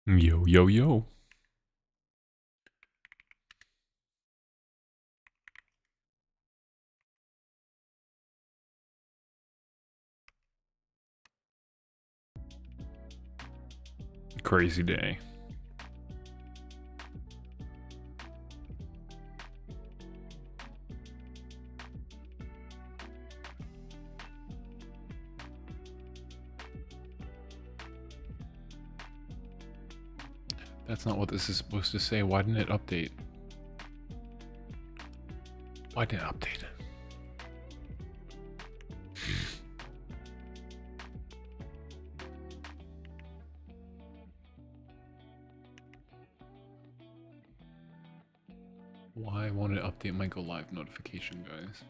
Yo, yo, yo. Crazy day. That's not what this is supposed to say. Why didn't it update? Why didn't it update it? Why won't it update my go live notification, guys?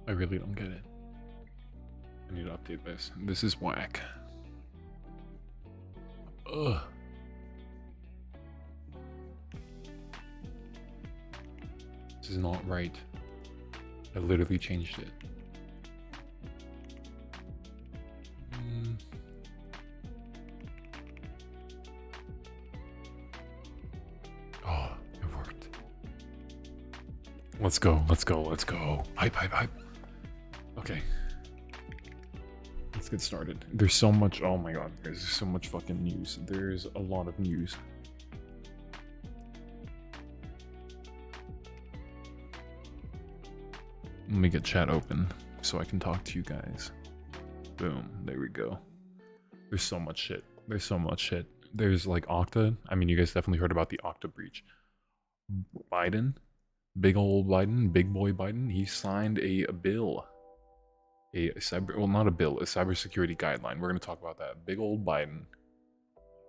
I really don't get it. I need to update this. This is whack. Ugh. This is not right. I literally changed it. Oh, it worked. Let's go, let's go, let's go. Hype, hype, hype. Okay. Let's get started. There's so much, oh my god, there's so much fucking news. There's a lot of news. Let me get chat open so I can talk to you guys. Boom, there we go. There's so much shit. There's so much shit. There's like Okta. I mean, you guys definitely heard about the Okta breach. Biden, big old Biden, big boy Biden, he signed a bill. A cyber, well, not a bill, a cybersecurity guideline. We're going to talk about that. Big old Biden.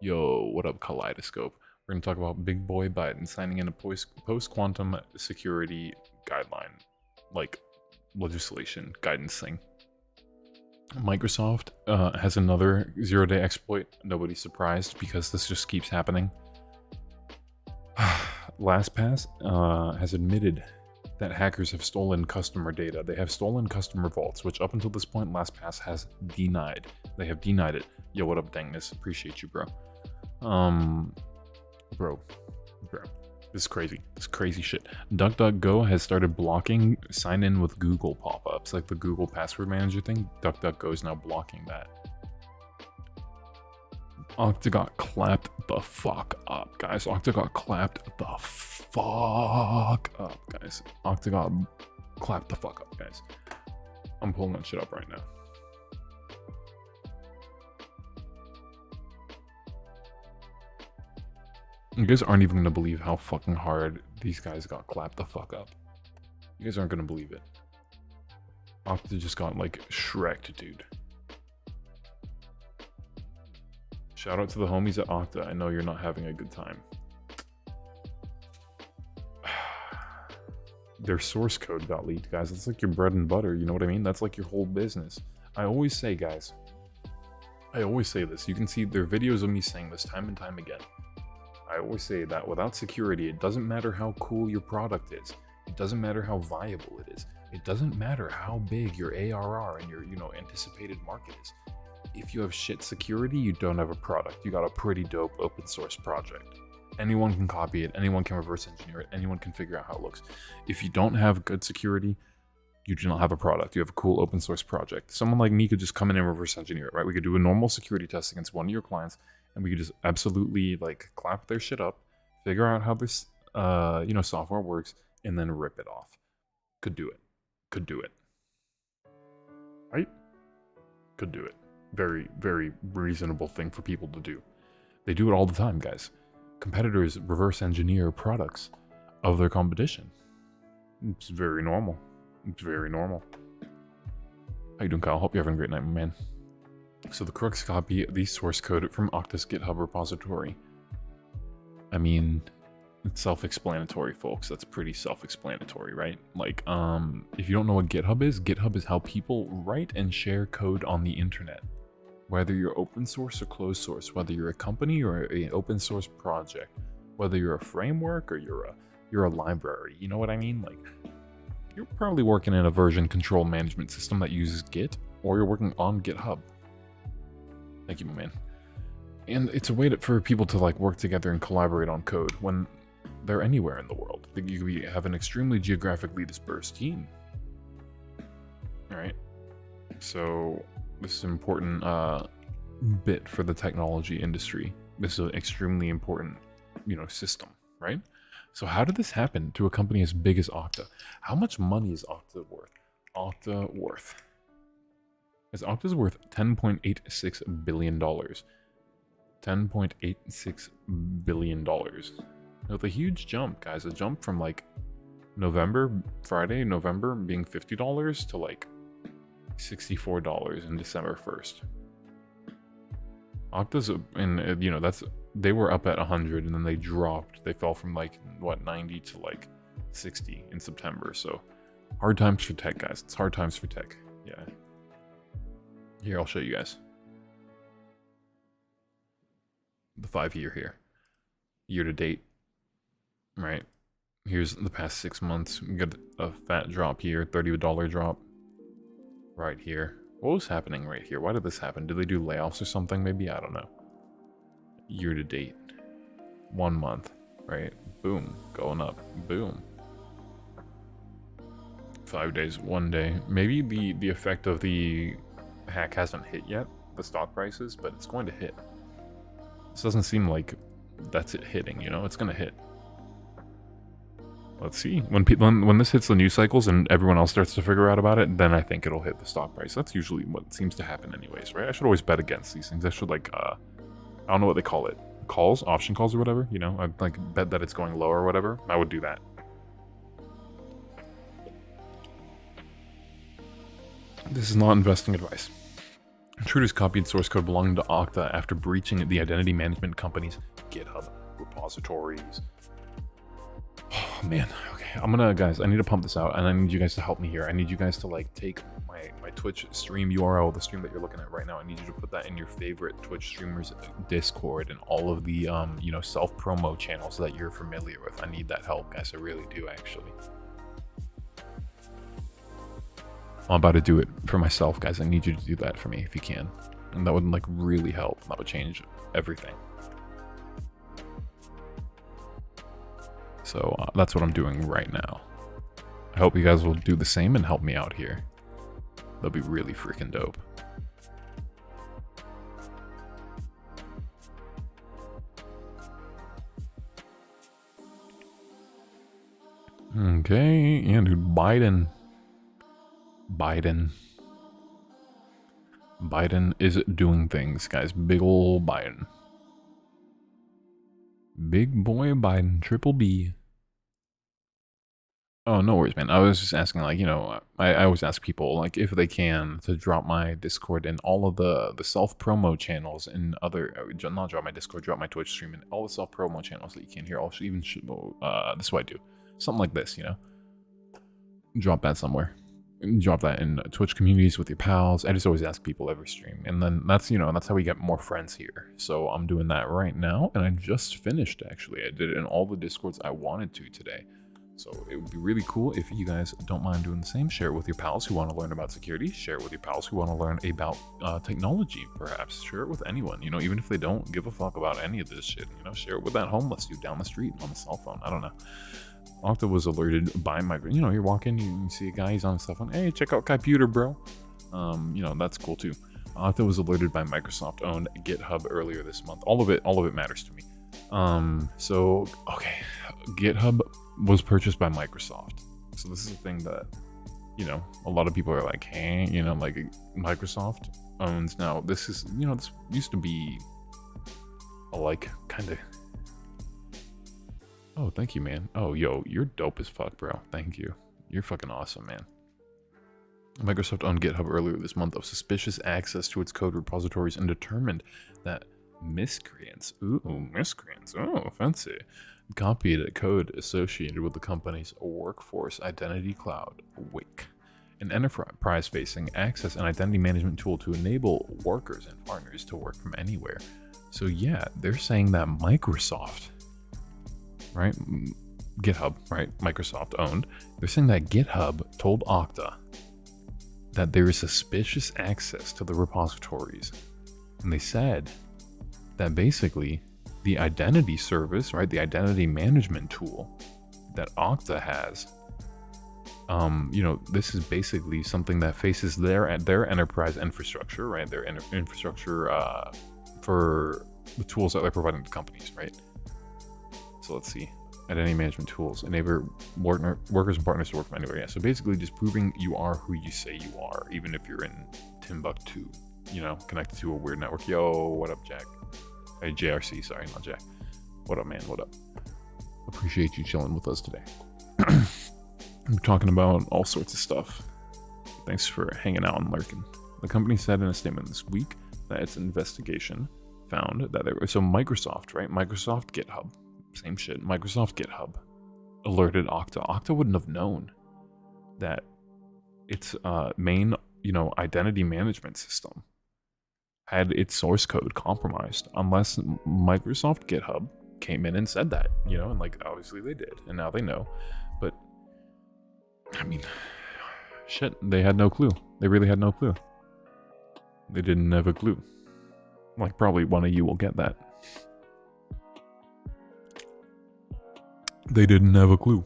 Yo, what up, Kaleidoscope? We're going to talk about big boy Biden signing in a post-quantum security guideline. Like, legislation, guidance thing. Microsoft has another zero-day exploit. Nobody's surprised because this just keeps happening. LastPass has admitted that hackers have stolen customer data. They have stolen customer vaults, which up until this point, LastPass has denied. They have denied it. Yo, what up, Dangness? Appreciate you, bro. Bro. This is crazy. This is crazy shit. DuckDuckGo has started blocking sign in with Google pop-ups, like the Google password manager thing. DuckDuckGo is now blocking that. Okta got clapped the fuck up, guys. Okta got clapped the fuck up, guys. Okta got clapped the fuck up, guys. I'm pulling that shit up right now. You guys aren't even gonna believe how fucking hard these guys got clapped the fuck up. You guys aren't gonna believe it. Okta just got like shreked, dude. Shout out to the homies at Okta. I know you're not having a good time. Their source code got leaked, guys. That's like your bread and butter, you know what I mean? That's like your whole business. I always say, guys, I always say this. You can see their videos of me saying this time and time again. I always say that without security, it doesn't matter how cool your product is. It doesn't matter how viable it is. It doesn't matter how big your ARR and your, anticipated market is. If you have shit security, you don't have a product. You got a pretty dope open source project. Anyone can copy it. Anyone can reverse engineer it. Anyone can figure out how it looks. If you don't have good security, you do not have a product. You have a cool open source project. Someone like me could just come in and reverse engineer it, right? We could do a normal security test against one of your clients, and we could just absolutely like clap their shit up, figure out how this, software works, and then rip it off. Could do it. Could do it. Right? Could do it. Very, very reasonable thing for people to do. They do it all the time, guys. Competitors reverse engineer products of their competition. It's very normal. It's very normal. How you doing, Kyle? Hope you're having a great night, my man. So the crooks copy the source code from Okta's GitHub repository. I mean, it's self-explanatory, folks. That's pretty self-explanatory, right? Like, if you don't know what GitHub is how people write and share code on the internet. Whether you're open source or closed source, whether you're a company or an open source project, whether you're a framework or you're a library, you know what I mean? Like, you're probably working in a version control management system that uses Git, or you're working on GitHub. Thank you, my man. And it's a way for people to like work together and collaborate on code when they're anywhere in the world. You have an extremely geographically dispersed team. All right. So this is an important bit for the technology industry. This is an extremely important, system, right? So how did this happen to a company as big as Okta? How much money is Okta worth? Okta's worth $10.86 billion. $10.86 billion. With a huge jump, guys. A jump from like Friday, November being $50 to like $64 in December 1st. Okta's, and they were up at 100 and then they dropped. They fell from like, 90 to like 60 in September. So hard times for tech, guys. It's hard times for tech. Yeah. Here, I'll show you guys. The 5-year here. Year to date. Right. Here's the past 6 months. We got a fat drop here. $30 drop. Right here. What was happening right here? Why did this happen? Did they do layoffs or something? Maybe? I don't know. Year to date. 1 month. Right. Boom. Going up. Boom. 5 days. 1 day. Maybe the effect of the hack hasn't hit yet. The stock prices. But it's going to hit. This doesn't seem like that's it hitting. It's going to hit. Let's see. When this hits the news cycles and everyone else starts to figure out about it, then I think it'll hit the stock price. That's usually what seems to happen anyways, right? I should always bet against these things. I should I don't know what they call it. Option calls or whatever, I'd like bet that it's going lower or whatever. I would do that. This is not investing advice. Intruders copied source code belonging to Okta after breaching the identity management company's GitHub repositories. Oh man, okay. Guys, I need to pump this out and I need you guys to help me here. I need you guys to take my Twitch stream URL, the stream that you're looking at right now. I need you to put that in your favorite Twitch streamers Discord and all of the self-promo channels that you're familiar with. I need that help, guys. I really do, actually. I'm about to do it for myself, guys. I need you to do that for me if you can. And that would really help. That would change everything. So that's what I'm doing right now. I hope you guys will do the same and help me out here. That'll be really freaking dope. Okay, yeah, dude, Biden is doing things, guys. Big ol' Biden. Big boy Biden, triple B. Oh, no worries, man. I was just asking, I always ask people, if they can, to drop my Discord and all of the self-promo channels and not drop my Discord, drop my Twitch stream and all the self-promo channels that you can hear. Also, even, this is what I do. Something like this, Drop that somewhere. Drop that in Twitch communities with your pals. I just always ask people every stream. And then that's how we get more friends here. So I'm doing that right now. And I just finished, actually. I did it in all the Discords I wanted to today. So it would be really cool if you guys don't mind doing the same. Share it with your pals who want to learn about security. Share it with your pals who want to learn about technology, perhaps. Share it with anyone, even if they don't give a fuck about any of this shit. Share it with that homeless dude down the street on the cell phone. I don't know. Okta was alerted by you're walking, you see a guy, he's on his cell phone. Hey, check out computer, bro. That's cool too. Okta was alerted by Microsoft-owned GitHub earlier this month. All of it matters to me. So okay, GitHub was purchased by Microsoft. So this is a thing that, a lot of people are like, hey, Microsoft owns now. This is, this used to be a kind of. Oh, thank you, man. Oh, yo, you're dope as fuck, bro. Thank you. You're fucking awesome, man. Microsoft owned GitHub earlier this month of suspicious access to its code repositories and determined that miscreants, fancy, copied code associated with the company's workforce identity cloud, WIC, an enterprise-facing access and identity management tool to enable workers and partners to work from anywhere. So yeah, they're saying that Microsoft, right? GitHub, right? Microsoft owned. They're saying that GitHub told Okta that there is suspicious access to the repositories. And they said that basically the identity service, right, the identity management tool that Okta has, this is basically something that faces their enterprise infrastructure, right? Their infrastructure for the tools that they're providing to companies, right? So let's see. Identity management tools enable workers and partners to work from anywhere. Yeah. So basically, just proving you are who you say you are, even if you're in Timbuktu, connected to a weird network. Yo, what up, Jack? Hey, JRC. Sorry, not Jack. What up, man? What up? Appreciate you chilling with us today. We're talking about all sorts of stuff. Thanks for hanging out and lurking. The company said in a statement this week that its investigation found that Microsoft, right? Microsoft GitHub, same shit. Microsoft GitHub alerted Okta. Okta wouldn't have known that its main, identity management system had its source code compromised unless Microsoft GitHub came in and said that, and obviously they did, and now they know. But I mean, shit, they had no clue. They really had no clue. They didn't have a clue. Probably one of you will get that. They didn't have a clue.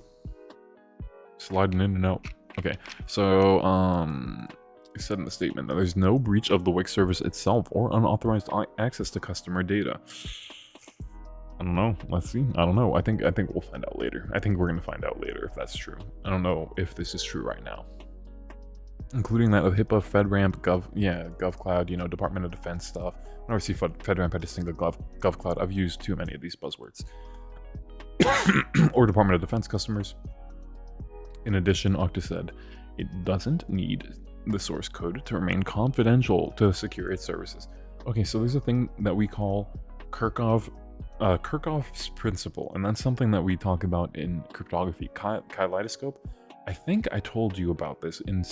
Sliding in and out. Okay, so it said in the statement that there's no breach of the Wix service itself or unauthorized access to customer data. I don't know. Let's see. I don't know. I think we'll find out later. I think we're gonna find out later if that's true. I don't know if this is true right now. Including that of HIPAA, FedRAMP, GovCloud, Department of Defense stuff. I never see FedRAMP had a single GovCloud. I've used too many of these buzzwords. Or Department of Defense customers. In addition, Okta said it doesn't need the source code to remain confidential to secure its services. Okay, so there's a thing that we call Kirchhoff's principle, and that's something that we talk about in cryptography. Kaleidoscope. I think I told you about this in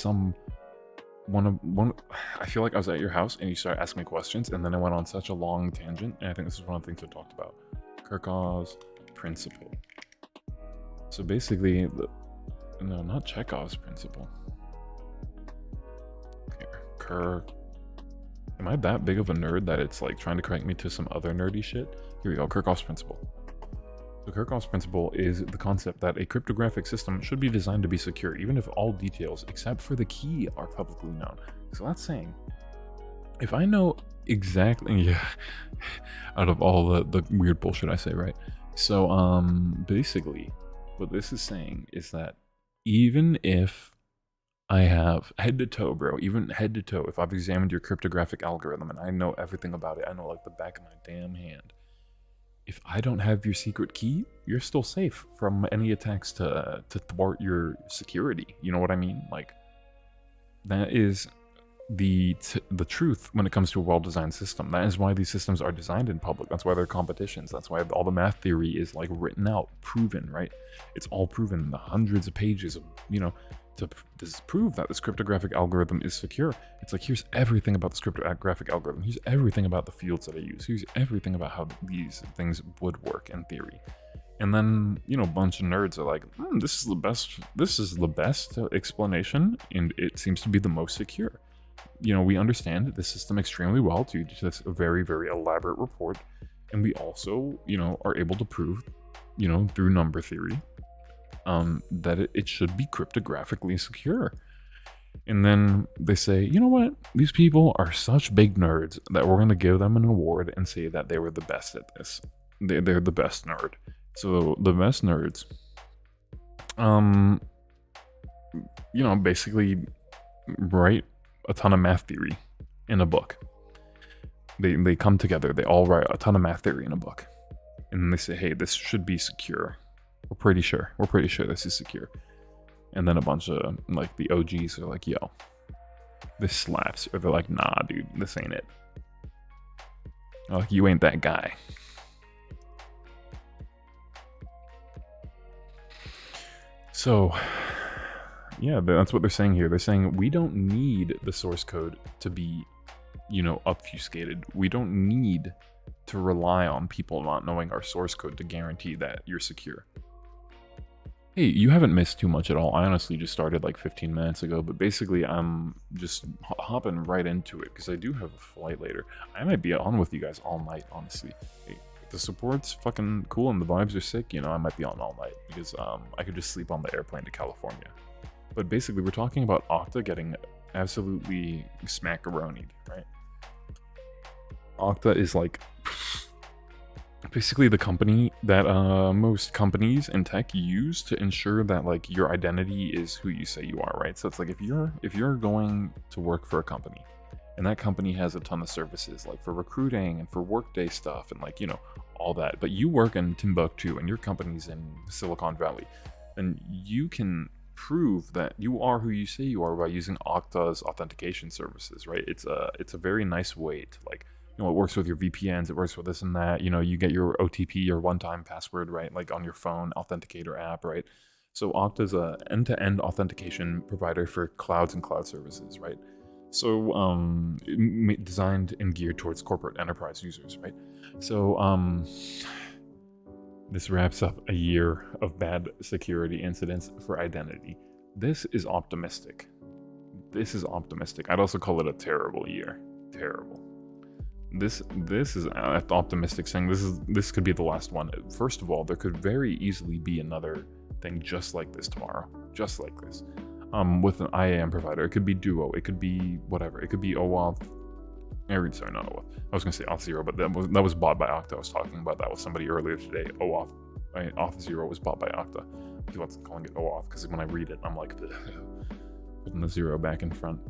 one. I feel like I was at your house and you started asking me questions, and then I went on such a long tangent. And I think this is one of the things I talked about. Kirchhoff's principle. So basically, no, not Chekhov's principle. Here, am I that big of a nerd that it's trying to connect me to some other nerdy shit? Here we go, Kirchhoff's principle. So Kirchhoff's principle is the concept that a cryptographic system should be designed to be secure, even if all details except for the key are publicly known. So that's saying, if I know exactly, out of all the weird bullshit I say, right? So basically, what this is saying is that even if I have head to toe, bro, even head to toe, if I've examined your cryptographic algorithm and I know everything about it, I know the back of my damn hand. If I don't have your secret key, you're still safe from any attacks to thwart your security. You know what I mean? That is the truth when it comes to a well-designed system. That is why these systems are designed in public. That's why they're competitions. That's why all the math theory is written out, proven, right? It's all proven in the hundreds of pages of, to prove that this cryptographic algorithm is secure. It's here's everything about this cryptographic algorithm. Here's everything about the fields that I use. Here's everything about how these things would work in theory. And then, a bunch of nerds are this is the best explanation, and it seems to be the most secure. We understand the system extremely well due to this very, very elaborate report. And we also, are able to prove, through number theory, that it should be cryptographically secure. And then they say, you know what? These people are such big nerds that we're going to give them an award and say that they were the best at this. They're the best nerd. So the best nerds, basically write a ton of math theory in a book. They come together. They all write a ton of math theory in a book. And then they say, hey, this should be secure. We're pretty sure this is secure. And then a bunch of the OGs are yo, this slaps. Or they're nah, dude, this ain't it. You ain't that guy. So yeah, that's what they're saying here. They're saying we don't need the source code to be, obfuscated. We don't need to rely on people not knowing our source code to guarantee that you're secure. Hey, you haven't missed too much at all. I honestly just started like 15 minutes ago, but basically I'm just hopping right into it because I do have a flight later. I might be on with you guys all night, honestly. Hey, if the support's fucking cool and the vibes are sick, you know, I might be on all night because I could just sleep on the airplane to California. But basically, we're talking about Okta getting absolutely smackaronied, right? Okta is like basically the company that most companies in tech use to ensure that like your identity is who you say you are, right? So it's like if you're going to work for a company and that company has a ton of services like for recruiting and for workday stuff and like, you know, all that, but you work in Timbuktu and your company's in Silicon Valley, and you can prove that you are who you say you are by using Okta's authentication services, right? It's a very nice way to like, you know, it works with your VPNs, it works with this and that, you know, you get your OTP, your one-time password, right? Like on your phone authenticator app, right? So Okta's a end-to-end authentication provider for clouds and cloud services, right? So designed and geared towards corporate enterprise users, right? So this wraps up a year of bad security incidents for identity. This is optimistic. This is optimistic. I'd also call it a terrible year. Terrible. This is optimistic saying this could be the last one. First of all, there could very easily be another thing just like this tomorrow, just like this. With an IAM provider, it could be Duo, it could be whatever, it could be OAuth. Sorry, not OAuth. I was gonna say Auth0, but that was bought by Okta. I was talking about that with somebody earlier today. OAuth, right? Auth0 was bought by Okta. He wants calling it OAuth because when I read it, I'm like putting the zero back in front.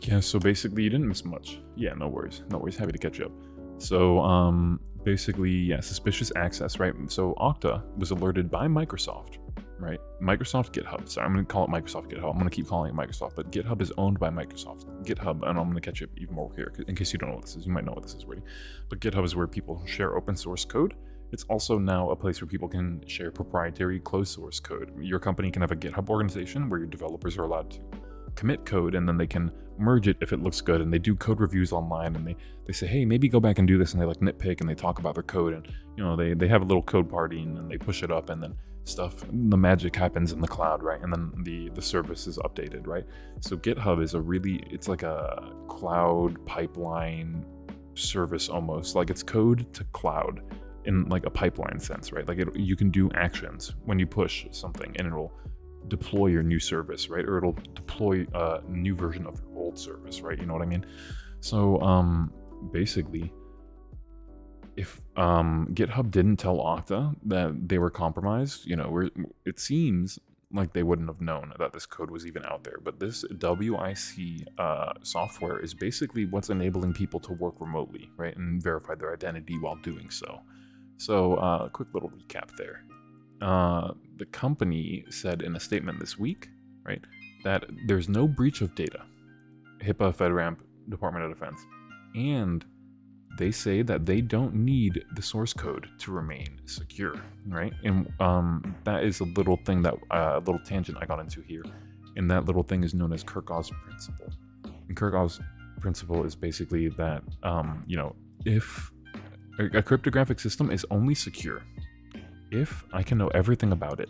Yeah, so basically you didn't miss much. Yeah, no worries. No worries. Happy to catch you up. So, basically, yeah, suspicious access, right? So Okta was alerted by Microsoft, right? Microsoft GitHub. Sorry, I'm going to call it Microsoft GitHub. I'm going to keep calling it Microsoft, but GitHub is owned by Microsoft. GitHub, and I'm going to catch you up even more here, in case you don't know what this is. You might know what this is already. But GitHub is where people share open source code. It's also now a place where people can share proprietary closed source code. Your company can have a GitHub organization where your developers are allowed to commit code, and then they can merge it if it looks good, and they do code reviews online, and they say, hey, maybe go back and do this, and they like nitpick and they talk about their code, and you know, they have a little code party, and then they push it up, and then the magic happens in the cloud, right? And then the service is updated, right? So GitHub is it's like a cloud pipeline service, almost like it's code to cloud in like a pipeline sense, right? Like you can do actions when you push something, and it'll deploy your new service, right? Or it'll deploy a new version of your old service, right? You know what I mean? So basically, if GitHub didn't tell Okta that they were compromised, you know, it seems like they wouldn't have known that this code was even out there. But this WIC software is basically what's enabling people to work remotely, right? And verify their identity while doing so. So quick little recap there. The company said in a statement this week, right, that there's no breach of data. HIPAA, FedRAMP, Department of Defense. And they say that they don't need the source code to remain secure, right? And that is a little thing that, a little tangent I got into here. And that little thing is known as Kirchhoff's principle. And Kirchhoff's principle is basically that, you know, if a cryptographic system is only secure if I can know everything about it.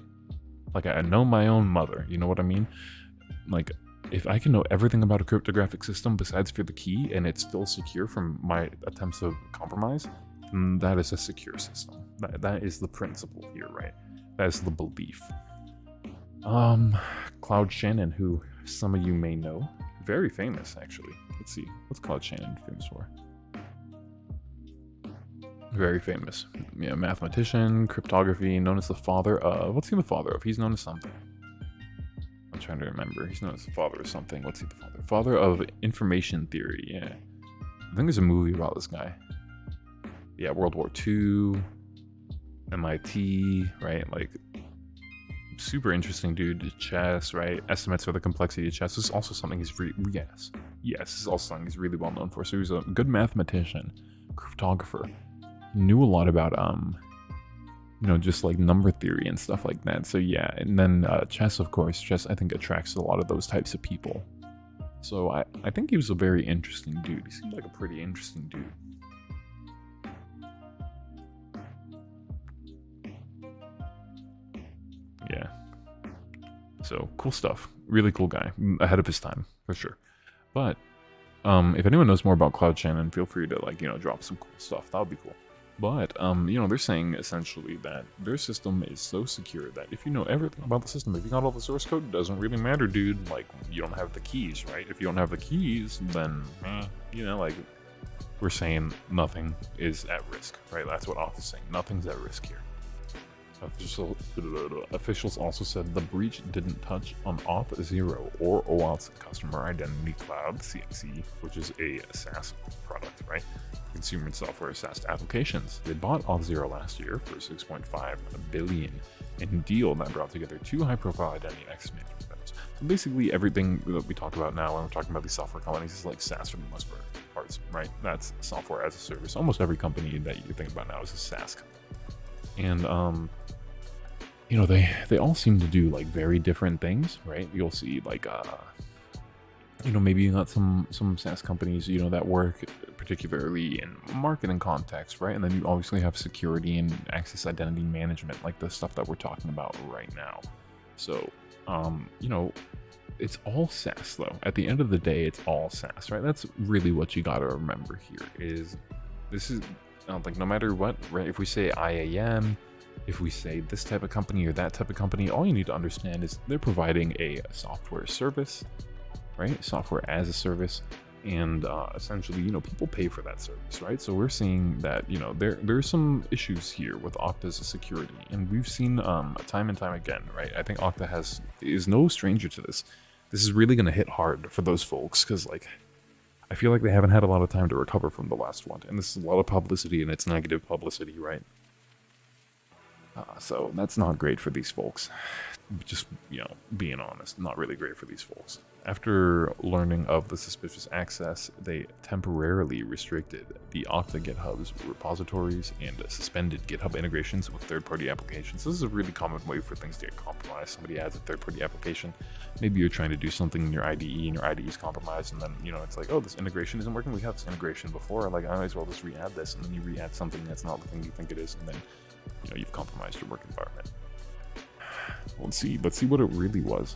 Like I know my own mother, you know what I mean? Like if I can know everything about a cryptographic system besides for the key and it's still secure from my attempts of compromise, then that is a secure system. That is the principle here, right? That is the belief. Cloud Shannon, who some of you may know, very famous actually. Let's see, what's Cloud Shannon famous for? Very famous. Yeah, mathematician, cryptography, known as the father of... What's he the father of? He's known as something. I'm trying to remember. He's known as the father of something. What's he the father? Father of information theory, yeah. I think there's a movie about this guy. Yeah, World War II, MIT, right? Like, super interesting dude. Chess, right? Estimates for the complexity of chess. This is also something he's yes, this is also something he's really well known for. So he's a good mathematician, cryptographer. Knew a lot about you know, just like number theory and stuff like that. So yeah, and then chess, of course. Chess, I think, attracts a lot of those types of people. So I think he was a very interesting dude. He seemed like a pretty interesting dude. Yeah. So cool stuff. Really cool guy. Ahead of his time, for sure. But if anyone knows more about Cloud Shannon, feel free to like, drop some cool stuff. That would be cool. But they're saying essentially that their system is so secure that if you know everything about the system, if you got all the source code, it doesn't really matter, dude. Like, you don't have the keys, right? If you don't have the keys, then like we're saying nothing is at risk, right? That's what Okta's saying. Nothing's at risk here. Officials also said the breach didn't touch on Auth0 or OAuth's Customer Identity Cloud, CXC, which is a SaaS product, right? Consumer software SaaS applications. They bought Auth0 last year for $6.5 billion in a deal that brought together two high-profile identity access management vendors. So basically, everything that we talk about now when we're talking about these software companies is like SaaS for the most parts, right? That's software as a service. Almost every company that you think about now is a SaaS company. And they all seem to do like very different things, right? You'll see like maybe you got some SaaS companies that work particularly in marketing context, right? And then you obviously have security and access identity management, like the stuff that we're talking about right now. So it's all SaaS though. At the end of the day, it's all SaaS, right? That's really what you got to remember here. I don't think no matter what, right? If we say IAM, if we say this type of company or that type of company, all you need to understand is they're providing a software service, right? Software as a service, and essentially, people pay for that service, right? So we're seeing that, there's some issues here with Okta's security, and we've seen time and time again, right? I think Okta is no stranger to this. This is really going to hit hard for those folks because, like, I feel like they haven't had a lot of time to recover from the last one, and this is a lot of publicity, and it's negative publicity, right? So that's not great for these folks. Just, being honest, not really great for these folks. After learning of the suspicious access, they temporarily restricted the Okta GitHub's repositories and suspended GitHub integrations with third-party applications. This is a really common way for things to get compromised. Somebody adds a third-party application. Maybe you're trying to do something in your IDE and your IDE is compromised, and then, it's like, oh, this integration isn't working. We had this integration before. Like, I might as well just re-add this, and then you re-add something that's not the thing you think it is, and then, you've compromised your work environment. Let's see what it really was.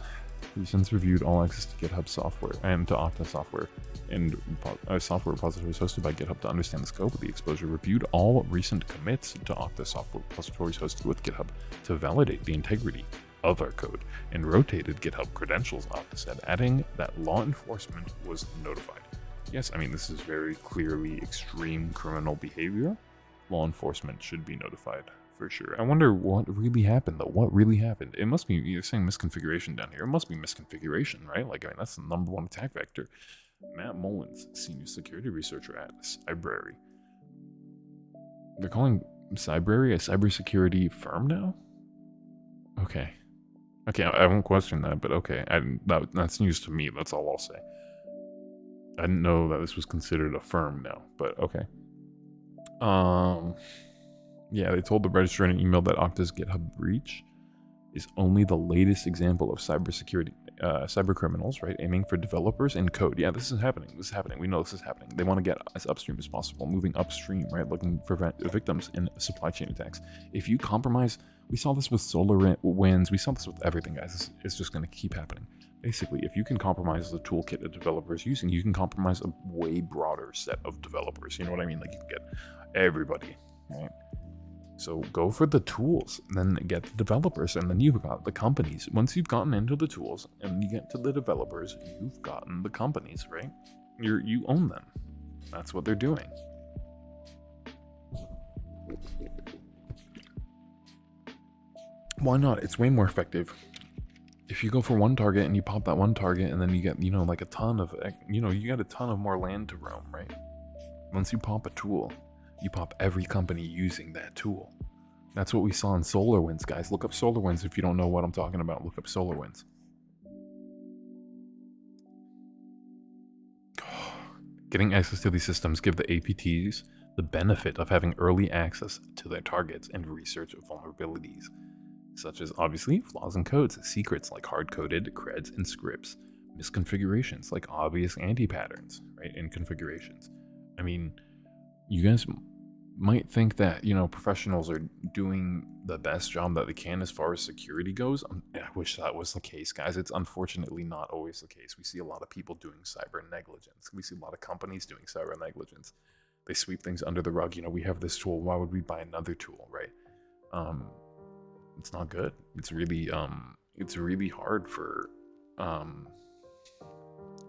We've since reviewed all access to GitHub software and to Okta software and software repositories hosted by GitHub to understand the scope of the exposure, reviewed all recent commits to Okta software repositories hosted with GitHub to validate the integrity of our code, and rotated GitHub credentials, Okta said, adding that law enforcement was notified. Yes, I mean, this is very clearly extreme criminal behavior. Law enforcement should be notified. For sure. I wonder what really happened, though. What really happened? It must be, you're saying misconfiguration down here. It must be misconfiguration, right? Like, I mean, that's the #1 attack vector. Matt Mullins, senior security researcher at Cybrary. They're calling Cybrary a cybersecurity firm now? Okay. I won't question that, but okay. That's news to me. That's all I'll say. I didn't know that this was considered a firm now, but okay. Yeah, they told the registrar in an email that Okta's GitHub breach is only the latest example of cybersecurity, cyber criminals, right? Aiming for developers and code. Yeah, this is happening. We know this is happening. They want to get as upstream as possible, moving upstream, right? Looking for victims in supply chain attacks. If you compromise, we saw this with SolarWinds. We saw this with everything, guys. It's just going to keep happening. Basically, if you can compromise the toolkit that developers using, you can compromise a way broader set of developers. You know what I mean? Like, you can get everybody, right? So go for the tools, and then get the developers, and then you've got the companies. Once you've gotten into the tools and you get to the developers, you've gotten the companies, right? You own them. That's what they're doing. Why not? It's way more effective. If you go for one target and you pop that one target, and then you get, like a ton of, you get a ton of more land to roam, right? Once you pop a tool, you pop every company using that tool. That's what we saw in SolarWinds, guys. Look up SolarWinds if you don't know what I'm talking about. Look up SolarWinds. Getting access to these systems give the APTs the benefit of having early access to their targets and research vulnerabilities, such as obviously flaws in codes, secrets like hard-coded creds and scripts, misconfigurations like obvious anti-patterns, right, in configurations. I mean, you guys might think that, you know, professionals are doing the best job that they can as far as security goes. I wish that was the case, guys. It's unfortunately not always the case. We see a lot of people doing cyber negligence. We see a lot of companies doing cyber negligence. They sweep things under the rug. You know, we have this tool. Why would we buy another tool, right? It's not good. It's really hard for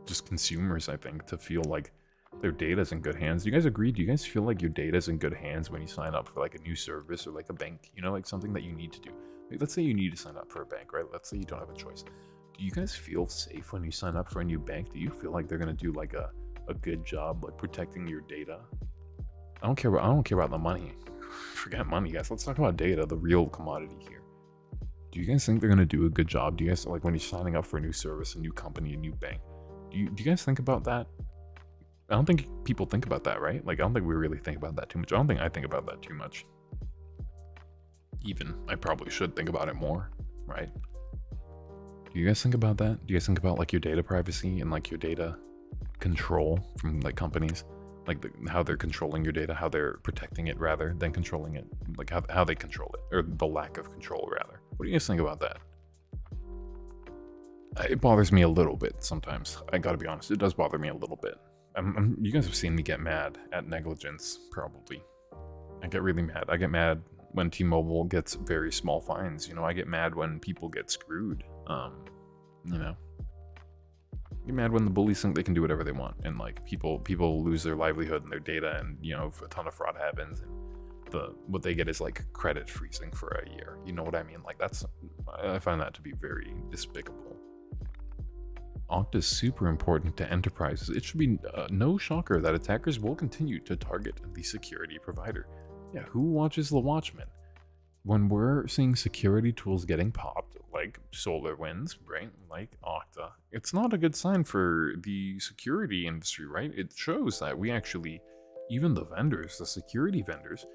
just consumers, I think, to feel like their data's in good hands. Do you guys agree? Do you guys feel like your data's in good hands when you sign up for like a new service or like a bank, you know, like something that you need to do? Like, let's say you need to sign up for a bank, right? Let's say you don't have a choice. Do you guys feel safe when you sign up for a new bank? Do you feel like they're gonna do like a good job like protecting your data? I don't care about the money. Forget money, guys. Let's talk about data, the real commodity here. Do you guys think they're gonna do a good job? Do you guys, like, when you're signing up for a new service, a new company, a new bank, do you guys think about that? I don't think people think about that, right? Like, I don't think we really think about that too much. I don't think I think about that too much. Even, I probably should think about it more, right? Do you guys think about that? Do you guys think about like your data privacy and like your data control from like companies? Like how they're controlling your data, how they're protecting it rather than controlling it, like how they control it, or the lack of control rather. What do you guys think about that? It bothers me a little bit sometimes. I gotta be honest, it does bother me a little bit. You guys have seen me get mad at negligence, probably. I get really mad. I get mad when T-Mobile gets very small fines. You know, I get mad when people get screwed. You know, I get mad when the bullies think they can do whatever they want, and like people lose their livelihood and their data, and you know, a ton of fraud happens, and what they get is like credit freezing for a year. You know what I mean? Like I find that to be very despicable. Okta is super important to enterprises. It should be no shocker that attackers will continue to target the security provider. Yeah, who watches the Watchmen? When we're seeing security tools getting popped, like SolarWinds, right, like Okta, it's not a good sign for the security industry, right? It shows that we actually, even the vendors, the security vendors,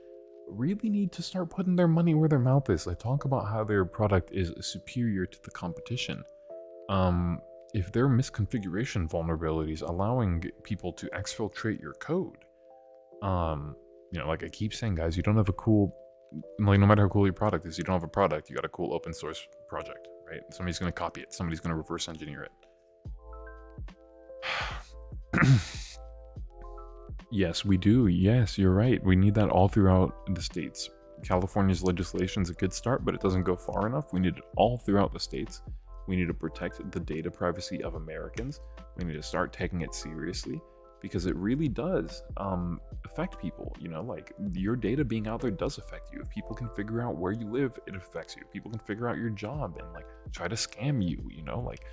really need to start putting their money where their mouth is. They talk about how their product is superior to the competition. If there are misconfiguration vulnerabilities allowing people to exfiltrate your code, you know, like I keep saying, guys, you don't have a cool, like, no matter how cool your product is, you don't have a product, you got a cool open source project, right? Somebody's going to copy it. Somebody's going to reverse engineer it. Yes, we do. Yes, you're right. We need that all throughout the states. California's legislation is a good start, but it doesn't go far enough. We need it all throughout the states. We need to protect the data privacy of Americans. We need to start taking it seriously, because it really does affect people. You know, like, your data being out there does affect you. If people can figure out where you live, it affects you. If people can figure out your job and like try to scam you, you know, like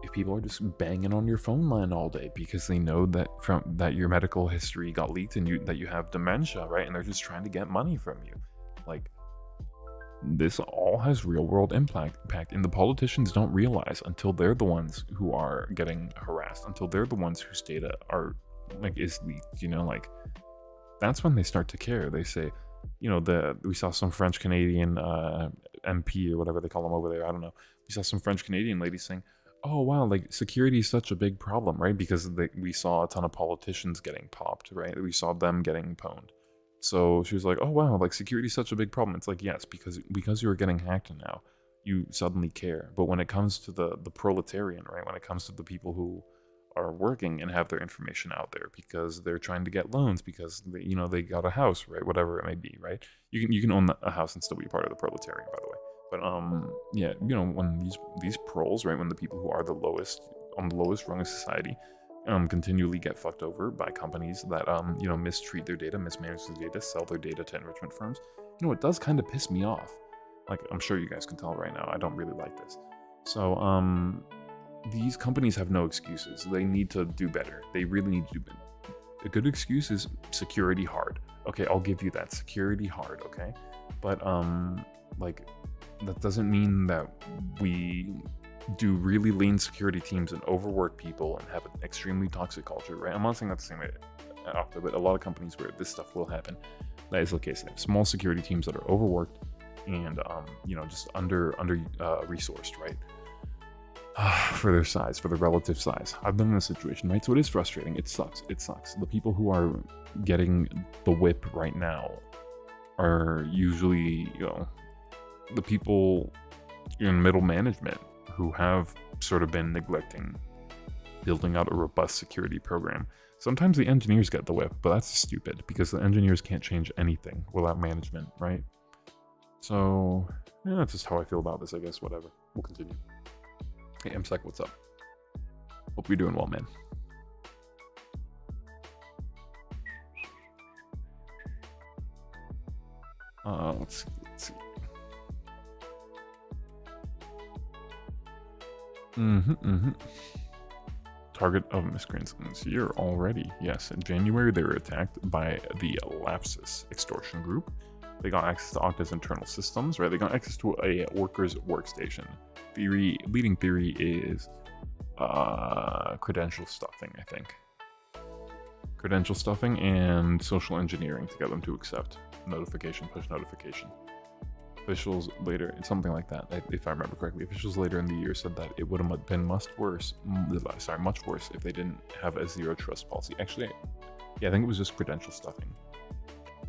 if people are just banging on your phone line all day because they know that your medical history got leaked and that you have dementia, right? And they're just trying to get money from you. Like, this all has real world impact, and the politicians don't realize until they're the ones who are getting harassed, until they're the ones whose data are like is leaked, you know, like that's when they start to care. They say, you know, we saw some French Canadian MP or whatever they call them over there, I don't know. We saw some French Canadian lady saying, oh wow, like security is such a big problem, right? Because we saw a ton of politicians getting popped, right? We saw them getting pwned. So she was like, oh wow, like security is such a big problem. It's like, yes, because you are getting hacked now, you suddenly care. But when it comes to the proletarian, right, when it comes to the people who are working and have their information out there because they're trying to get loans because they, you know, they got a house, right, whatever it may be, right? You can own a house and still be part of the proletarian, by the way. But yeah, you know, when these proles, right, when the people who are on the lowest rung of society continually get fucked over by companies that you know, mistreat their data, mismanage their data, sell their data to enrichment firms, you know, it does kind of piss me off. Like, I'm sure you guys can tell right now, I don't really like this. So these companies have no excuses. They need to do better. They really need to do better. A good excuse is security hard. Okay, I'll give you that, security hard, okay? But like, that doesn't mean that we do really lean security teams and overwork people and have an extremely toxic culture, right? I'm not saying that's the same way at Okta, but a lot of companies where this stuff will happen, that is the case. They have small security teams that are overworked and you know, just under resourced, right? For their size, for their relative size. I've been in a situation, right? So it is frustrating. It sucks. The people who are getting the whip right now are usually, the people in middle management who have sort of been neglecting building out a robust security program. Sometimes the engineers get the whip, but that's stupid because the engineers can't change anything without management, right? So, yeah, that's just how I feel about this, I guess. Whatever. We'll continue. Hey, MSec, what's up? Hope you're doing well, man. Let's see. Target of miscreants this year already. Yes, in January they were attacked by the LastPass extortion group. They got access to Okta's internal systems, right? They got access to a worker's workstation. Leading theory is credential stuffing, I think. Credential stuffing and social engineering to get them to accept notification, push notification. Officials later, something like that, if I remember correctly, officials later in the year said that it would have been much worse if they didn't have a zero trust policy. Actually, yeah, I think it was just credential stuffing.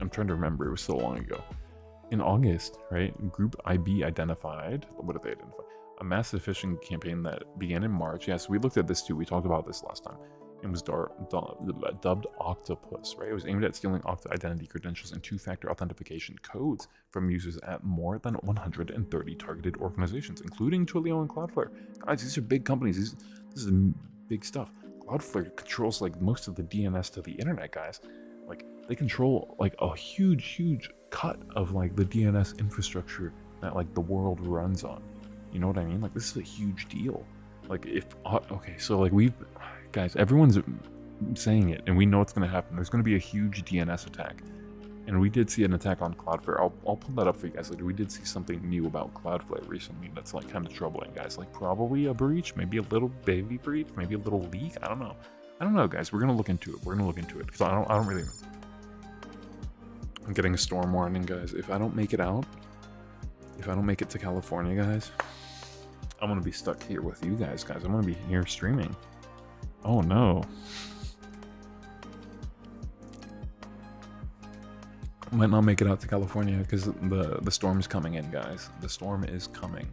I'm trying to remember, it was so long ago. In August, right, Group IB identified, what did they identify? A massive phishing campaign that began in March. Yes, we looked at this too, we talked about this last time. It was dubbed Octopus, right? It was aimed at stealing Okta identity credentials and two-factor authentication codes from users at more than 130 targeted organizations, including Twilio and Cloudflare. Guys, these are big companies. This is big stuff. Cloudflare controls like most of the DNS to the internet, guys. Like they control like a huge cut of like the DNS infrastructure that like the world runs on. You know what I mean? Like this is a huge deal. Like if okay, so like guys, everyone's saying it, and we know it's going to happen. There's going to be a huge DNS attack, and we did see an attack on Cloudflare. I'll pull that up for you guys later. We did see something new about Cloudflare recently that's like kind of troubling, guys. Like probably a breach, maybe a little baby breach, maybe a little leak. I don't know, guys. We're gonna look into it. Because I don't really. I'm getting a storm warning, guys. If I don't make it out, if I don't make it to California, guys, I'm gonna be stuck here with you guys. I'm gonna be here streaming. Oh no. I might not make it out to California because the storm is coming in, guys. The storm is coming.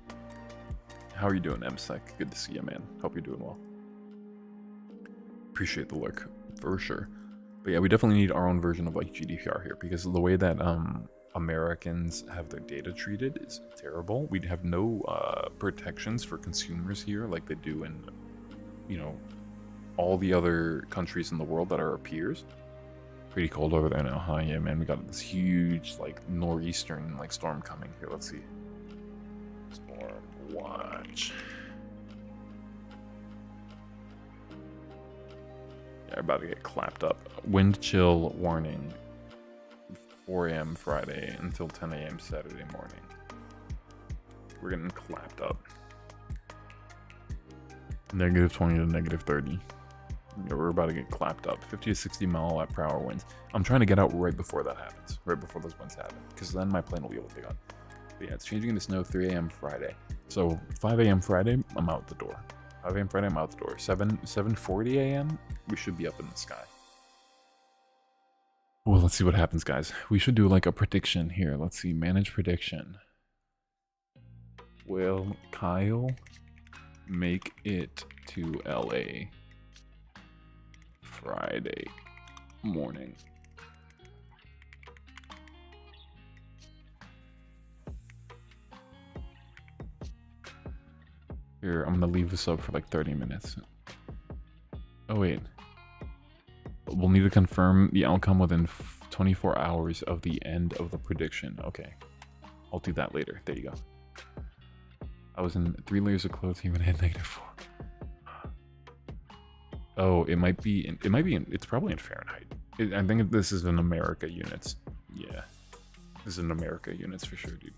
How are you doing, MSec? Good to see you, man. Hope you're doing well. Appreciate the look, for sure. But yeah, we definitely need our own version of like GDPR here because the way that Americans have their data treated is terrible. We have no protections for consumers here like they do in, all the other countries in the world that are our peers. Pretty cold over there now, huh? Yeah, man, we got this huge, like, nor'eastern, like, storm coming. Here, let's see. Storm watch. Yeah, we're about to get clapped up. Wind chill warning. 4 a.m. Friday until 10 a.m. Saturday morning. We're getting clapped up. -20 to -30. Yeah, we're about to get clapped up. 50 to 60 mile/per-hour winds. I'm trying to get out right before that happens. Right before those winds happen. Because then my plane will be able to take on. But yeah, it's changing to snow 3 a.m. Friday. So 5 a.m. Friday, I'm out the door. 5 a.m. Friday, I'm out the door. 7:40 a.m., we should be up in the sky. Well, let's see what happens, guys. We should do like a prediction here. Let's see. Manage prediction. Will Kyle make it to LA Friday morning? Here, I'm gonna leave this up for like 30 minutes. Oh wait. We'll need to confirm the outcome within 24 hours of the end of the prediction. Okay. I'll do that later. There you go. I was in 3 layers of clothing when I had -4. Oh, it's probably in Fahrenheit. I think this is in America units. Yeah. This is in America units for sure, dude.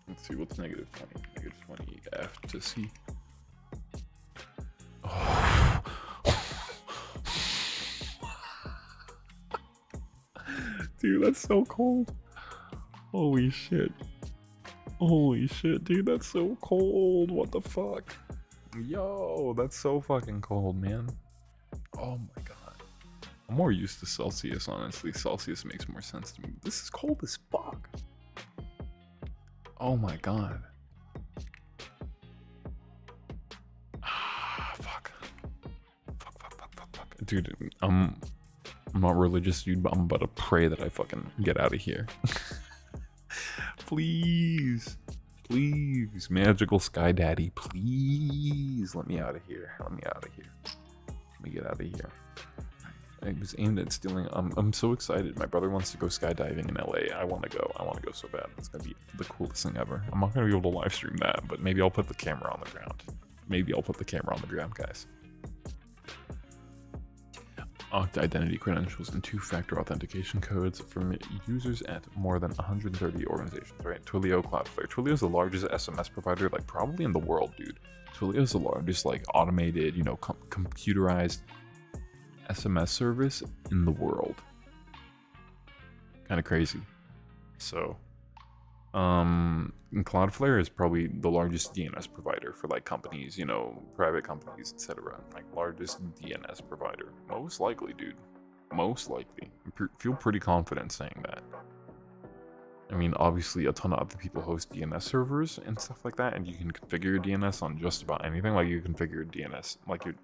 Let's see what's -20. -20 F to C. Oh. Dude, that's so cold. Holy shit. Holy shit, dude, that's so cold. What the fuck? Yo, that's so fucking cold, man. Oh my god. I'm more used to Celsius, honestly. Celsius makes more sense to me. This is cold as fuck. Oh my god. Ah, fuck. Fuck. Dude, I'm not religious, dude, but I'm about to pray that I fucking get out of here. Please. Please. Magical Sky Daddy, please let me out of here. Let me get out of here. It was aimed at stealing. I'm so excited. My brother wants to go skydiving in LA. I want to go so bad. It's gonna be the coolest thing ever. I'm not gonna be able to live stream that, but maybe I'll put the camera on the ground. Guys. Okta identity credentials and two-factor authentication codes from users at more than 130 organizations, right? Twilio, Cloudflare. Twilio is the largest SMS provider, like, probably in the world, dude. Twilio is the largest, like, automated, you know, computerized SMS service in the world. Kind of crazy. So, and Cloudflare is probably the largest DNS provider for, like, companies, you know, private companies, etc. Like, largest DNS provider. Most likely, dude. Most likely. I feel pretty confident saying that. I mean, obviously, a ton of other people host DNS servers and stuff like that, and you can configure your DNS on just about anything. Like, you configure DNS, like your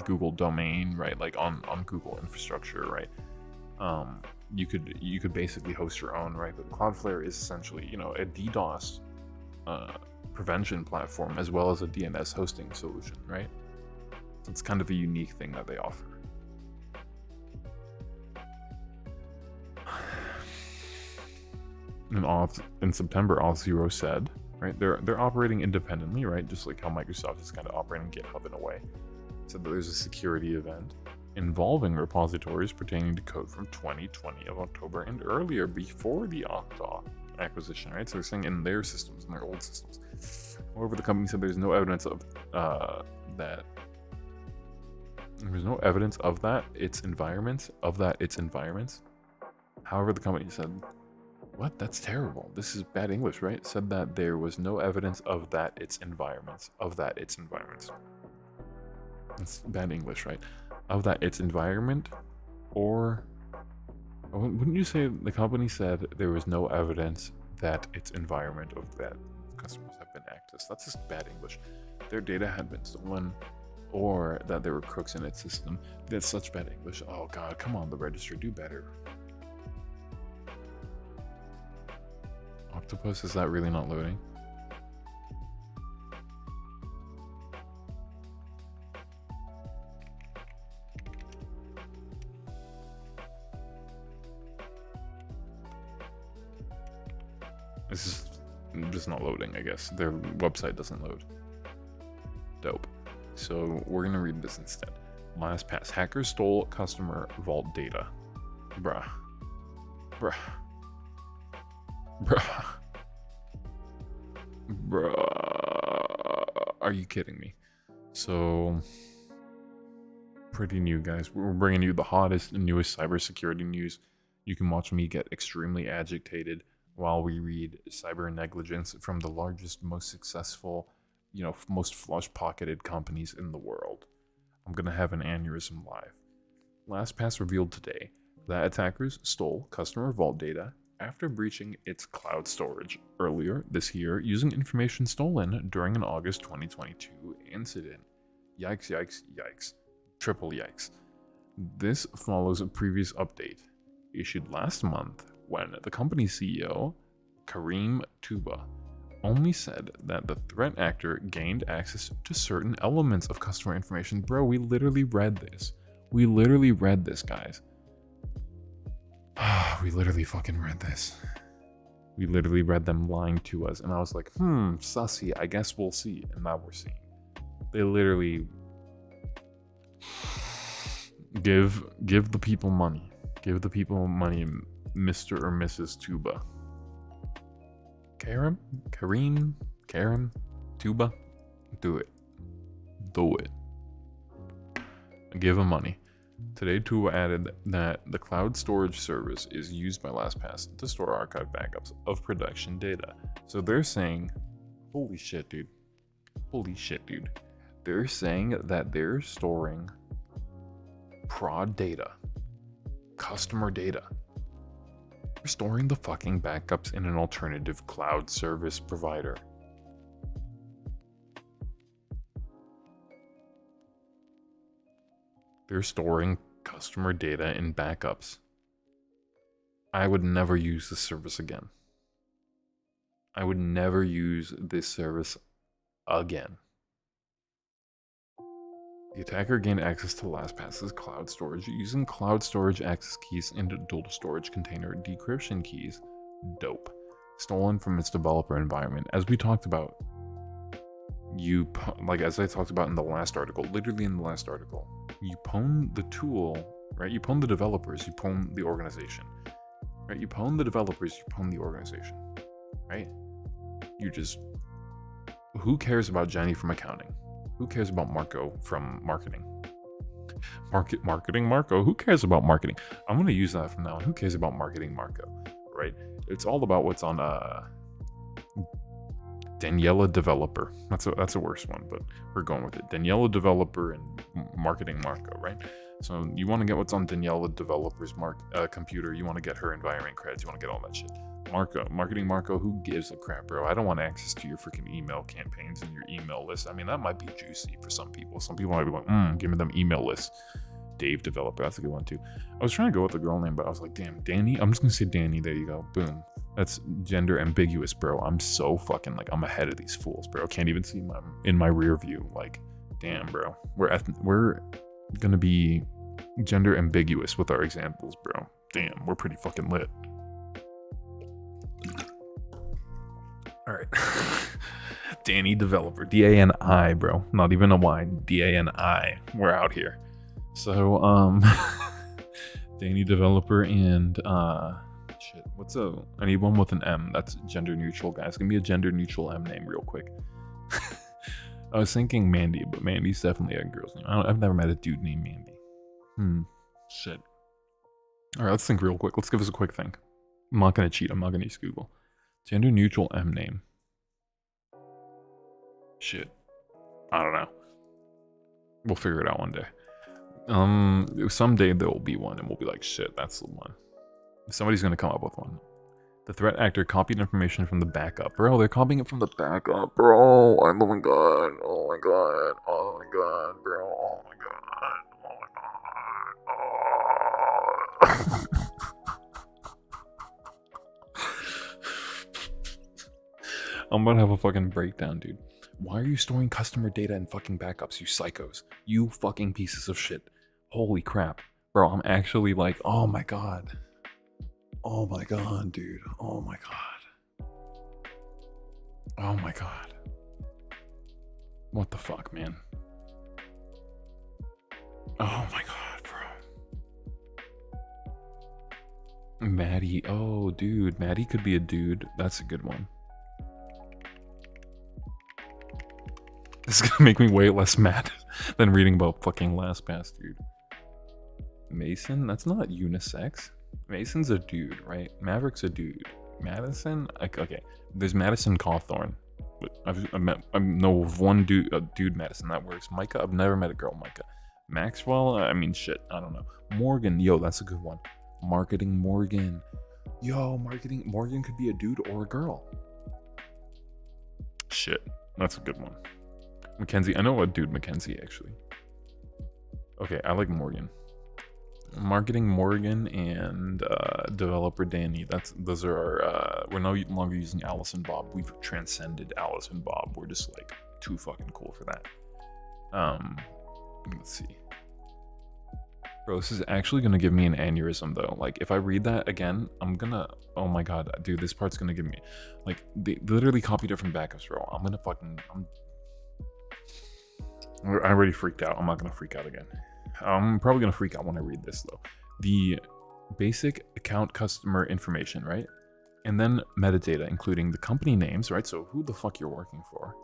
Google domain, right? Like on Google infrastructure, right? You could basically host your own, right? But Cloudflare is essentially, you know, a DDoS prevention platform as well as a DNS hosting solution, right? So it's kind of a unique thing that they offer. And in September, Auth0 said, right, they're operating independently, right? Just like how Microsoft is kind of operating GitHub in a way. Said that there's a security event involving repositories pertaining to code from 2020 of October and earlier, before the Okta acquisition, right? So they're saying in their systems, in their old systems. However, the company said there's no evidence of that. There's no evidence of that its environments. However, the company said, what? That's terrible. This is bad English, right? Said that there was no evidence of that its environments. It's bad English, right? Of that its environment, or wouldn't you say the company said there was no evidence that its environment of that customers have been accessed? That's just bad English. Their data had been stolen, or that there were crooks in its system. That's such bad English. Oh god, come on, the register, do better. Octopus, is that really not loading? This is just not loading, I guess. Their website doesn't load. Dope. So we're gonna read this instead. LastPass. Hackers stole customer vault data. Bruh. Are you kidding me? So, pretty new, guys. We're bringing you the hottest and newest cybersecurity news. You can watch me get extremely agitated while we read cyber negligence from the largest, most successful, you know, most flush-pocketed companies in the world. I'm gonna have an aneurysm live. LastPass revealed today that attackers stole customer vault data after breaching its cloud storage earlier this year using information stolen during an August 2022 incident. Yikes. Triple yikes. This follows a previous update issued last month when the company's CEO, Karim Tuba, only said that the threat actor gained access to certain elements of customer information. Bro, we literally read this. Guys. We literally fucking read this. We literally read them lying to us, and I was like, sussy, I guess we'll see. And now we're seeing. They literally give the people money. Give the people money, Mr. or Mrs. Tuba. Karim, Tuba, do it. Give them money. Today, Tuba added that the cloud storage service is used by LastPass to store archive backups of production data. So they're saying, holy shit, dude. They're saying that they're storing prod data, customer data. They're storing the fucking backups in an alternative cloud service provider. They're storing customer data in backups. I would never use this service again. I would never use this service again. The attacker gained access to LastPass's cloud storage using cloud storage access keys and dual storage container decryption keys. Dope. Stolen from its developer environment. As we talked about, as I talked about in the last article, literally in the last article, you pwn the tool, right? You pwn the developers, you pwn the organization, right? You pwn the developers, you pwn the organization, right? You just, who cares about Jenny from accounting? Who cares about Marco from marketing? Marketing Marco? Who cares about marketing? I'm going to use that from now on. Who cares about marketing Marco, right? It's all about what's on Daniela Developer. That's a worse one, but we're going with it. Daniela Developer and Marketing Marco, right? So you want to get what's on Daniela Developer's computer. You want to get her environment credits. You want to get all that shit. Marketing Marco, who gives a crap, bro? I don't want access to your freaking email campaigns and your email list. I mean, that might be juicy for some people. Some people might be like, give me them email lists. Dave Developer, that's a good one too. I was trying to go with the girl name, but I was like, damn, Danny. I'm just gonna say Danny. There you go. Boom. That's gender ambiguous, bro. I'm so fucking I'm ahead of these fools, bro. Can't even see in my rear view. Like, damn, bro. We're gonna be gender ambiguous with our examples, bro. Damn, we're pretty fucking lit. All right. Danny Developer, D-A-N-I, bro. Not even a Y, D-A-N-I. We're out here. So, Danny Developer and shit. I need one with an M. That's gender neutral, guys. Give me a gender neutral M name real quick. I was thinking Mandy, but Mandy's definitely a girl's name. I've never met a dude named Mandy. Shit. All right, let's think real quick. Let's give us a quick think. I'm not gonna cheat. I'm not gonna use Google. Gender neutral M name. Shit. I don't know. We'll figure it out one day. Someday there will be one and we'll be like, shit, that's the one. Somebody's gonna come up with one. The threat actor copied information from the backup. Bro, they're copying it from the backup, bro. Oh my god. Oh my god. Oh my god, bro. Oh my god. Oh my god. Oh. I'm about to have a fucking breakdown, dude. Why are you storing customer data in fucking backups, you psychos? You fucking pieces of shit. Holy crap. Bro, I'm actually like, oh my god. Oh my god, dude. Oh my god. Oh my god. What the fuck, man? Oh my god, bro. Maddie. Oh, dude. Maddie could be a dude. That's a good one. This is gonna make me way less mad than reading about fucking LastPass, dude. Mason? That's not unisex. Mason's a dude, right? Maverick's a dude. Madison? Okay. There's Madison Cawthorn. I know of one dude, a dude Madison, that works. Micah? I've never met a girl Micah. Maxwell? I mean, shit. I don't know. Morgan? Yo, that's a good one. Marketing Morgan. Yo, Marketing Morgan could be a dude or a girl. Shit. That's a good one. Mackenzie. I know a dude Mackenzie, actually. Okay, I like Morgan. Marketing Morgan and developer Danny. Those are our, we're no longer using Alice and Bob. We've transcended Alice and Bob. We're just like too fucking cool for that. Let's see. Bro, this is actually gonna give me an aneurysm though. Like if I read that again, I'm gonna, oh my god, dude, this part's gonna give me, like, they literally copied it from backups, bro. I'm gonna fucking, I already freaked out. I'm not gonna freak out again. I'm probably gonna freak out when I read this though. The basic account customer information, right? And then metadata, including the company names, right? So who the fuck you're working for,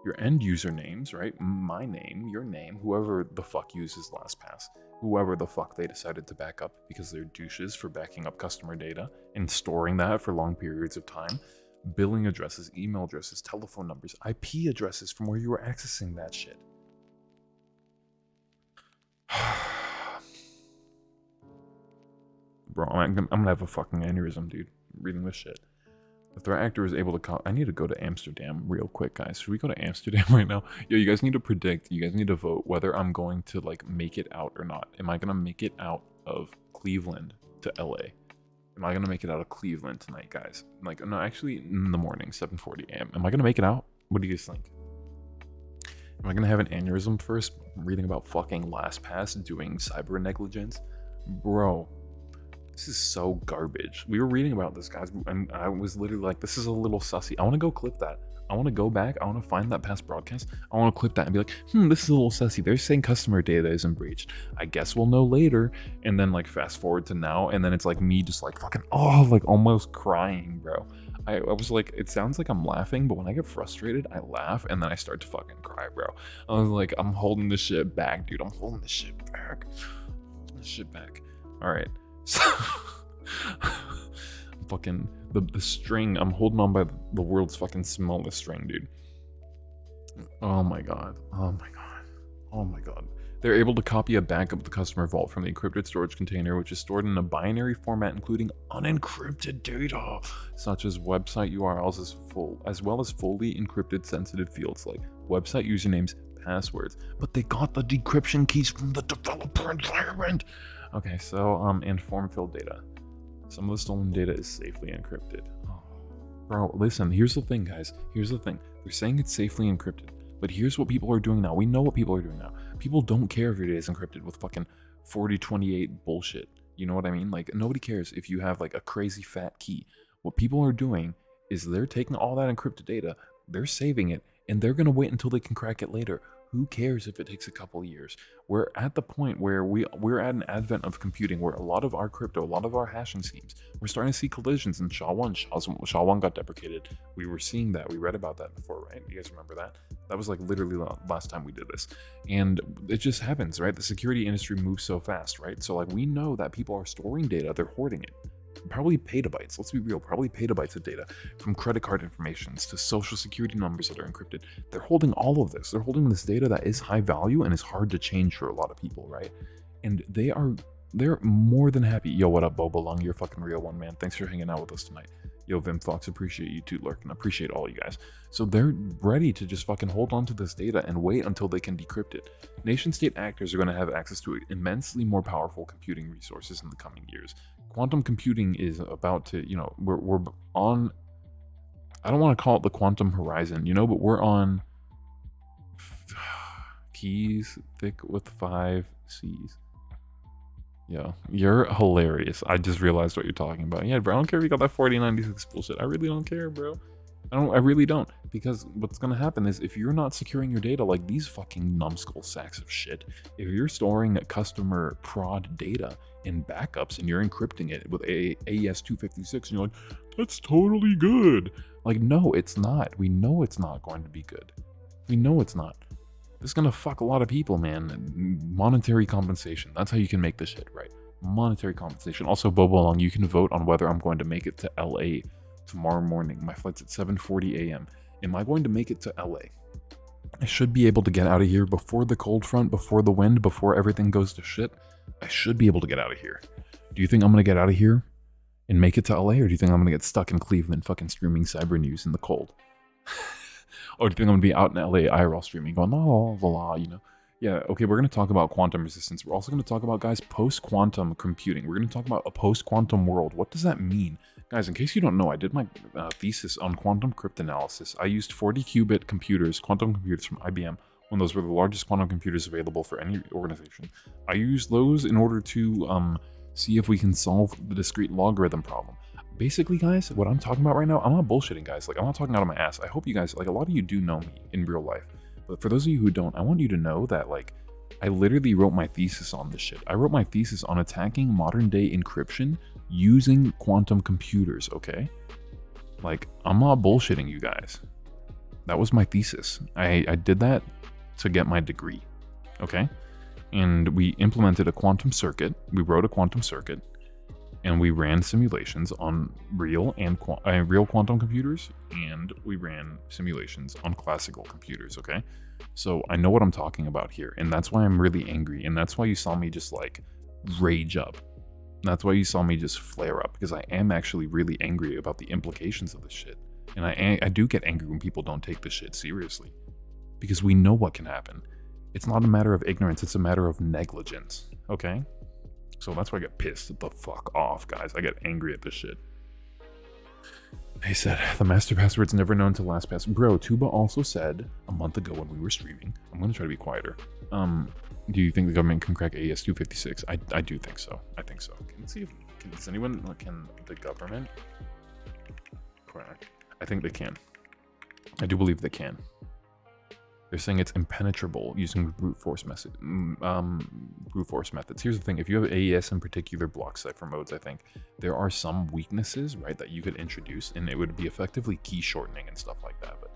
your end user names, right? My name, your name, whoever the fuck uses LastPass, whoever the fuck they decided to back up because they're douches for backing up customer data and storing that for long periods of time. Billing addresses, email addresses, telephone numbers, IP addresses from where you were accessing that shit. bro, I'm gonna have a fucking aneurysm, dude, reading this shit. The threat actor is able to I need to go to Amsterdam real quick, guys. Should we go to Amsterdam right now? Yo, you guys need to predict, you guys need to vote whether I'm going to like make it out or not. Am I gonna make it out of Cleveland to LA? Am I gonna make it out of Cleveland tonight, guys? Like, no, actually in the morning, 7:40 a.m. Am I gonna make it out? What do you guys think? Am I gonna have an aneurysm first, reading about fucking LastPass doing cyber negligence? Bro, this is so garbage. We were reading about this, guys, and I was literally like, this is a little sussy. I want to go clip that. I want to go back. I want to find that past broadcast. I want to clip that and be like, this is a little sussy. They're saying customer data isn't breached. I guess we'll know later. And then like fast forward to now, and then it's like me just like fucking, like almost crying, bro. I was like, it sounds like I'm laughing, but when I get frustrated, I laugh, and then I start to fucking cry, bro. I was like, I'm holding this shit back, dude. I'm holding this shit back. All right. So, fucking the string, I'm holding on by the world's fucking smallest string, dude. Oh my god. They're able to copy a backup of the customer vault from the encrypted storage container, which is stored in a binary format including unencrypted data such as website URLs as well as fully encrypted sensitive fields like website usernames, passwords. But they got the decryption keys from the developer environment. Okay, so, and form-filled data. Some of the stolen data is safely encrypted. Oh, bro, listen, here's the thing, guys. Here's the thing. They're saying it's safely encrypted, but here's what people are doing now. We know what people are doing now. People don't care if your data is encrypted with fucking 4028 bullshit. You know what I mean? Like, nobody cares if you have, like, a crazy fat key. What people are doing is they're taking all that encrypted data, they're saving it, and they're going to wait until they can crack it later. Who cares if it takes a couple years? We're at the point where we're at an advent of computing where a lot of our crypto, a lot of our hashing schemes, we're starting to see collisions in SHA-1. SHA-1 got deprecated. We were seeing that. We read about that before, right? You guys remember that? That was like literally the last time we did this. And it just happens, right? The security industry moves so fast, right? So like we know that people are storing data, they're hoarding it. Probably petabytes, let's be real, probably petabytes of data, from credit card informations to social security numbers that are encrypted. They're holding all of this. They're holding this data that is high value and is hard to change for a lot of people, right? And they're more than happy. Yo, what up, Boba Lung? You're a fucking real one, man. Thanks for hanging out with us tonight. Yo, Vim Fox, appreciate you too, Lurk, and appreciate all you guys. So they're ready to just fucking hold on to this data and wait until they can decrypt it. Nation-state actors are going to have access to immensely more powerful computing resources in the coming years. Quantum computing is about to, you know, we're on, I don't want to call it the quantum horizon, you know, but we're on keys thick with 5 C's. Yeah, you're hilarious. I just realized what you're talking about. Yeah, bro, I don't care if you got that 4096 bullshit. I really don't care, bro. I really don't. Because what's gonna happen is if you're not securing your data like these fucking numbskull sacks of shit, if you're storing customer prod data in backups and you're encrypting it with AES 256 and you're like, that's totally good. Like, no, it's not. We know it's not going to be good. We know it's not. This is gonna fuck a lot of people, man. Monetary compensation. That's how you can make this shit right. Monetary compensation. Also, Bobo Long, you can vote on whether I'm going to make it to LA tomorrow morning. My flight's at 7:40 a.m. Am I going to make it to LA? I should be able to get out of here before the cold front, before the wind, before everything goes to shit. I should be able to get out of here. Do you think I'm gonna get out of here and make it to LA, or do you think I'm gonna get stuck in Cleveland fucking streaming cyber news in the cold? Or do you think I'm gonna be out in LA IRL streaming going, oh, voila, you know? Yeah, okay, we're gonna talk about quantum resistance. We're also gonna talk about, guys, post-quantum computing. We're gonna talk about a post-quantum world. What does that mean? Guys, in case you don't know, I did my thesis on quantum cryptanalysis. I used 40-qubit computers, quantum computers from IBM, when those were the largest quantum computers available for any organization. I used those in order to see if we can solve the discrete logarithm problem. Basically, guys, what I'm talking about right now, I'm not bullshitting, guys. Like, I'm not talking out of my ass. I hope you guys, like, a lot of you do know me in real life. But for those of you who don't, I want you to know that, like, I literally wrote my thesis on this shit. I wrote my thesis on attacking modern-day encryption using quantum computers, okay? Like, I'm not bullshitting you guys. That was my thesis. I did that to get my degree, okay? And we implemented a quantum circuit. We wrote a quantum circuit. And we ran simulations on real quantum computers, and we ran simulations on classical computers, okay? So I know what I'm talking about here, and that's why I'm really angry, and that's why you saw me just, like, rage up. That's why you saw me just flare up, because I am actually really angry about the implications of this shit. And I do get angry when people don't take this shit seriously, because we know what can happen. It's not a matter of ignorance, it's a matter of negligence, okay? So that's why I get pissed the fuck off, guys. I get angry at this shit. He said, the master password's never known to LastPass. Bro, Tuba also said a month ago when we were streaming, I'm gonna try to be quieter. Do you think the government can crack AES 256? I do think so. I think so. Can see if does anyone can the government crack? I think they can. I do believe they can. They're saying it's impenetrable using brute force methods. Here's the thing: if you have AES in particular block cipher modes, I think there are some weaknesses, right, that you could introduce, and it would be effectively key shortening and stuff like that. But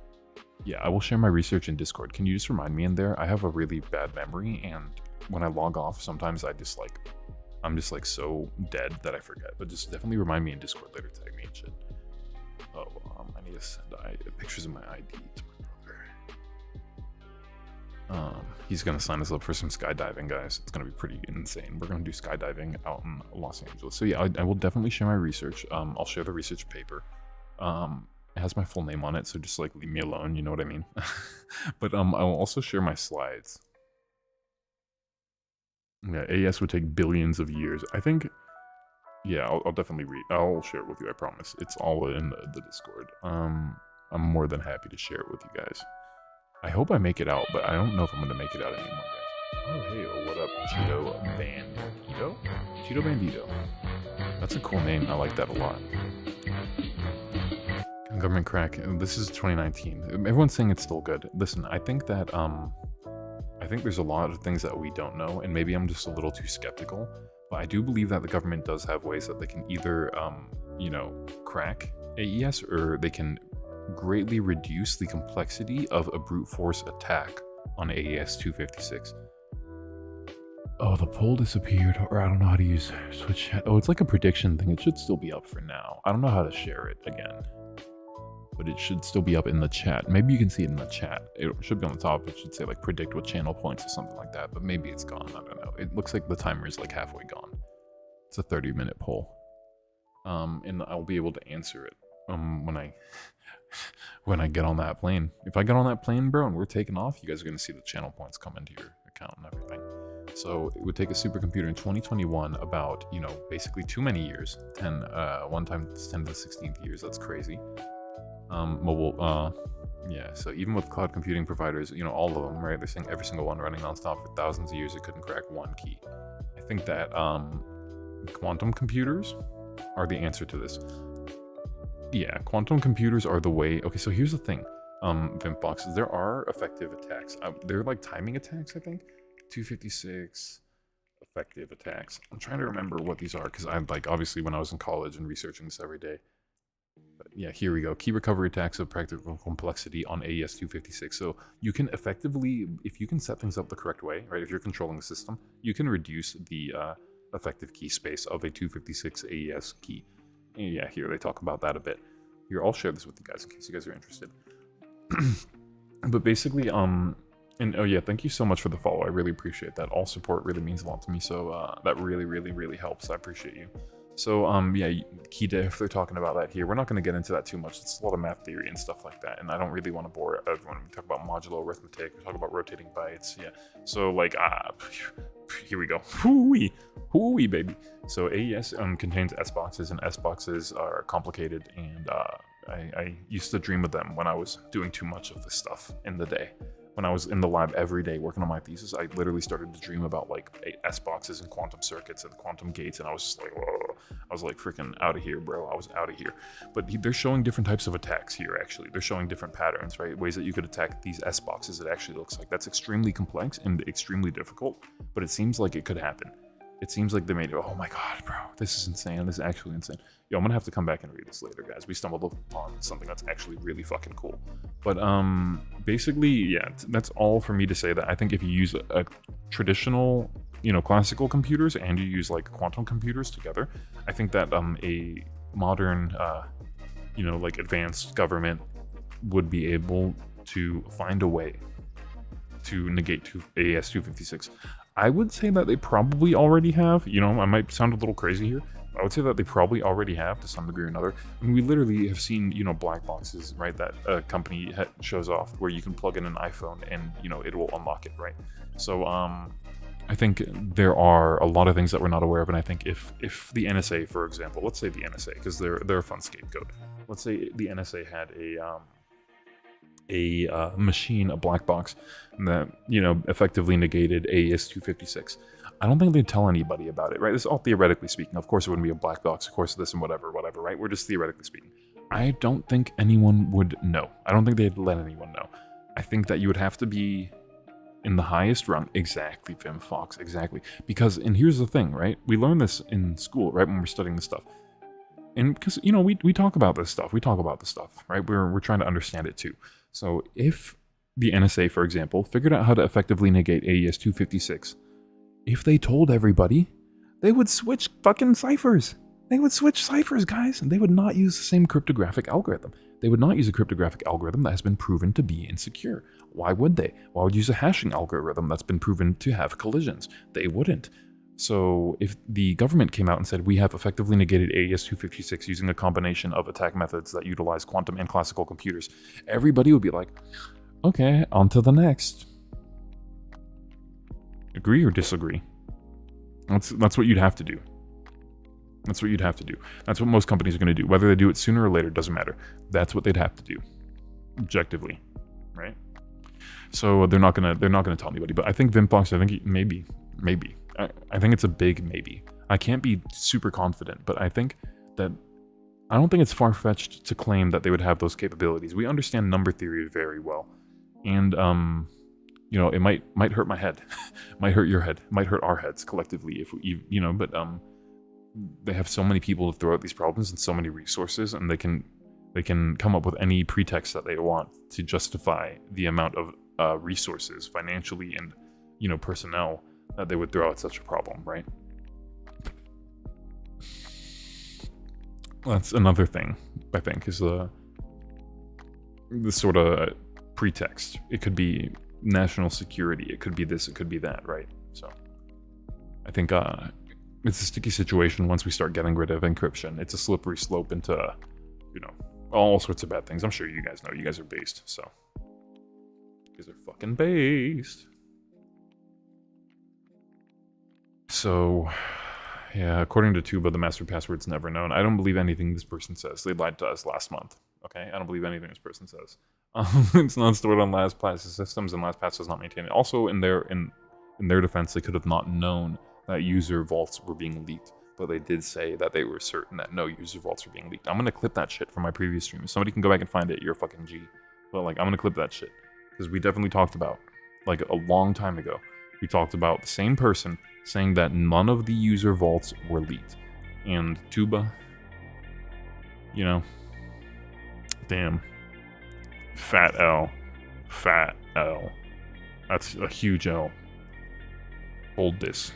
yeah, I will share my research in Discord. Can you just remind me in there? I have a really bad memory, and when I log off, sometimes I'm just like so dead that I forget. But just definitely remind me in Discord later. Tag me and shit. Oh, I need to send pictures of my ID to my brother. He's gonna sign us up for some skydiving, guys. It's gonna be pretty insane. We're gonna do skydiving out in Los Angeles. So yeah, I will definitely share my research. I'll share the research paper. It has my full name on it, so just like leave me alone, you know what I mean? But I will also share my slides. Yeah, AES would take billions of years. I think, yeah, I'll definitely I'll share it with you, I promise. It's all in the Discord. I'm more than happy to share it with you guys. I hope I make it out, but I don't know if I'm gonna make it out anymore, guys. Oh, hey, what up, Cheeto Bandito? Cheeto Bandito. That's a cool name, I like that a lot. Government crack. This is 2019. Everyone's saying it's still good. Listen, I think that I think there's a lot of things that we don't know, and maybe I'm just a little too skeptical. But I do believe that the government does have ways that they can either, you know, crack AES, or they can greatly reduce the complexity of a brute force attack on AES 256. Oh, the poll disappeared, or I don't know how to use Switch chat. Oh, it's like a prediction thing. It should still be up for now. I don't know how to share it again, but it should still be up in the chat. Maybe you can see it in the chat. It should be on the top. It should say like predict with channel points or something like that, but maybe it's gone. I don't know. It looks like the timer is like halfway gone. It's a 30-minute poll. And I'll be able to answer it when I get on that plane. If I get on that plane, bro, and we're taking off, you guys are going to see the channel points come into your account and everything. So it would take a supercomputer in 2021 about, you know, basically too many years. 1 times 10 to the 16th years. That's crazy. Yeah, so even with cloud computing providers, you know, all of them, right? They're saying every single one running nonstop for thousands of years, it couldn't crack one key. I think that quantum computers are the answer to this. Yeah, quantum computers are the way. Okay, so here's the thing, Vimpbox, there are effective attacks. They're like timing attacks, I think. 256 effective attacks. I'm trying to remember what these are, because I'm like, obviously when I was in college and researching this every day. But yeah, here we go. Key recovery attacks of practical complexity on AES 256. So you can effectively, if you can set things up the correct way, right? If you're controlling the system, you can reduce the effective key space of a 256 AES key. And yeah, here they talk about that a bit. Here, I'll share this with you guys in case you guys are interested. But basically, and oh yeah, thank you so much for the follow. I really appreciate that. All support really means a lot to me. So that really helps. I appreciate you. So yeah, key diff, they're talking about that here. We're not going to get into that too much. It's a lot of math theory and stuff like that, and I don't really want to bore everyone. We talk about modulo arithmetic, we talk about rotating bytes, yeah. So like, here we go. Hoo-wee, baby. So AES contains S boxes, and S boxes are complicated, and I used to dream of them when I was doing too much of this stuff in the day. When I was in the lab every day working on my thesis, I literally started to dream about like S boxes and quantum circuits and quantum gates, and I was just like, whoa. I was like freaking out of here, bro. I was out of here. But they're showing different types of attacks here, actually. They're showing different patterns, right? Ways that you could attack these S boxes. It actually looks like that's extremely complex and extremely difficult, but it seems like it could happen. It seems like they made it. Oh my god, bro. This is insane. This is actually insane. Yo, I'm gonna have to come back and read this later, guys. We stumbled upon something that's actually really fucking cool. But basically, yeah, that's all for me to say that I think if you use a traditional, you know, classical computers and you use like quantum computers together, I think that a modern, you know, like advanced government would be able to find a way to negate AES 256. I would say that they probably already have. You know, I might sound a little crazy here. I would say that they probably already have to some degree or another. I mean, we literally have seen, you know, black boxes, right, that a company shows off where you can plug in an iPhone and, you know, it will unlock it, right? So, I think there are a lot of things that we're not aware of, and I think if the NSA, for example, let's say the NSA, because they're a fun scapegoat. Let's say the NSA had a machine, a black box, that, you know, effectively negated AES-256. I don't think they'd tell anybody about it, right? This is all theoretically speaking. Of course, it wouldn't be a black box. Of course, this and whatever, right? We're just theoretically speaking. I don't think anyone would know. I don't think they'd let anyone know. I think that you would have to be in the highest rung. Exactly, Vim Fox, exactly. Because, and here's the thing, right? We learn this in school, right? When we're studying this stuff. And because, you know, we talk about this stuff. We talk about this stuff, right? We're trying to understand it too. So if the NSA, for example, figured out how to effectively negate AES-256, if they told everybody, they would switch fucking ciphers. They would switch ciphers, guys, and they would not use the same cryptographic algorithm. They would not use a cryptographic algorithm that has been proven to be insecure. Why would they? Why would you use a hashing algorithm that's been proven to have collisions? They wouldn't. So if the government came out and said, we have effectively negated AES-256 using a combination of attack methods that utilize quantum and classical computers, everybody would be like, okay, on to the next. Agree or disagree? That's what you'd have to do. That's what you'd have to do. That's what most companies are going to do. Whether they do it sooner or later doesn't matter. That's what they'd have to do, objectively, right? So they're not gonna tell anybody. But I think Vimfox, I think maybe. I think it's a big maybe. I can't be super confident, but I think that I don't think it's far-fetched to claim that they would have those capabilities. We understand number theory very well, and you know, it might hurt my head, might hurt your head, might hurt our heads collectively if we, you know, but they have so many people to throw out these problems and so many resources, and they can come up with any pretext that they want to justify the amount of resources, financially and, you know, personnel, that they would throw at such a problem, right? That's another thing, I think, is this sort of pretext. It could be national security, it could be this, it could be that, right? So I think it's a sticky situation once we start getting rid of encryption. It's a slippery slope into, you know, all sorts of bad things. I'm sure you guys know. You guys are based, so. You guys are fucking based. So, yeah, according to Tuba, the master password's never known. I don't believe anything this person says. They lied to us last month, okay? I don't believe anything this person says. It's not stored on LastPass systems, and LastPass does not maintain it. Also, in their defense, they could have not known that user vaults were being leaked, but they did say that they were certain that no user vaults were being leaked. I'm gonna clip that shit from my previous stream. If somebody can go back and find it, you're a fucking G. But like, I'm gonna clip that shit, because we definitely talked about, like, a long time ago, we talked about the same person saying that none of the user vaults were leaked. And Tuba, you know, damn, fat L, that's a huge L. Hold this.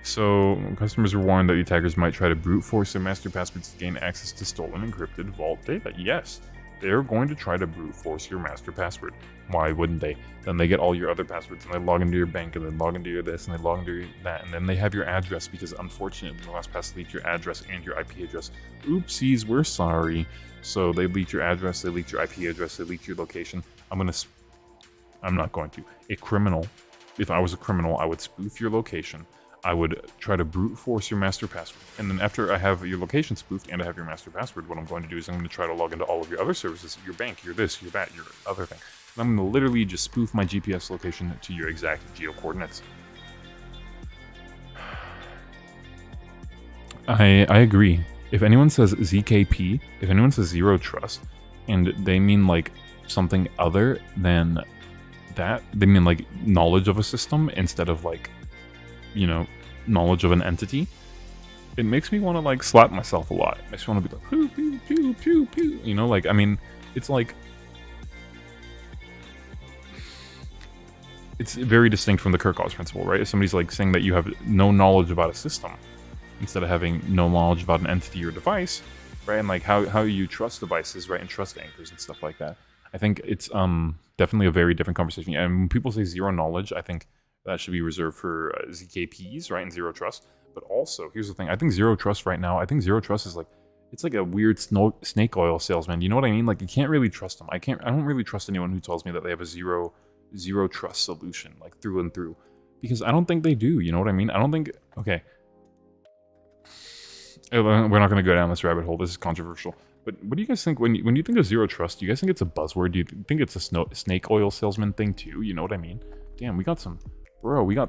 So, customers are warned that the attackers might try to brute force their master passwords to gain access to stolen encrypted vault data. Yes, they're going to try to brute force your master password. Why wouldn't they? Then they get all your other passwords, and they log into your bank, and they log into your this, and they log into your that, and then they have your address, because unfortunately, LastPass leaked your address and your IP address. Oopsies, we're sorry. So they leaked your address, they leaked your IP address, they leaked your location. I'm not going to. A criminal, if I was a criminal, I would spoof your location. I would try to brute force your master password. And then after I have your location spoofed and I have your master password, what I'm going to do is I'm going to try to log into all of your other services, your bank, your this, your that, your other thing. And I'm going to literally just spoof my GPS location to your exact geo coordinates. I agree. If anyone says ZKP, if anyone says zero trust, and they mean like something other than that, they mean like knowledge of a system instead of like, you know, knowledge of an entity, it makes me want to like slap myself a lot. It makes me want to be like, pew, pew, pew, pew, pew. You know, like, I mean, it's like, it's very distinct from the Kirchhoff's principle, right? If somebody's like saying that you have no knowledge about a system instead of having no knowledge about an entity or device, right? And like how you trust devices, right? And trust anchors and stuff like that. I think it's definitely a very different conversation. And when people say zero knowledge, I think That should be reserved for ZKPs, right, and Zero Trust. But also, here's the thing. I think Zero Trust right now, I think Zero Trust is like, it's like a weird snake oil salesman. You know what I mean? Like, you can't really trust them. I don't really trust anyone who tells me that they have a zero trust solution, like through and through. Because I don't think they do, you know what I mean? I don't think, okay. We're not going to go down this rabbit hole. This is controversial. But what do you guys think when you think of Zero Trust? Do you guys think it's a buzzword? Do you think it's a snake oil salesman thing too? You know what I mean? Damn, we got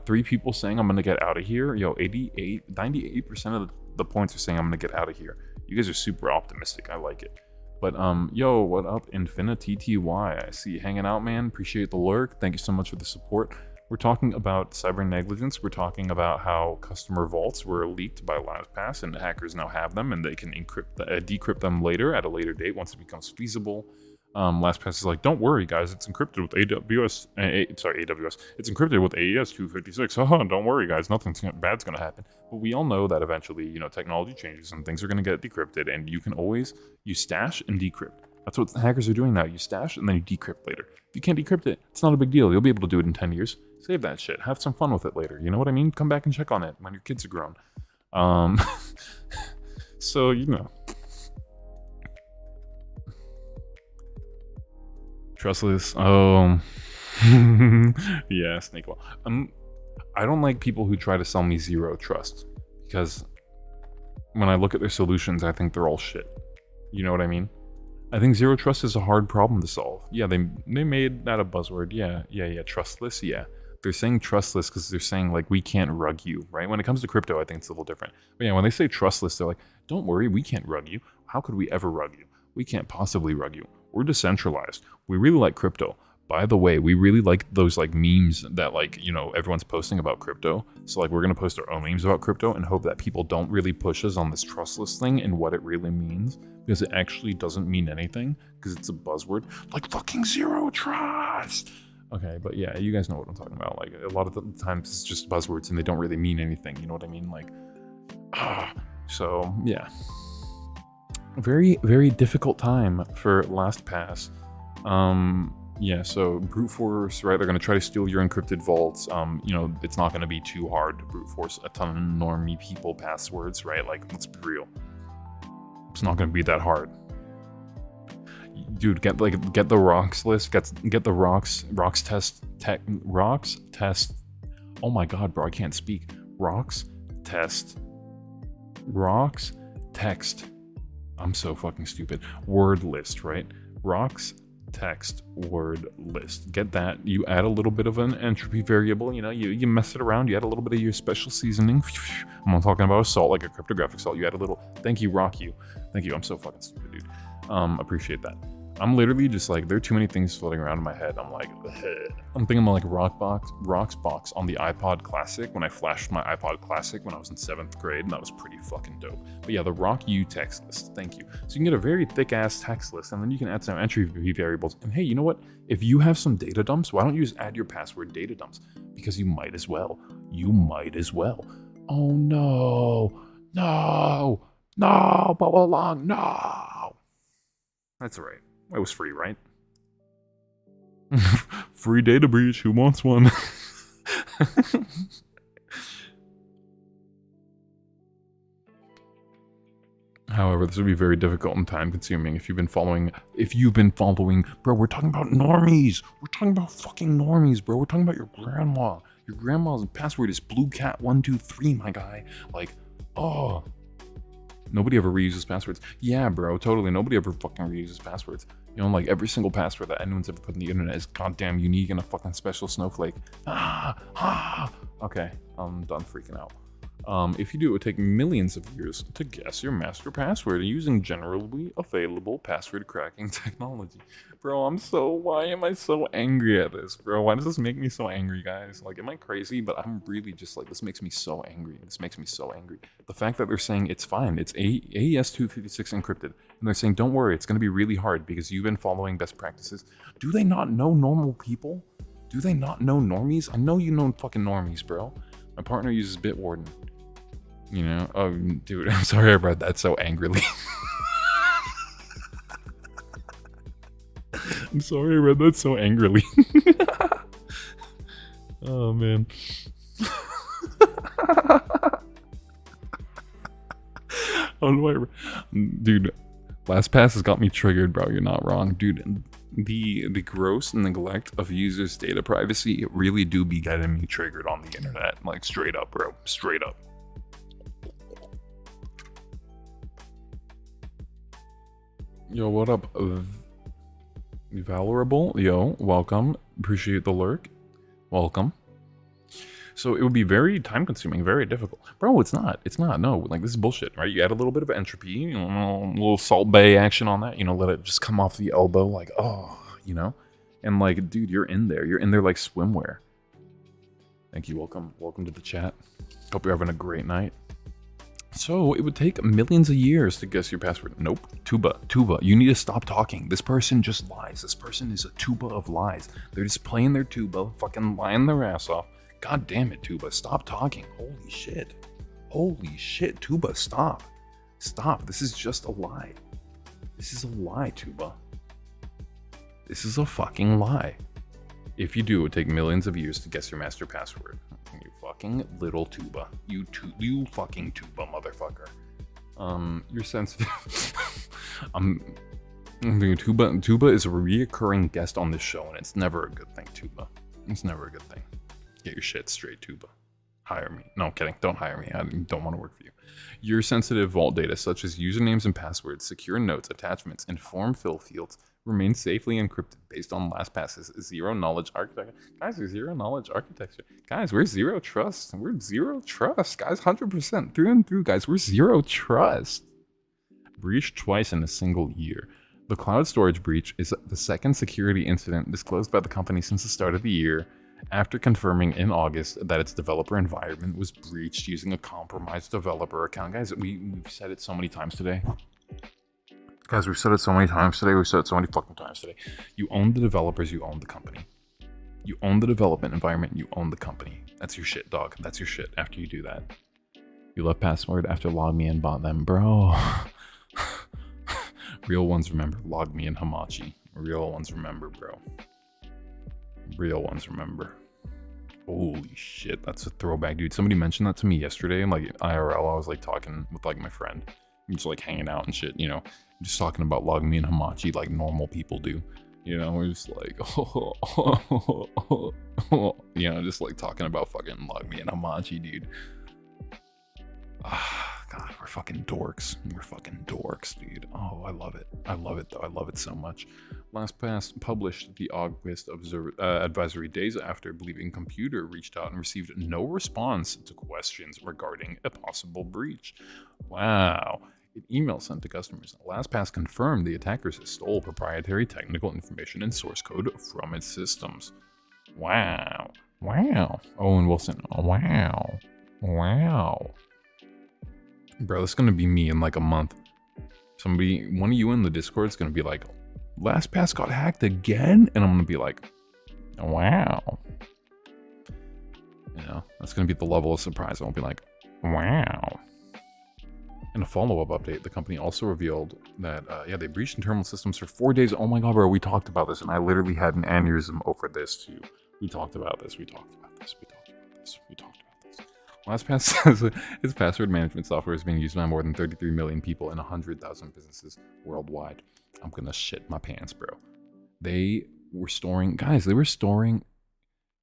3 people saying I'm going to get out of here. Yo, 98% of the points are saying I'm going to get out of here. You guys are super optimistic. I like it. But, yo, what up, Infinity TY? I see you hanging out, man. Appreciate the lurk. Thank you so much for the support. We're talking about cyber negligence. We're talking about how customer vaults were leaked by LastPass, and the hackers now have them, and they can decrypt them later at a later date once it becomes feasible. LastPass is like, don't worry, guys. It's encrypted with AWS. It's encrypted with AES 256. Don't worry, guys. Nothing bad's gonna happen. But we all know that eventually, you know, technology changes and things are gonna get decrypted, and you can always stash and decrypt. That's what the hackers are doing now. You stash and then you decrypt later. If you can't decrypt it, it's not a big deal. You'll be able to do it in 10 years. Save that shit. Have some fun with it later. You know what I mean? Come back and check on it when your kids are grown. So, you know. Trustless. Oh. Yeah, snake oil. I don't like people who try to sell me zero trust. Because when I look at their solutions, I think they're all shit. You know what I mean? I think zero trust is a hard problem to solve. Yeah, they made that a buzzword. Yeah. Trustless, yeah. They're saying trustless because they're saying, like, we can't rug you, right? When it comes to crypto, I think it's a little different. But yeah, when they say trustless, they're like, don't worry, we can't rug you. How could we ever rug you? We can't possibly rug you. We're decentralized. We really like crypto. By the way, we really like those, like, memes that, like, you know, everyone's posting about crypto. So, like, we're going to post our own memes about crypto and hope that people don't really push us on this trustless thing and what it really means. Because it actually doesn't mean anything. Because it's a buzzword. Like, fucking zero trust! Okay, but yeah, you guys know what I'm talking about. Like, a lot of the times it's just buzzwords and they don't really mean anything. You know what I mean? Like, so, yeah. Very, very difficult time for LastPass. Yeah, so brute force, right? They're going to try to steal your encrypted vaults. You know, it's not going to be too hard to brute force a ton of normie people passwords, right? Like, let's be real. It's not going to be that hard. Dude, get the rocks list. Get the rocks test. Oh my god, bro, I can't speak. Rocks text. I'm so fucking stupid. Word list, right? Rocks text word list. Get that. You add a little bit of an entropy variable. You know, you mess it around. You add a little bit of your special seasoning. I'm not talking about a salt, like a cryptographic salt. You add a little. Thank you, Rock you. Thank you. I'm so fucking stupid, dude. Appreciate that. I'm literally just like, there are too many things floating around in my head. I'm like, ugh. I'm thinking about like Roxbox on the iPod Classic when I flashed my iPod Classic when I was in 7th grade, and that was pretty fucking dope. But yeah, the Rock U text list, thank you. So you can get a very thick ass text list, and then you can add some entry variables. And hey, you know what? If you have some data dumps, why don't you just add your password data dumps? Because you might as well. Oh no, bubble along, no. That's all right. It was free, right? Free data breach, who wants one? However, this would be very difficult and time consuming if you've been following, bro, we're talking about normies. We're talking about fucking normies, bro. We're talking about your grandma. Your grandma's password is bluecat123, my guy. Like, oh. Nobody ever reuses passwords. Yeah, bro, totally. Nobody ever fucking reuses passwords. You know, like every single password that anyone's ever put on the internet is goddamn unique and a fucking special snowflake. Okay, I'm done freaking out. If you do, it would take millions of years to guess your master password using generally available password cracking technology. Bro, why am I so angry at this, bro? Why does this make me so angry, guys? Like, am I crazy? But I'm really just like, this makes me so angry. The fact that they're saying it's fine, it's AES 256 encrypted, and they're saying, don't worry, it's going to be really hard because you've been following best practices. Do they not know normal people? Do they not know normies? I know you know fucking normies, bro. My partner uses Bitwarden. You know? Oh, dude, I'm sorry I read that so angrily. I'm sorry I read that so angrily. Oh man. Dude, LastPass has got me triggered, bro. You're not wrong, dude. The gross neglect of users' data privacy really do be getting me triggered on the internet, like straight up, bro, straight up. Yo, what up, Valorable? Yo, welcome. Appreciate the lurk. Welcome. So it would be very time consuming, very difficult. Bro, it's not. It's not. No, like this is bullshit, right? You add a little bit of entropy, you know, a little Salt Bay action on that, you know, let it just come off the elbow like, oh, you know? And like, dude, you're in there. You're in there like swimwear. Thank you. Welcome. Welcome to the chat. Hope you're having a great night. So it would take millions of years to guess your password. Nope. Tuba. You need to stop talking. This person just lies. This person is a tuba of lies. They're just playing their tuba, fucking lying their ass off. God damn it, Tuba. Stop talking. Holy shit. Holy shit, Tuba. Stop. Stop. This is just a lie. This is a lie, Tuba. This is a fucking lie. If you do, it would take millions of years to guess your master password. You fucking little Tuba. You fucking Tuba, motherfucker. You're sensitive. Tuba is a reoccurring guest on this show, and it's never a good thing, Tuba. It's never a good thing. Get your shit straight, Tuba. Hire me. No, I'm kidding. Don't hire me. I don't want to work for you. Your sensitive vault data, such as usernames and passwords, secure notes, attachments, and form fill fields, remain safely encrypted based on LastPass's zero-knowledge architecture. Guys, we're zero-knowledge architecture. Guys, we're zero trust. We're zero trust. Guys, 100% through and through, guys. We're zero trust. Breached twice in a single year. The cloud storage breach is the second security incident disclosed by the company since the start of the year, after confirming in August that its developer environment was breached using a compromised developer account. Guys, we've said it so many times today. Guys, we've said it so many times today. We've said it so many fucking times today. You own the developers, you own the company. You own the development environment, you own the company. That's your shit, dog. That's your shit after you do that. You left password after log me and bought them. Bro. Real ones remember. Log me and Hamachi. Real ones remember, bro. Real ones remember. Holy shit, that's a throwback, dude. Somebody mentioned that to me yesterday, and like IRL, I was like talking with like my friend. I'm just like hanging out and shit, you know, just talking about Log Me and Hamachi like normal people do. You know, we're just like, you know, just like talking about fucking Log Me and Hamachi, dude. God, we're fucking dorks. We're fucking dorks, dude. Oh, I love it. I love it, though. I love it so much. LastPass published the August advisory days after Believing Computer reached out and received no response to questions regarding a possible breach. Wow. An email sent to customers. LastPass confirmed the attackers stole proprietary technical information and source code from its systems. Wow. Wow. Owen Wilson. Wow. Wow. Bro, this is gonna be me in like a month. One of you in the Discord is gonna be like, LastPass got hacked again? And I'm gonna be like, wow. You know, that's gonna be the level of surprise. I'll be like, wow. In a follow-up update, the company also revealed that, they breached internal systems for 4 days. Oh my god, bro, we talked about this, and I literally had an aneurysm over this too. We talked about this. LastPass says its password management software is being used by more than 33 million people in 100,000 businesses worldwide. I'm gonna shit my pants, bro. They were storing,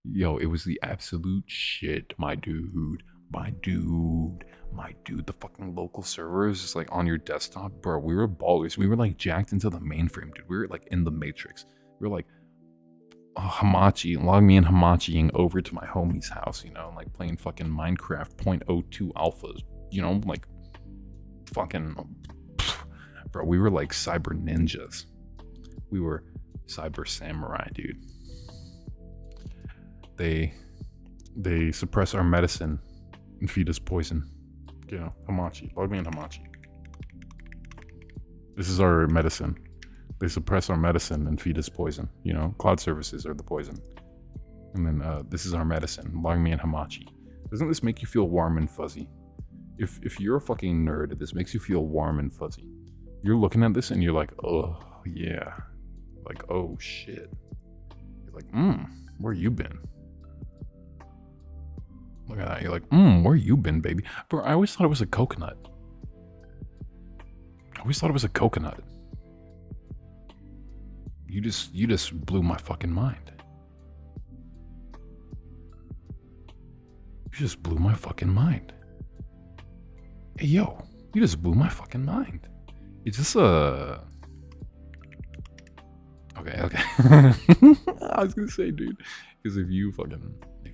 yo, it was the absolute shit, my dude. The fucking local servers is like on your desktop, bro. We were ballers. We were like jacked into the mainframe, dude. We were like in the Matrix. We were like, Hamachi, log me and Hamachiing over to my homie's house, you know, like playing fucking Minecraft 0.02 alphas, you know, like fucking, bro, we were like cyber ninjas. We were cyber samurai, dude. They suppress our medicine and feed us poison. You know, Hamachi, log me and Hamachi. This is our medicine. They suppress our medicine and feed us poison. You know, cloud services are the poison. And then this is our medicine. Log me and Hamachi. Doesn't this make you feel warm and fuzzy? If you're a fucking nerd, this makes you feel warm and fuzzy. You're looking at this and you're like, oh yeah. Like, oh shit. You're like, where you been? Look at that. You're like, where you been, baby? Bro, I always thought it was a coconut. I always thought it was a coconut. You just blew my fucking mind. You just blew my fucking mind. Hey, yo, you just blew my fucking mind. Is this a... Okay. I was gonna say, dude, because if you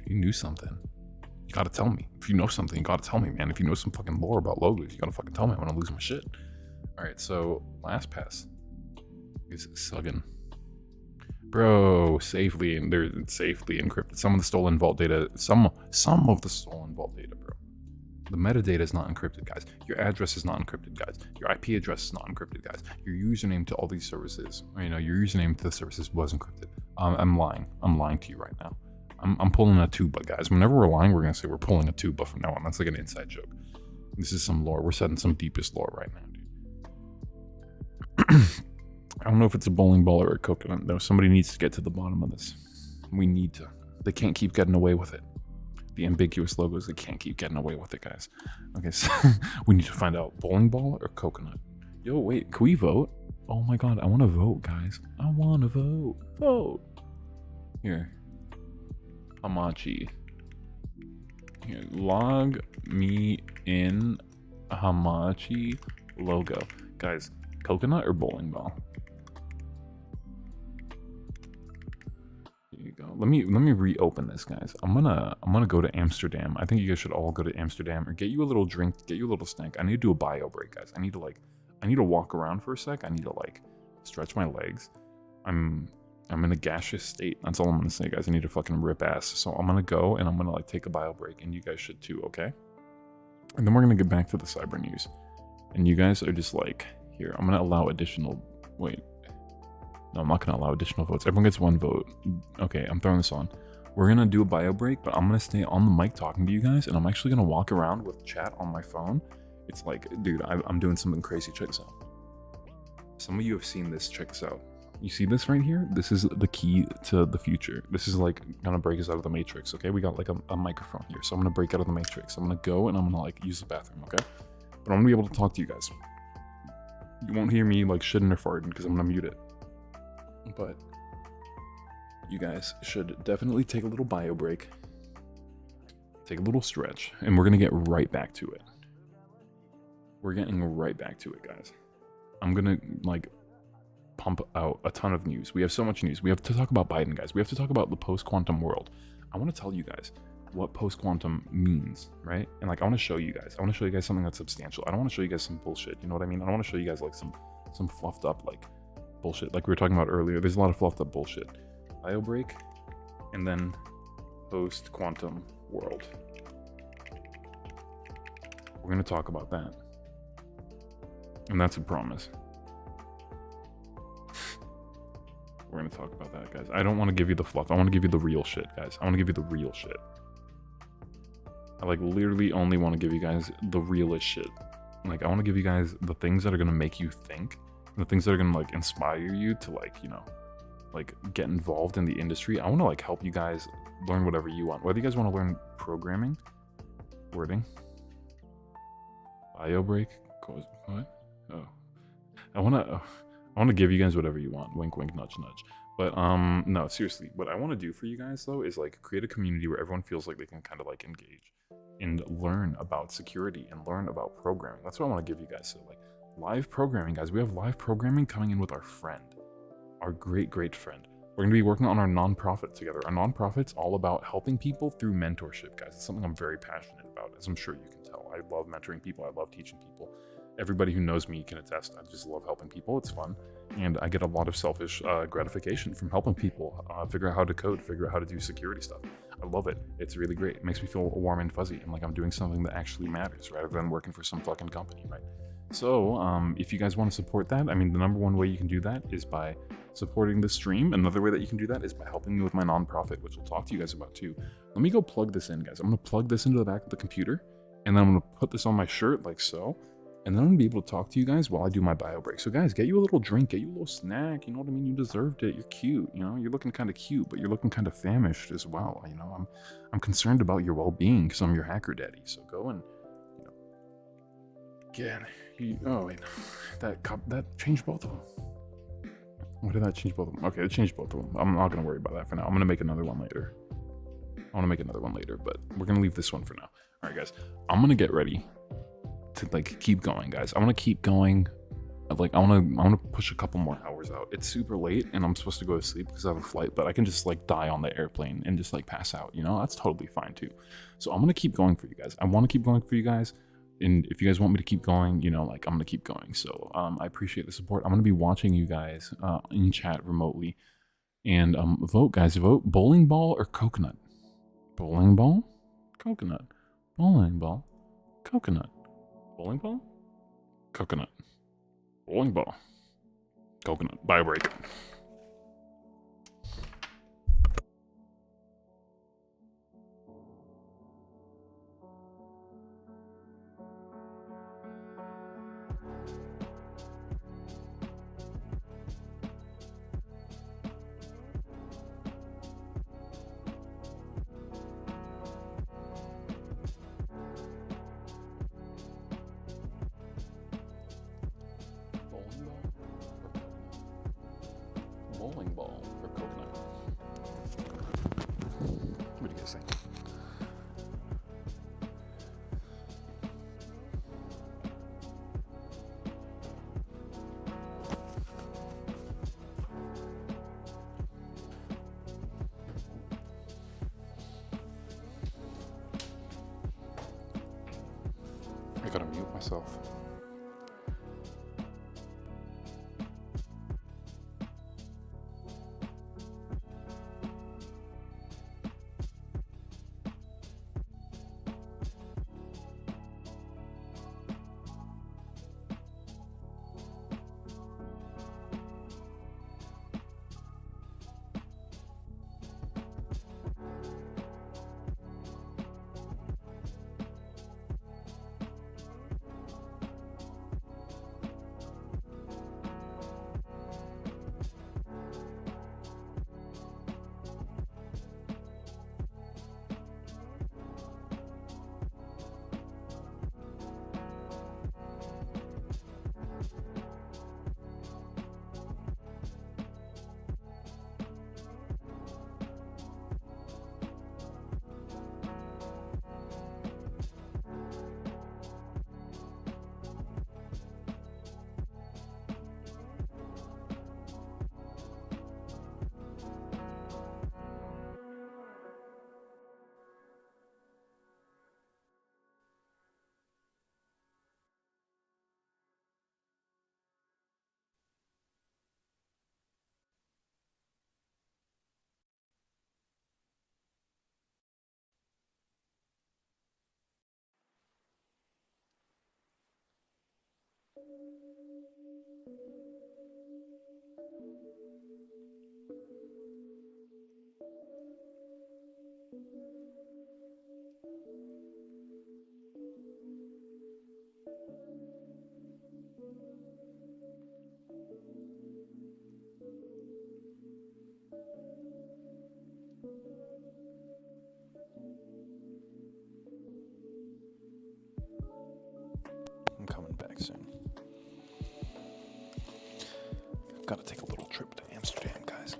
knew something, you gotta tell me. If you know something, you gotta tell me, man. If you know some fucking lore about logos, you gotta fucking tell me. I'm gonna lose my shit. All right, so LastPass is sugging. Bro, safely encrypted. Some of the stolen vault data, some of the stolen vault data, bro. The metadata is not encrypted, guys. Your address is not encrypted, guys. Your IP address is not encrypted, guys. Your username to all these services, or, your username to the services was encrypted. I'm lying. I'm lying to you right now. I'm pulling a tuba, guys. Whenever we're lying, we're gonna say we're pulling a tuba from now on. That's like an inside joke. This is some lore. We're setting some deepest lore right now, dude. I don't know if it's a bowling ball or a coconut, though. Somebody needs to get to the bottom of this. We need to. They can't keep getting away with it. The ambiguous logos, they can't keep getting away with it, guys. Okay, so we need to find out bowling ball or coconut. Yo, wait, can we vote? Oh my god, I want to vote, guys. I want to vote. Vote. Here. Hamachi. Here, log me in Hamachi logo. Guys, coconut or bowling ball? Here you go. Let me reopen this, guys. I'm gonna go to Amsterdam. I think you guys should all go to Amsterdam or get you a little drink, get you a little snack. I need to do a bio break, guys. I need to walk around for a sec. I need to stretch my legs. I'm in a gaseous state. That's all I'm gonna say, guys. I need to fucking rip ass. So I'm gonna go and I'm gonna take a bio break, and you guys should too, okay? And then we're gonna get back to the cyber news. And you guys are just here, I'm gonna allow additional. Wait. No, I'm not gonna allow additional votes. Everyone gets one vote. Okay, I'm throwing this on. We're gonna do a bio break, but I'm gonna stay on the mic talking to you guys, and I'm actually gonna walk around with chat on my phone. It's dude, I'm doing something crazy. Check this out. Some of you have seen this. Check this out. You see this right here? This is the key to the future. This is gonna break us out of the matrix, okay? We got a microphone here, so I'm gonna break out of the matrix. I'm gonna go and I'm gonna use the bathroom, okay? But I'm gonna be able to talk to you guys. You won't hear me shitting or farting because I'm gonna mute it. But you guys should definitely take a little bio break, take a little stretch, and we're gonna get right back to it. We're getting right back to it, guys. I'm gonna pump out a ton of news. We have so much news. We have to talk about Biden, guys. We have to talk about the post-quantum world. I want to tell you guys what post-quantum means, right? And I want to show you guys. I want to show you guys something that's substantial. I don't want to show you guys some bullshit. You know what I mean? I don't want to show you guys some fluffed up bullshit like we were talking about earlier. There's a lot of fluffed up bullshit. Bio break, and then post-quantum world. We're gonna talk about that, and that's a promise. We're gonna talk about that, guys. I don't want to give you the fluff. I want to give you the real shit, guys. I want to give you the real shit. I literally only want to give you guys the realest shit. I want to give you guys the things that are gonna make you think. The things that are gonna inspire you to get involved in the industry. I want to help you guys learn whatever you want. Whether you guys want to learn programming, wording, bio break, what? Oh, I want to give you guys whatever you want. Wink, wink, nudge, nudge. But no, seriously, what I want to do for you guys though is create a community where everyone feels like they can kind of engage and learn about security and learn about programming. That's what I want to give you guys. So live programming, guys. We have live programming coming in with our friend, our great friend. We're going to be working on our nonprofit together. Our nonprofit's all about helping people through mentorship, guys. It's something I'm very passionate about, as I'm sure you can tell. I love mentoring people. I love teaching people. Everybody who knows me can attest. I just love helping people. It's fun. And I get a lot of selfish gratification from helping people figure out how to code, figure out how to do security stuff. I love it. It's really great. It makes me feel warm and fuzzy. And I'm doing something that actually matters rather than working for some fucking company, right? So if you guys want to support that, the number one way you can do that is by supporting the stream. Another way that you can do that is by helping me with my nonprofit, which I'll talk to you guys about too. Let me go plug this in, guys. I'm going to plug this into the back of the computer, and then I'm going to put this on my shirt like so. And then I'm gonna be able to talk to you guys while I do my bio break. So guys, get you a little drink, get you a little snack. You know what I mean? You deserved it. You're cute. You know, you're looking kind of cute, but you're looking kind of famished as well. You know, I'm concerned about your well-being because I'm your hacker daddy. So go and, you know, again. Oh wait, that changed both of them. Why did that change both of them? Okay, it changed both of them. I'm not gonna worry about that for now. I'm gonna make another one later. But we're gonna leave this one for now. All right, guys. I'm gonna get ready to like keep going, guys. I want to keep going. Like I want to push a couple more hours out. It's super late and I'm supposed to go to sleep because I have a flight, but I can just like die on the airplane and just like pass out, you know? That's totally fine too. So I'm going to keep going for you guys. I want to keep going for you guys. And if you guys want me to keep going, you know, like I'm going to keep going. So I appreciate the support. I'm going to be watching you guys in chat remotely. And vote, guys. Vote bowling ball or coconut. Bowling ball, coconut. Bowling ball, coconut. Bowling ball? Coconut. Bowling ball. Coconut. Bio break. Bowling ball or coconut? What do you guys think? I gotta mute myself. I'm coming back soon. Gotta take a little trip to Amsterdam, guys.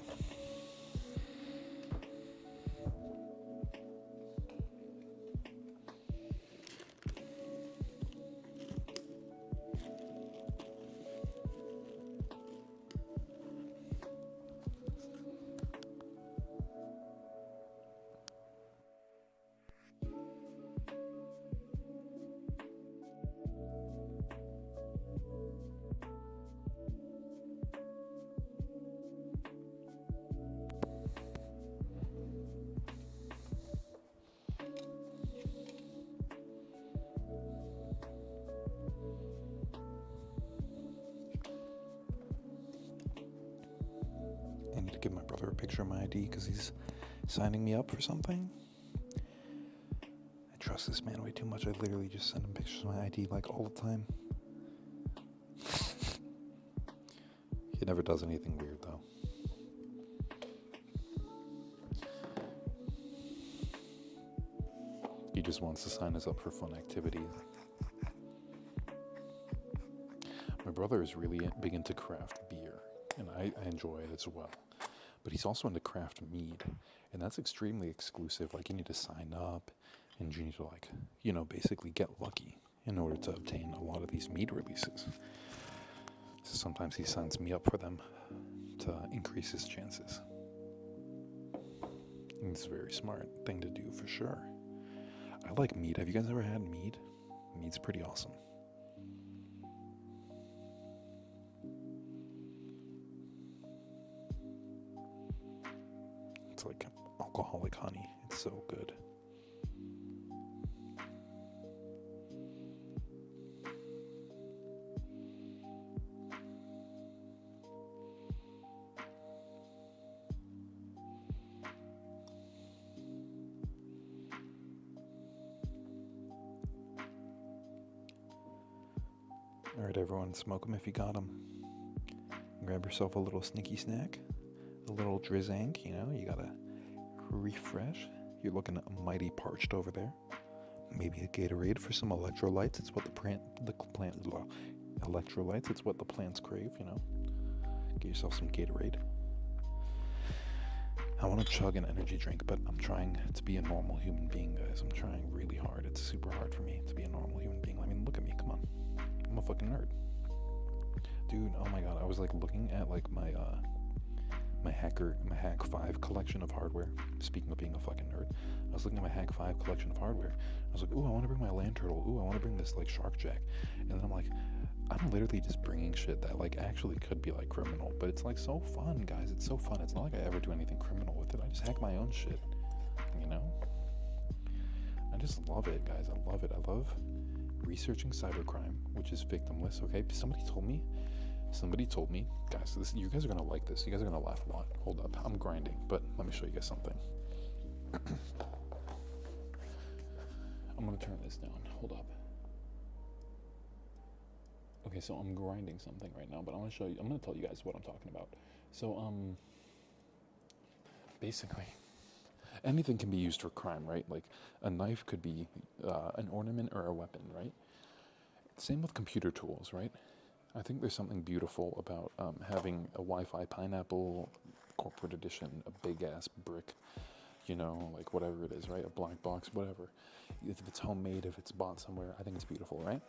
I need to give my brother a picture of my ID because he's signing me up for something. I trust this man way too much. I literally just send him pictures of my ID like all the time. He never does anything weird, though. He just wants to sign us up for fun activities. My brother is really big into craft beer, and I enjoy it as well. But he's also into craft mead, and that's extremely exclusive. Like, you need to sign up, and you need to, like, basically get lucky in order to obtain a lot of these mead releases. So sometimes he signs me up for them to increase his chances. And it's a very smart thing to do, for sure. I like mead. Have you guys ever had mead? Mead's pretty awesome. It's like alcoholic honey. It's so good. Alright, everyone, smoke them if you got them. Grab yourself a little sneaky snack, a little drizzank, you gotta refresh. You're looking mighty parched over there. Maybe a Gatorade for some electrolytes. It's what electrolytes, it's what the plants crave, Get yourself some Gatorade. I want to chug an energy drink, but I'm trying to be a normal human being, guys. I'm trying really hard. It's super hard for me to be a normal human being. I mean, look at me, come on. I'm a fucking nerd. Dude, oh my god, I was looking at my Hack 5 collection of hardware. Speaking of being a fucking nerd, I was looking at my Hack 5 collection of hardware. I was like, ooh, I want to bring my land turtle. Ooh, I want to bring this shark jack. And then I'm like, I'm literally just bringing shit that actually could be criminal, but it's so fun, guys. It's so fun. It's not like I ever do anything criminal with it. I just hack my own shit, I just love it, guys. I love it. I love researching cybercrime, which is victimless. Okay, somebody told me, guys, you guys are gonna like this. You guys are gonna laugh a lot. Hold up, I'm grinding, but let me show you guys something. I'm gonna turn this down. Hold up. Okay, so I'm grinding something right now, but I'm gonna tell you guys what I'm talking about. So, basically, anything can be used for crime, right? Like, a knife could be an ornament or a weapon, right? Same with computer tools, right? I think there's something beautiful about having a Wi-Fi pineapple corporate edition, a big-ass brick, whatever it is, right? A black box, whatever. If it's homemade, if it's bought somewhere, I think it's beautiful, right?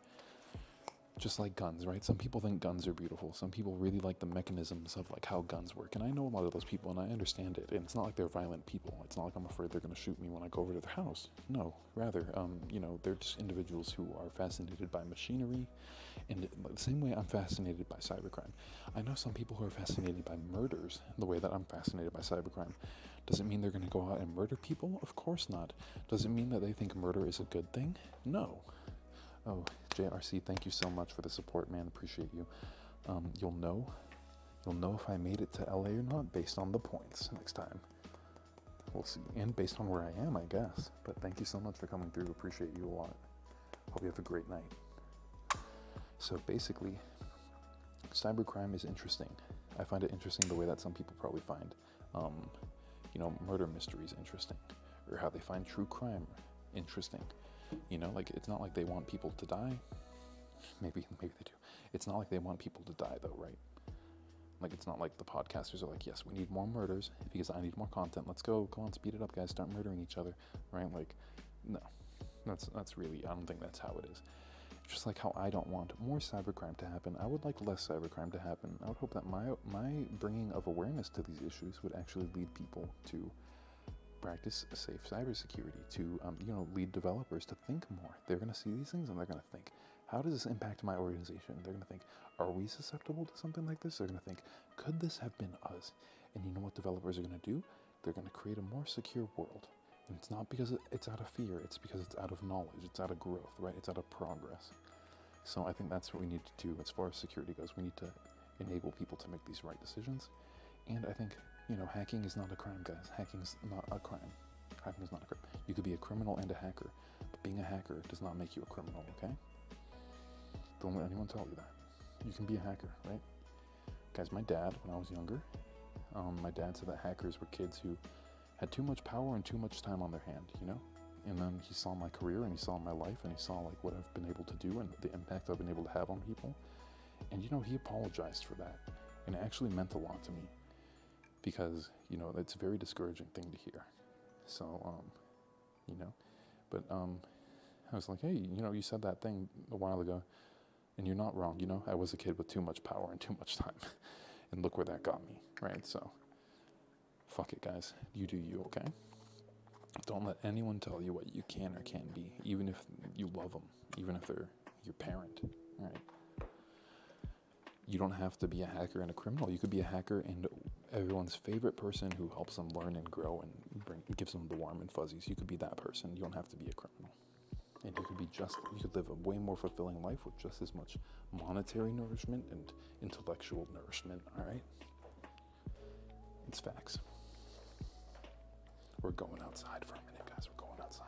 Just like guns, right? Some people think guns are beautiful. Some people really like the mechanisms of how guns work. And I know a lot of those people, and I understand it. And it's not like they're violent people. It's not like I'm afraid they're going to shoot me when I go over to their house. No, rather, they're just individuals who are fascinated by machinery. And the same way I'm fascinated by cybercrime. I know some people who are fascinated by murders the way that I'm fascinated by cybercrime. Does it mean they're going to go out and murder people? Of course not. Does it mean that they think murder is a good thing? No. Oh, JRC, thank you so much for the support, man. Appreciate you. You'll know if I made it to LA or not based on the points next time. We'll see. And based on where I am, I guess. But thank you so much for coming through. Appreciate you a lot. Hope you have a great night. So basically, cybercrime is interesting. I find it interesting the way that some people probably find, murder mysteries interesting, or how they find true crime interesting. It's not like they want people to die. Maybe they do. It's not like they want people to die, though, right? It's not like the podcasters are like, yes, we need more murders because I need more content. Let's go on, speed it up, guys. Start murdering each other, right? No, that's really, I don't think that's how it is. Just like how I don't want more cybercrime to happen, I would like less cybercrime to happen. I would hope that my bringing of awareness to these issues would actually lead people to practice safe cybersecurity, to lead developers to think more. They're going to see these things and they're going to think, how does this impact my organization? They're going to think, are we susceptible to something like this? They're going to think, could this have been us? And you know what developers are going to do? They're going to create a more secure world. And it's not because it's out of fear, it's because it's out of knowledge, it's out of growth, right? It's out of progress. So I think that's what we need to do as far as security goes. We need to enable people to make these right decisions. And I think, hacking is not a crime, guys. Hacking's not a crime. Hacking is not a crime. You could be a criminal and a hacker, but being a hacker does not make you a criminal, okay? Don't let anyone tell you that. You can be a hacker, right? Guys, my dad, when I was younger, my dad said that hackers were kids who had too much power and too much time on their hand, you know? And then he saw my career and he saw my life and he saw like what I've been able to do and the impact I've been able to have on people. And you know, he apologized for that. And it actually meant a lot to me because, you know, it's a very discouraging thing to hear. So, you know, but I was like, hey, you know, you said that thing a while ago and you're not wrong. You know, I was a kid with too much power and too much time and look where that got me, right? So fuck it, guys. You do you, okay? Don't let anyone tell you what you can or can't be, even if you love them, even if they're your parent, right? You don't have to be a hacker and a criminal. You could be a hacker and everyone's favorite person who helps them learn and grow and gives them the warm and fuzzies. You could be that person. You don't have to be a criminal. And you could live a way more fulfilling life with just as much monetary nourishment and intellectual nourishment, all right? It's facts. We're going outside for a minute, guys. We're going outside.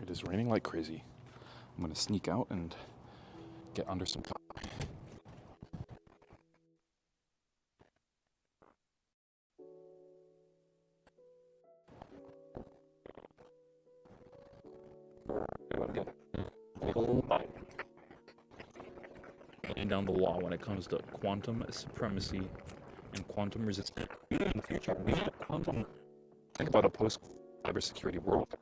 It is raining like crazy. I'm gonna sneak out and get under some cover. Laying down the law when it comes to quantum supremacy and quantum resistance. In the future, we need quantum. Think about a post-cybersecurity world.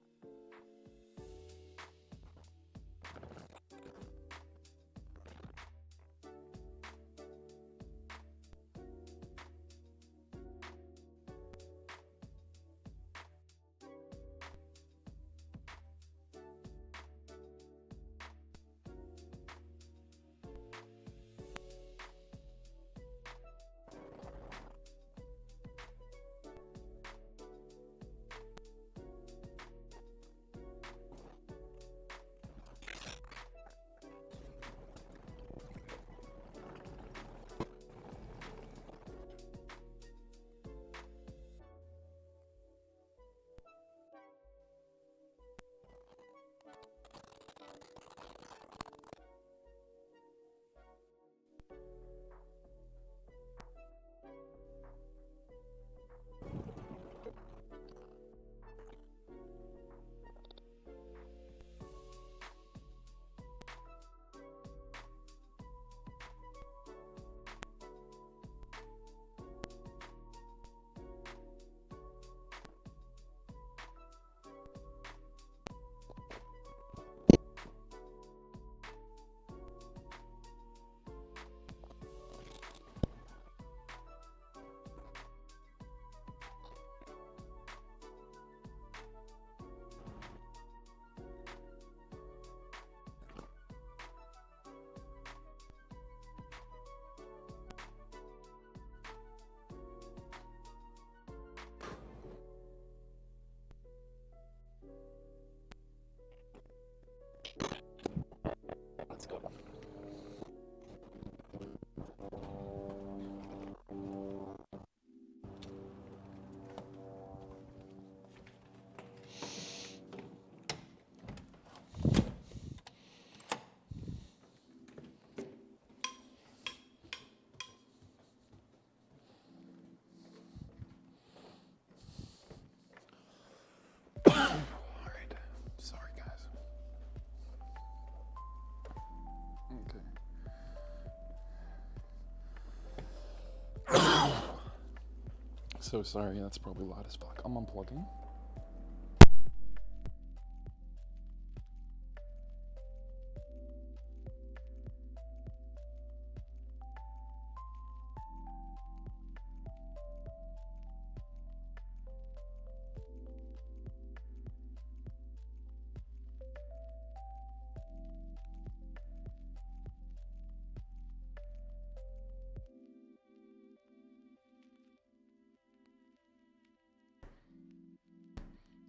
so sorry, that's probably loud as fuck. I'm unplugging.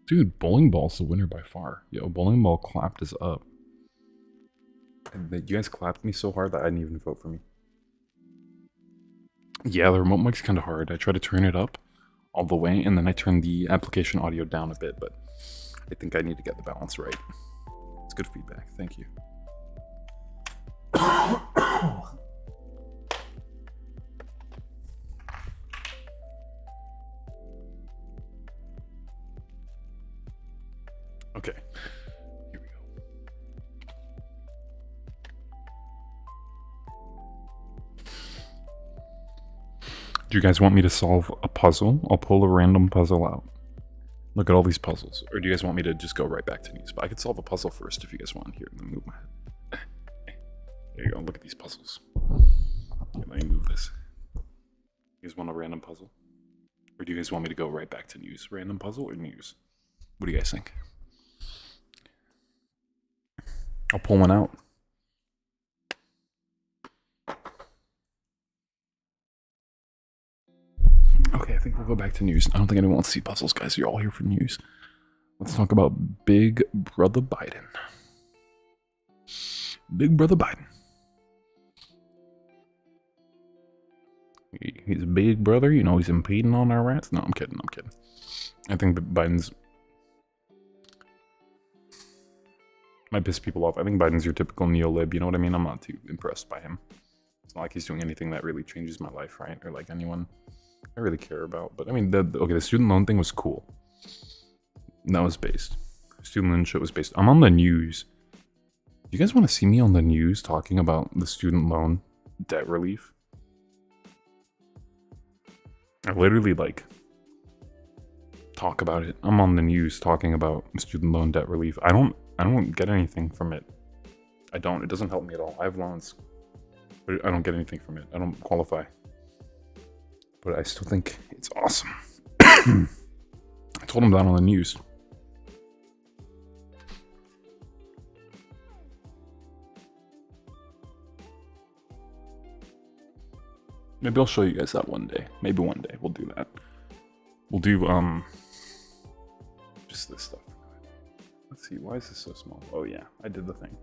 Dude, bowling ball's the winner by far. Yo, bowling ball clapped us up. And you guys clapped me so hard that I didn't even vote for me. Yeah, the remote mic's kind of hard. I try to turn it up all the way, and then I turn the application audio down a bit, but I think I need to get the balance right. It's good feedback. Thank you. Okay, here we go. Do you guys want me to solve a puzzle? I'll pull a random puzzle out. Look at all these puzzles. Or do you guys want me to just go right back to news? But I could solve a puzzle first if you guys want. Here, let me move my head. There you go, look at these puzzles. Here, let me move this. You guys want a random puzzle? Or do you guys want me to go right back to news? Random puzzle or news? What do you guys think? I'll pull one out. Okay, I think we'll go back to news. I don't think anyone wants to see puzzles, guys. You're all here for news. Let's talk about Big Brother Biden. Big Brother Biden. He's a big brother, you know, he's impeding on our rights. No, I'm kidding. I think that Biden's... might piss people off. I think Biden's your typical neo-lib, you know what I mean? I'm not too impressed by him. It's not like he's doing anything that really changes my life, right? Or like anyone I really care about. But I mean, the student loan thing was cool. That was based. Student loan shit was based. I'm on the news. Do you guys want to see me on the news talking about the student loan debt relief? I literally like talk about it. I'm on the news talking about student loan debt relief. I don't get anything from it. I don't. It doesn't help me at all. I have loans, but I don't get anything from it. I don't qualify. But I still think it's awesome. I told him that on the news. Maybe I'll show you guys that one day. Maybe one day we'll do that. We'll do just this stuff. Let's see, why is this so small? Oh yeah, I did the thing.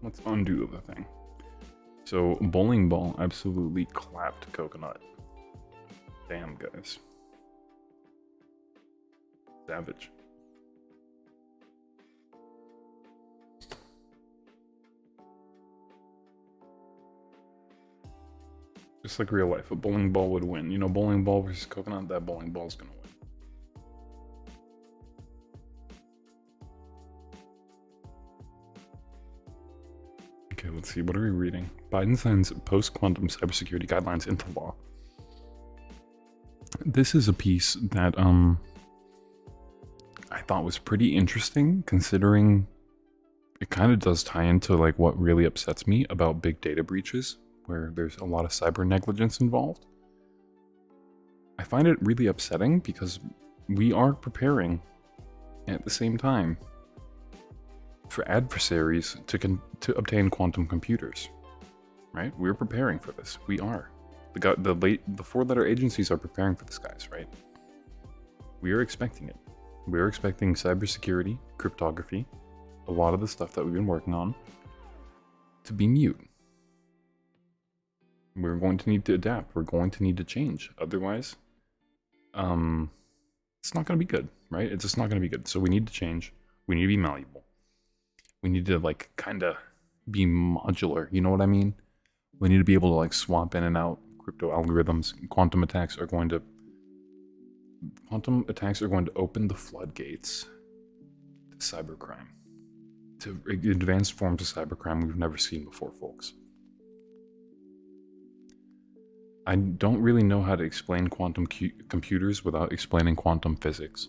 Let's undo the thing. So bowling ball absolutely clapped coconut. Damn, guys. Savage. Just like real life, a bowling ball would win. You know, bowling ball versus coconut, that bowling ball's gonna win. Okay, let's see, what are we reading? Biden signs post-quantum cybersecurity guidelines into law. This is a piece that I thought was pretty interesting, considering it kind of does tie into like what really upsets me about big data breaches, where there's a lot of cyber negligence involved. I find it really upsetting because we are preparing at the same time for adversaries to obtain quantum computers, right? We're preparing for this. We are. The four-letter agencies are preparing for this, guys, right? We are expecting it. We are expecting cybersecurity, cryptography, a lot of the stuff that we've been working on to be mute. We're going to need to adapt. We're going to need to change. Otherwise, it's not going to be good, right? It's just not going to be good. So we need to change. We need to be malleable. We need to like kind of be modular. You know what I mean? We need to be able to like swap in and out crypto algorithms. Quantum attacks are going to open the floodgates to cybercrime, to advanced forms of cybercrime we've never seen before, folks. I don't really know how to explain quantum computers without explaining quantum physics.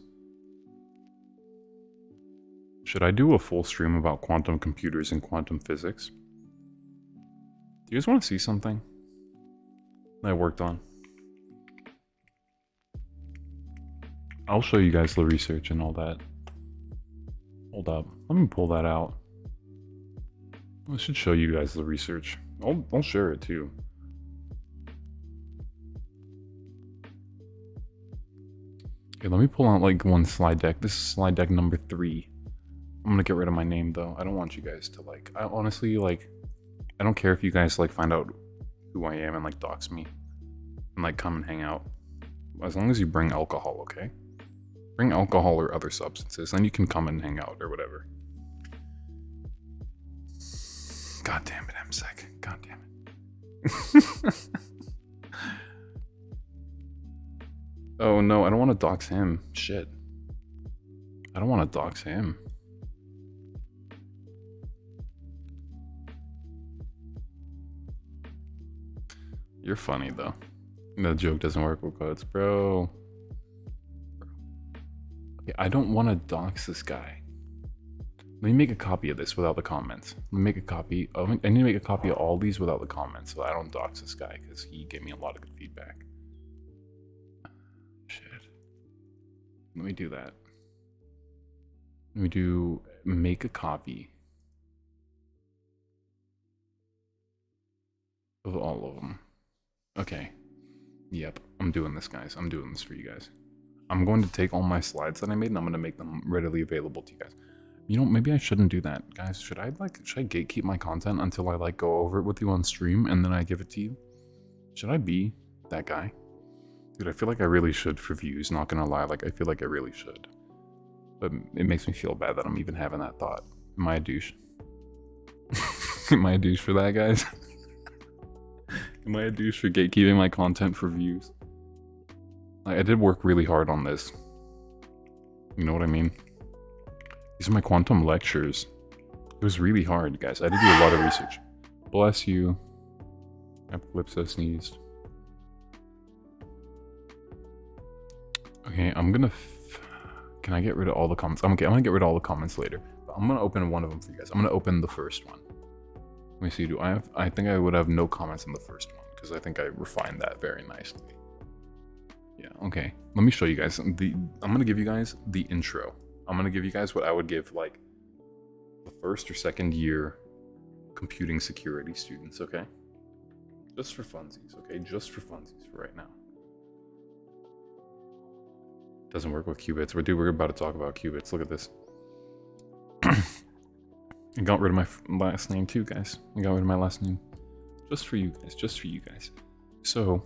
Should I do a full stream about quantum computers and quantum physics? Do you guys want to see something that I worked on? I'll show you guys the research and all that. Hold up, let me pull that out. I should show you guys the research. I'll share it too. Okay, let me pull out like one slide deck. This is slide deck number 3. I'm gonna get rid of my name though. I don't want you guys to like, I honestly like, I don't care if you guys like find out who I am and like dox me and like come and hang out. As long as you bring alcohol, okay? Bring alcohol or other substances, then you can come and hang out or whatever. God damn it, MSEC. God damn it. Oh no, I don't want to dox him. Shit. I don't want to dox him. You're funny though. The joke doesn't work with codes, bro. Okay, I don't want to dox this guy. Let me make a copy of this without the comments. Let me make a copy. I need to make a copy of all these without the comments so I don't dox this guy because he gave me a lot of good feedback. Shit. Let me do that. Let me do make a copy of all of them. Okay. Yep. I'm doing this, guys. I'm doing this for you guys. I'm going to take all my slides that I made and I'm going to make them readily available to you guys. You know, maybe I shouldn't do that, guys. Should I gatekeep my content until I like go over it with you on stream and then I give it to you? Should I be that guy? Dude, I feel like I really should for views, not gonna lie. Like, I feel like I really should. But it makes me feel bad that I'm even having that thought. Am I a douche? Am I a douche for that, guys? Am I a douche for gatekeeping my content for views? Like, I did work really hard on this. You know what I mean? These are my quantum lectures. It was really hard, guys. I did do a lot of research. Bless you. Apocalypse sneezed. Okay, I'm gonna... Can I get rid of all the comments? Okay, I'm gonna get rid of all the comments later. But I'm gonna open one of them for you guys. I'm gonna open the first one. Let me see, do I have... I think I would have no comments on the first one, because I think I refined that very nicely. Yeah, okay. Let me show you guys. I'm gonna give you guys the intro. I'm gonna give you guys what I would give, like, the first or second year computing security students, okay? Just for funsies, okay? Just for funsies for right now. Doesn't work with qubits. We're about to talk about qubits. Look at this. I got rid of my last name too, guys. I got rid of my last name. Just for you guys. Just for you guys. So,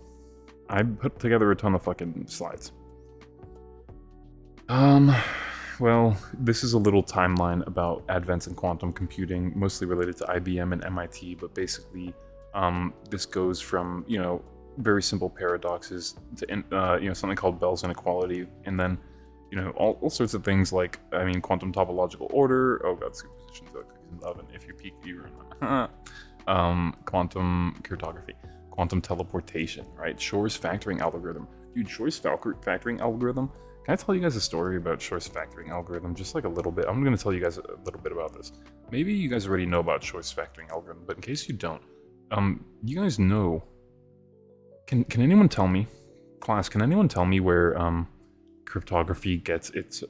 I put together a ton of fucking slides. Well, this is a little timeline about advents in quantum computing, mostly related to IBM and MIT, but basically, this goes from, you know, very simple paradoxes to, you know, something called Bell's inequality, and then, you know, all sorts of things like, I mean, quantum topological order, oh god, superpositions of cookies in the oven, if you peek, you ruin quantum cryptography, quantum teleportation, right? Shor's factoring algorithm. Dude, Shor's factoring algorithm, can I tell you guys a story about Shor's factoring algorithm? Just like a little bit. I'm going to tell you guys a little bit about this. Maybe you guys already know about Shor's factoring algorithm, but in case you don't, you guys know... Can anyone tell me, class, can anyone tell me where cryptography gets its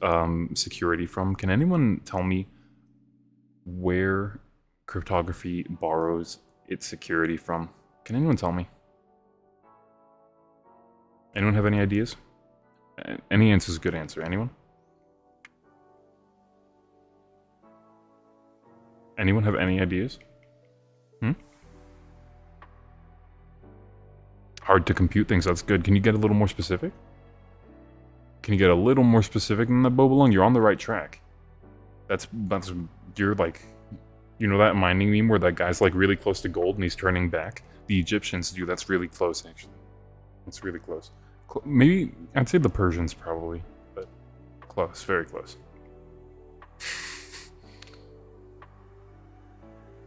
security from? Can anyone tell me where cryptography borrows its security from? Can anyone tell me? Anyone have any ideas? Any answer is a good answer. Anyone? Anyone have any ideas? Hard to compute things, that's good. Can you get a little more specific? Can you get a little more specific than that, Bobalong? You're on the right track. That's you're like, you know that mining meme where that guy's like really close to gold and he's turning back? The Egyptians do, that's really close actually. That's really close. Maybe, I'd say the Persians probably, but close, very close.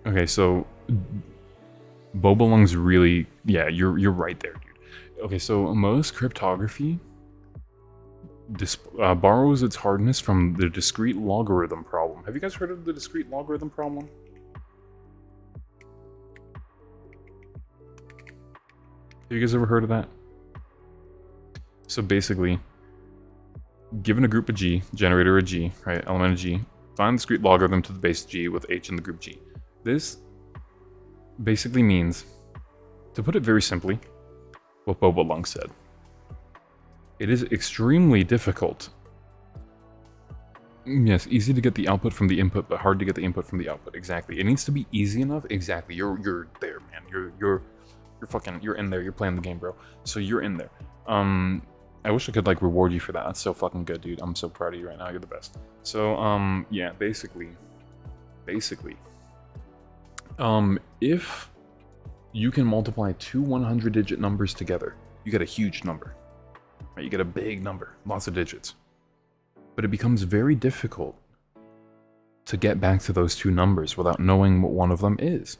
Okay, so Bobalong's really, yeah, you're right there, dude. Okay, so most cryptography borrows its hardness from the discrete logarithm problem. Have you guys heard of the discrete logarithm problem? Have you guys ever heard of that? So basically, given a group of G, generator of G, right, element of G, find the discrete logarithm to the base G with H in the group G. This basically means, to put it very simply, what Boba Lung said. It is extremely difficult. Yes, easy to get the output from the input, but hard to get the input from the output. Exactly. It needs to be easy enough. Exactly. You're there, man. You're in there. You're playing the game, bro. So you're in there. I wish I could like reward you for that. That's so fucking good, dude. I'm so proud of you right now. You're the best. So yeah, basically, if you can multiply two 100-digit numbers together, you get a huge number. Right? You get a big number, lots of digits. But it becomes very difficult to get back to those two numbers without knowing what one of them is.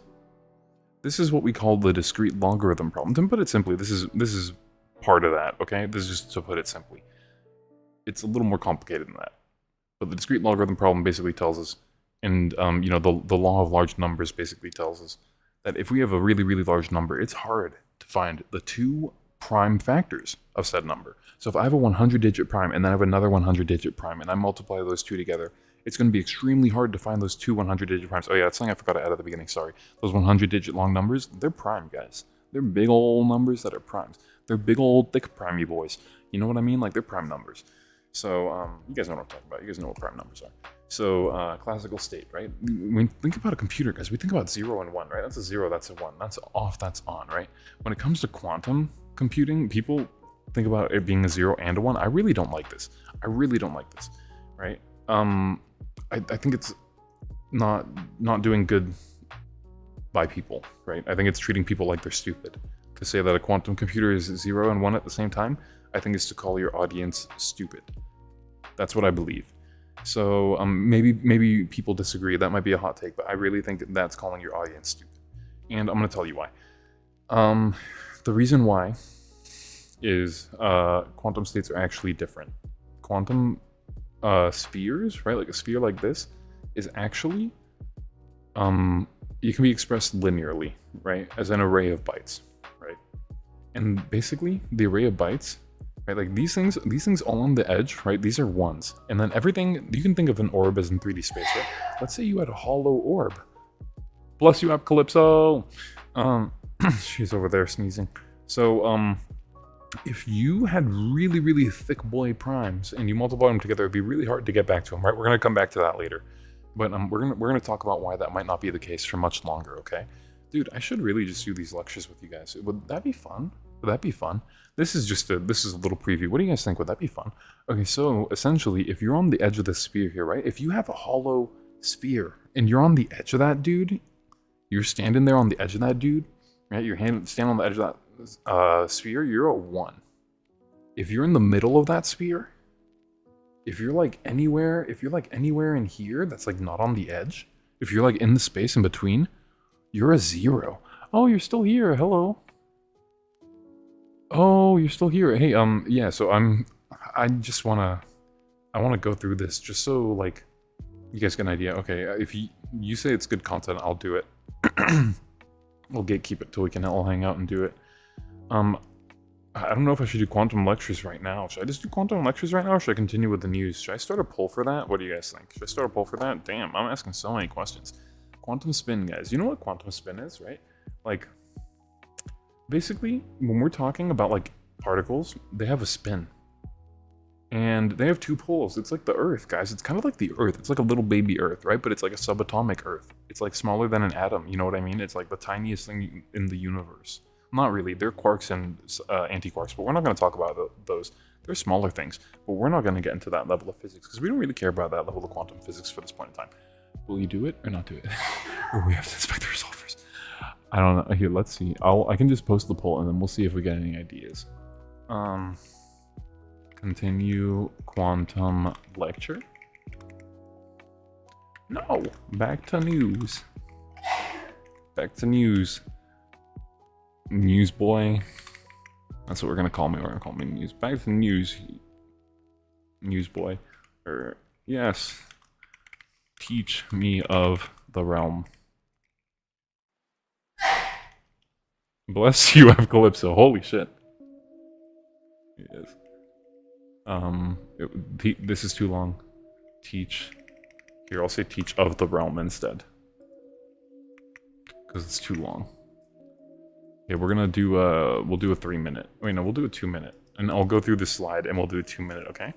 This is what we call the discrete logarithm problem. To put it simply, this is part of that, okay? This is just to put it simply. It's a little more complicated than that. But the discrete logarithm problem basically tells us, and you know, the law of large numbers basically tells us that if we have a really, really large number, it's hard to find the two prime factors of said number. So if I have a 100-digit prime and then I have another 100-digit prime and I multiply those two together, it's going to be extremely hard to find those two 100-digit primes. Oh yeah, that's something I forgot to add at the beginning, sorry. Those 100-digit long numbers, they're prime, guys. They're big old numbers that are primes. They're big old thick primey boys. You know what I mean? Like, they're prime numbers. So, you guys know what I'm talking about. You guys know what prime numbers are. So, classical state, right? When we think about a computer, guys, we think about 0 and 1, right? That's a 0, that's a 1. That's off, that's on, right? When it comes to quantum computing, people think about it being a 0 and a 1. I really don't like this. I really don't like this, right? I think it's not doing good by people, right? I think it's treating people like they're stupid. To say that a quantum computer is 0 and 1 at the same time, I think is to call your audience stupid. That's what I believe. So maybe people disagree. That might be a hot take, but I really think that that's calling your audience stupid. And I'm going to tell you why. The reason why is quantum states are actually different. Quantum spheres, right? Like a sphere like this is actually, it can be expressed linearly, right? As an array of bytes, right? And basically the array of bytes, right? Like these things all on the edge, right? These are ones. And then everything, you can think of an orb as in 3D space, right? Let's say you had a hollow orb. Bless you, Calypso. She's over there sneezing. So, if you had really, really thick boy primes and you multiply them together, it'd be really hard to get back to them, right? We're gonna come back to that later, but we're gonna talk about why that might not be the case for much longer. Okay, dude, I should really just do these lectures with you guys. Would that be fun? Would that be fun? This is a little preview. What do you guys think? Would that be fun? Okay, so essentially, if you're on the edge of the sphere here, right? If you have a hollow sphere and you're on the edge of that dude, you're standing there on the edge of that dude, right? Your hand stand on the edge of that sphere, you're a 1. If you're in the middle of that sphere, if you're like anywhere in here that's like not on the edge, if you're like in the space in between, you're a 0. Oh, you're still here. Hello. Oh, you're still here. Hey, yeah, so I just wanna go through this just so like you guys get an idea. Okay, if you say it's good content, I'll do it. We'll gatekeep it till we can all hang out and do it. I don't know if I should do quantum lectures right now. Should I just do quantum lectures right now, or should I continue with the news? Should I start a poll for that? What do you guys think? Should I start a poll for that? Damn, I'm asking so many questions. Quantum spin, guys. You know what quantum spin is, right? Like, basically, when we're talking about, like, particles, they have a spin. And they have 2 poles. It's like the Earth, guys. It's kind of like the Earth. It's like a little baby Earth, right? But it's like a subatomic Earth. It's like smaller than an atom, you know what I mean? It's like the tiniest thing in the universe. Not really. They're quarks and antiquarks, but we're not going to talk about those. They're smaller things, but we're not going to get into that level of physics because we don't really care about that level of quantum physics for this point in time. Will you do it or not do it? Or we have to inspect the result first. I don't know. Here, let's see. I can just post the poll and then we'll see if we get any ideas. Continue quantum lecture. No, back to news. Back to news. News boy. That's what we're gonna call me. We're gonna call me News. Back to news, Newsboy. Yes. Teach me of the realm. Bless you, F Calypso. Holy shit. Yes. This is too long. Teach. Here, I'll say teach of the realm instead. Because it's too long. Yeah, we're gonna do we'll do a 3-minute. Wait, no, we'll do a 2-minute. And I'll go through this slide and we'll do a 2-minute, okay?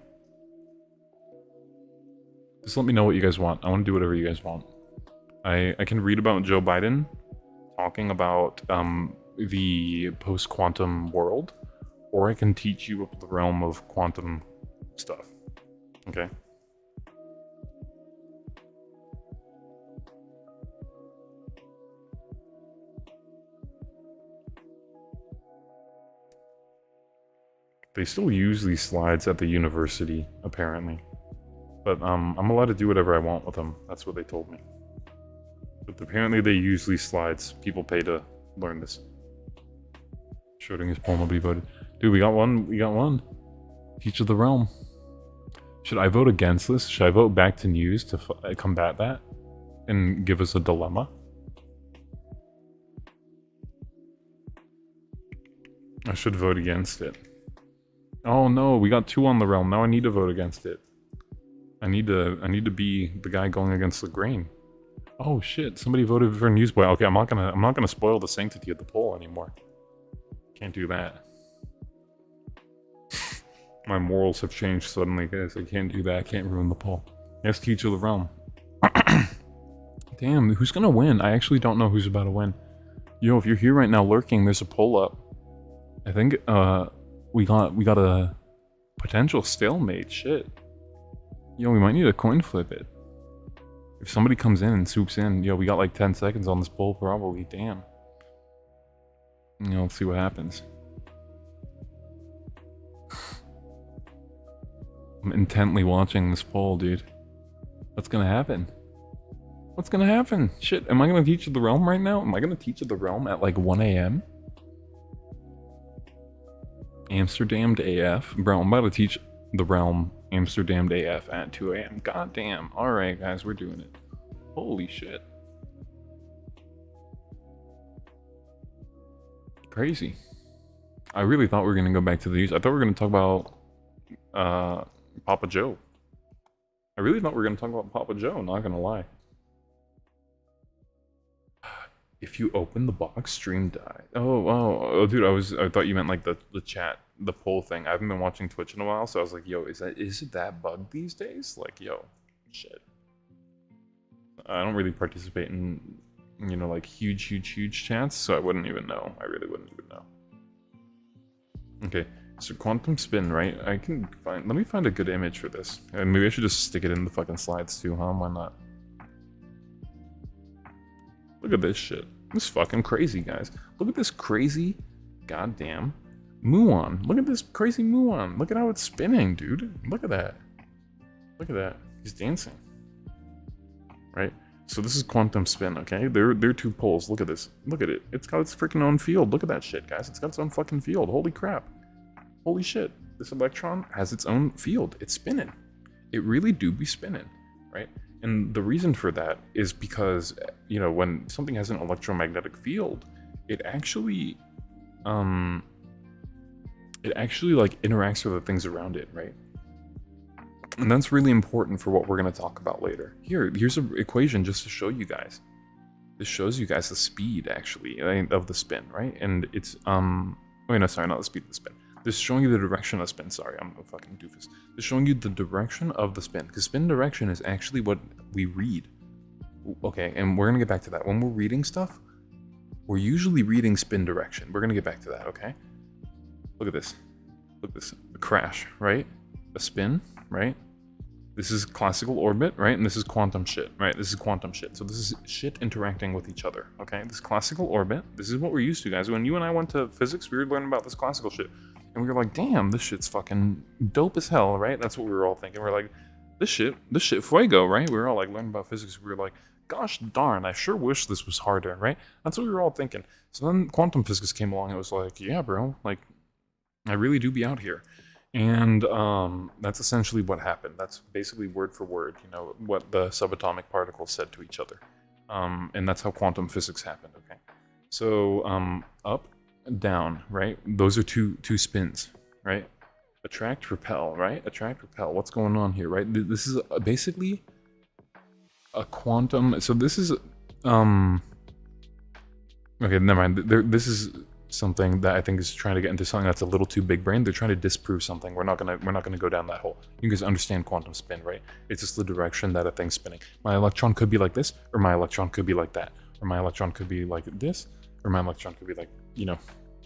Just let me know what you guys want. I want to do whatever you guys want. I can read about Joe Biden talking about the post-quantum world, or I can teach you the realm of quantum stuff. Okay? They still use these slides at the university, apparently. But I'm allowed to do whatever I want with them. That's what they told me. But apparently they use these slides. People pay to learn this. Schrodinger's poem will be voted. Dude, we got one. We got one. Teach of the realm. Should I vote against this? Should I vote back to news to combat that? And give us a dilemma? I should vote against it. Oh no, we got 2 on the realm. Now I need to vote against it. I need to be the guy going against the grain. Oh shit, somebody voted for Newsboy. Okay, I'm not gonna spoil the sanctity of the poll anymore. Can't do that. My morals have changed suddenly, guys. I can't do that. I can't ruin the poll. Yes, teach of the realm. Damn, who's gonna win? I actually don't know who's about to win. Yo, if you're here right now lurking, there's a poll up. I think we got a potential stalemate. Shit. Yo, we might need to coin flip it. If somebody comes in and swoops in, yo, we got like 10 seconds on this poll probably. Damn. You know, let's see what happens. I'm intently watching this poll, dude. What's gonna happen? What's gonna happen? Shit, am I gonna teach the realm right now? Am I gonna teach the realm at like 1 a.m.? Amsterdam AF? Bro, I'm about to teach the realm Amsterdam AF at 2 a.m. God damn. Alright, guys, we're doing it. Holy shit. Crazy. I really thought we were gonna go back to the news. I thought we were gonna talk about Papa Joe. I really thought we were gonna talk about Papa Joe, not gonna lie. If you open the box, stream died. Oh, dude, I thought you meant like the chat, the poll thing. I haven't been watching Twitch in a while, so I was like, yo, is it that bug these days? Like, yo, shit. I don't really participate in, you know, like huge chats, so I wouldn't even know. I really wouldn't even know. Okay, so quantum spin, right? Let me find a good image for this. And maybe I should just stick it in the fucking slides too, huh? Why not? Look at this shit. This is fucking crazy, guys. Look at this crazy goddamn muon. Look at this crazy muon. Look at how it's spinning, dude. Look at that. Look at that. He's dancing. Right? So this is quantum spin, okay? They're 2 poles. Look at this. Look at it. It's got its freaking own field. Look at that shit, guys. It's got its own fucking field. Holy crap. Holy shit. This electron has its own field. It's spinning. It really do be spinning, right? And the reason for that is because, you know, when something has an electromagnetic field, it actually like interacts with the things around it, right? And that's really important for what we're going to talk about later. Here's an equation just to show you guys. This shows you guys the speed, actually, of the spin, right? And it's, wait, no, sorry, not the speed of the spin. This is showing you the direction of spin. Sorry, I'm a fucking doofus. This is showing you the direction of the spin, because spin direction is actually what we read. Okay, and we're going to get back to that. When we're reading stuff, we're usually reading spin direction. We're going to get back to that, okay? Look at this. Look at this. The crash, right? A spin, right? This is classical orbit, right? And this is quantum shit, right? This is quantum shit. So this is shit interacting with each other, okay? This classical orbit, this is what we're used to, guys. When you and I went to physics, we were learning about this classical shit. And we were like, damn, this shit's fucking dope as hell, right? That's what we were all thinking. We're like, this shit fuego, right? We were all like learning about physics. We were like, gosh darn, I sure wish this was harder, right? That's what we were all thinking. So then quantum physics came along and it was like, yeah, bro, like, I really do be out here. And that's essentially what happened. That's basically word for word, you know, what the subatomic particles said to each other. And that's how quantum physics happened, okay? So up, down, right? Those are two spins, right? Attract, repel, right? Attract, repel. What's going on here, right? This is basically a quantum. So this is okay, never mind. This is something that I think is trying to get into something that's a little too big brain. They're trying to disprove something. We're not gonna go down that hole. You guys understand quantum spin, right? It's just the direction that a thing's spinning. My electron could be like this, or my electron could be like that, or my electron could be like this, or my electron could be like, you know,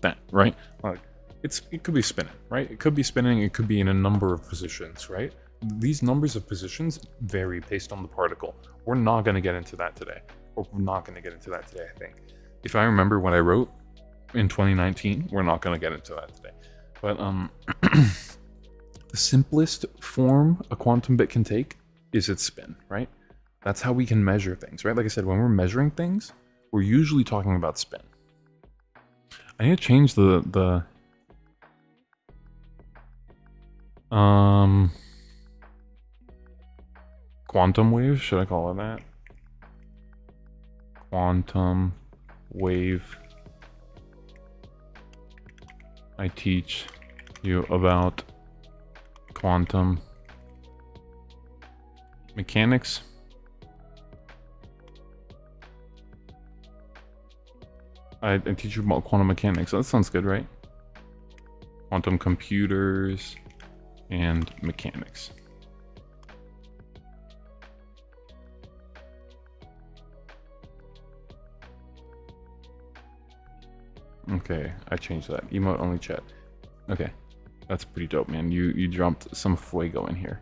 that, right? Like it could be spinning, right? It could be spinning. It could be in a number of positions, right? These numbers of positions vary based on the particle. We're not gonna get into that today, or we're not gonna get into that today. I think, if I remember what I wrote in 2019, we're not going to get into that today. But the simplest form a quantum bit can take is its spin, right? That's how we can measure things, right? Like I said, when we're measuring things, we're usually talking about spin. I need to change the quantum wave, should I call it that? Quantum wave. I teach you about quantum mechanics. I teach you about quantum mechanics. That sounds good, right? Quantum computers and mechanics. Okay, I changed that. Emote only chat. Okay, that's pretty dope, man. You dropped some fuego in here.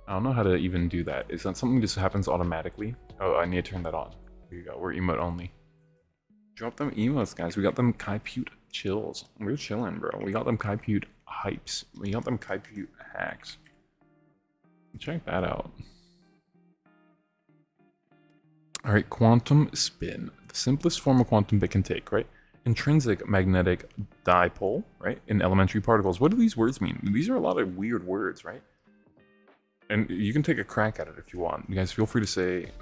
I don't know how to even do that. Is that something that just happens automatically? Oh, I need to turn that on. Here you go. We're emote only. Drop them emotes, guys. We got them Kaipute chills. We're chilling, bro. We got them Kaipute hypes. We got them Kaipute hacks. Check that out. All right, quantum spin. The simplest form a quantum bit can take, right? Intrinsic magnetic dipole, right? In elementary particles. What do these words mean? These are a lot of weird words, right? And you can take a crack at it if you want. You guys feel free to say,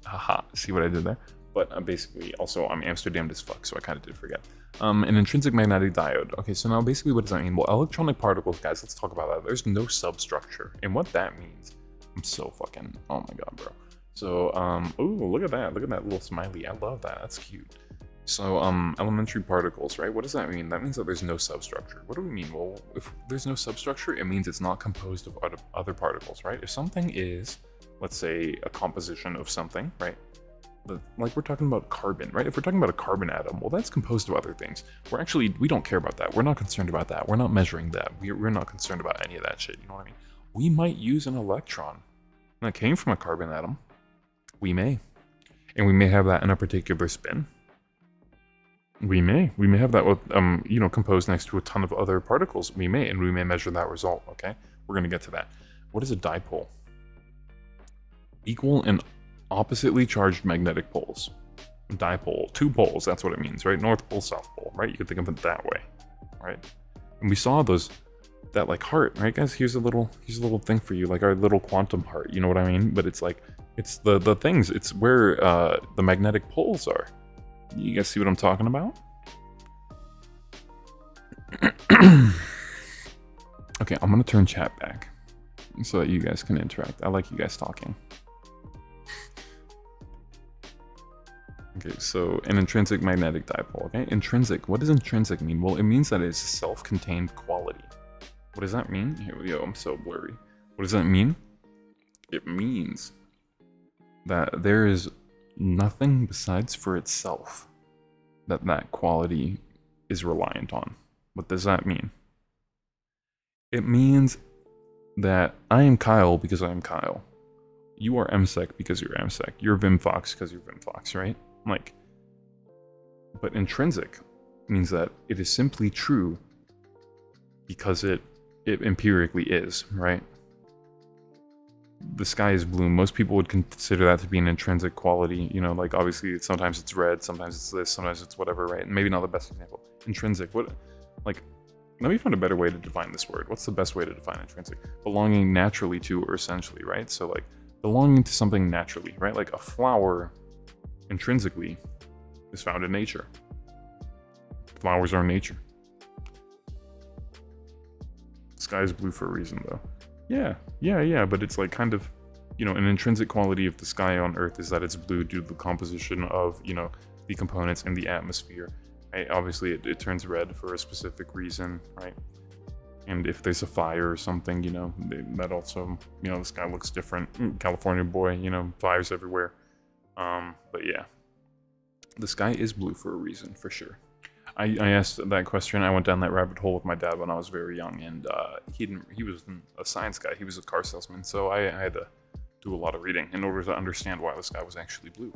haha, see what I did there? But basically, also, I'm Amsterdam as fuck, so I kind of did forget. An intrinsic magnetic diode. Okay, so now basically what does that mean? Well, electronic particles, guys, let's talk about that. There's no substructure. And what that means, I'm so fucking, oh my god, bro. So, ooh, look at that. Look at that little smiley. I love that. That's cute. So, elementary particles, right? What does that mean? That means that there's no substructure. What do we mean? Well, if there's no substructure, it means it's not composed of other particles, right? If something is, let's say, a composition of something, right? Like we're talking about carbon, right? If we're talking about a carbon atom, well, that's composed of other things. We don't care about that. We're not concerned about that. We're not measuring that. We're not concerned about any of that shit. You know what I mean? We might use an electron that came from a carbon atom. We may. And we may have that in a particular spin. We may have that with, composed next to a ton of other particles. We may, and we may measure that result, okay? We're going to get to that. What is a dipole? Equal and oppositely charged magnetic poles. Dipole, two poles, that's what it means, right? North pole, south pole, right? You could think of it that way, right? And we saw that like heart, right, guys? Here's a little thing for you, like our little quantum heart, you know what I mean? But it's like, it's the things, it's where the magnetic poles are. You guys see what I'm talking about? Okay, I'm gonna turn chat back so that you guys can interact. I like you guys talking. Okay, so an intrinsic magnetic dipole, okay? Intrinsic, what does intrinsic mean? Well, it means that it's a self-contained quality. What does that mean? Here we go, I'm so blurry. What does that mean? It means that there is nothing besides for itself that quality is reliant on. What does that mean? It means that I am Kyle because I am Kyle. You are MSEC because you're MSEC. You're VimFox because you're VimFox, right? Like, but intrinsic means that it is simply true because it empirically is, right? The sky is blue. Most people would consider that to be an intrinsic quality. You know, like obviously sometimes it's red, sometimes it's this, sometimes it's whatever, right? And maybe not the best example. Intrinsic, what, like Let me find a better way to define this word. What's the best way to define intrinsic? Belonging naturally to or essentially, right? So like belonging to something naturally, right? Like a flower intrinsically is found in nature. Flowers are in nature. The sky is blue for a reason though. Yeah, but it's like kind of, you know, an intrinsic quality of the sky on Earth is that it's blue due to the composition of, you know, the components in the atmosphere. Right? Obviously, it turns red for a specific reason, right? And if there's a fire or something, you know, that also, you know, the sky looks different. California boy, you know, fires everywhere. But yeah, the sky is blue for a reason, for sure. I asked that question. I went down that rabbit hole with my dad when I was very young, and he wasn't a science guy. He was a car salesman, so I had to do a lot of reading in order to understand why the sky was actually blue.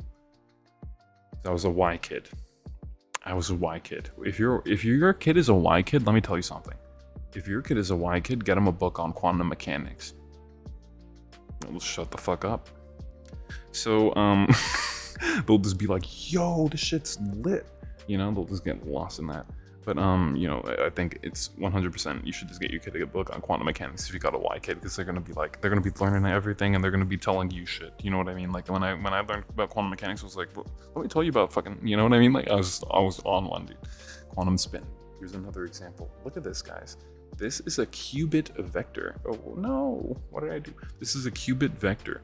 I was a Y kid. I was a Y kid. If your kid is a Y kid, let me tell you something. If your kid is a Y kid, get him a book on quantum mechanics. It'll shut the fuck up. So, they'll just be like, yo, this shit's lit. You know, they'll just get lost in that. But, you know, I think it's 100% you should just get your kid a book on quantum mechanics if you got a Y kid, because they're going to be learning everything and they're going to be telling you shit. You know what I mean? Like, when I learned about quantum mechanics, I was like, well, let me tell you about fucking, you know what I mean? Like, I was on one, dude. Quantum spin. Here's another example. Look at this, guys. This is a qubit vector. Oh, no. What did I do? This is a qubit vector.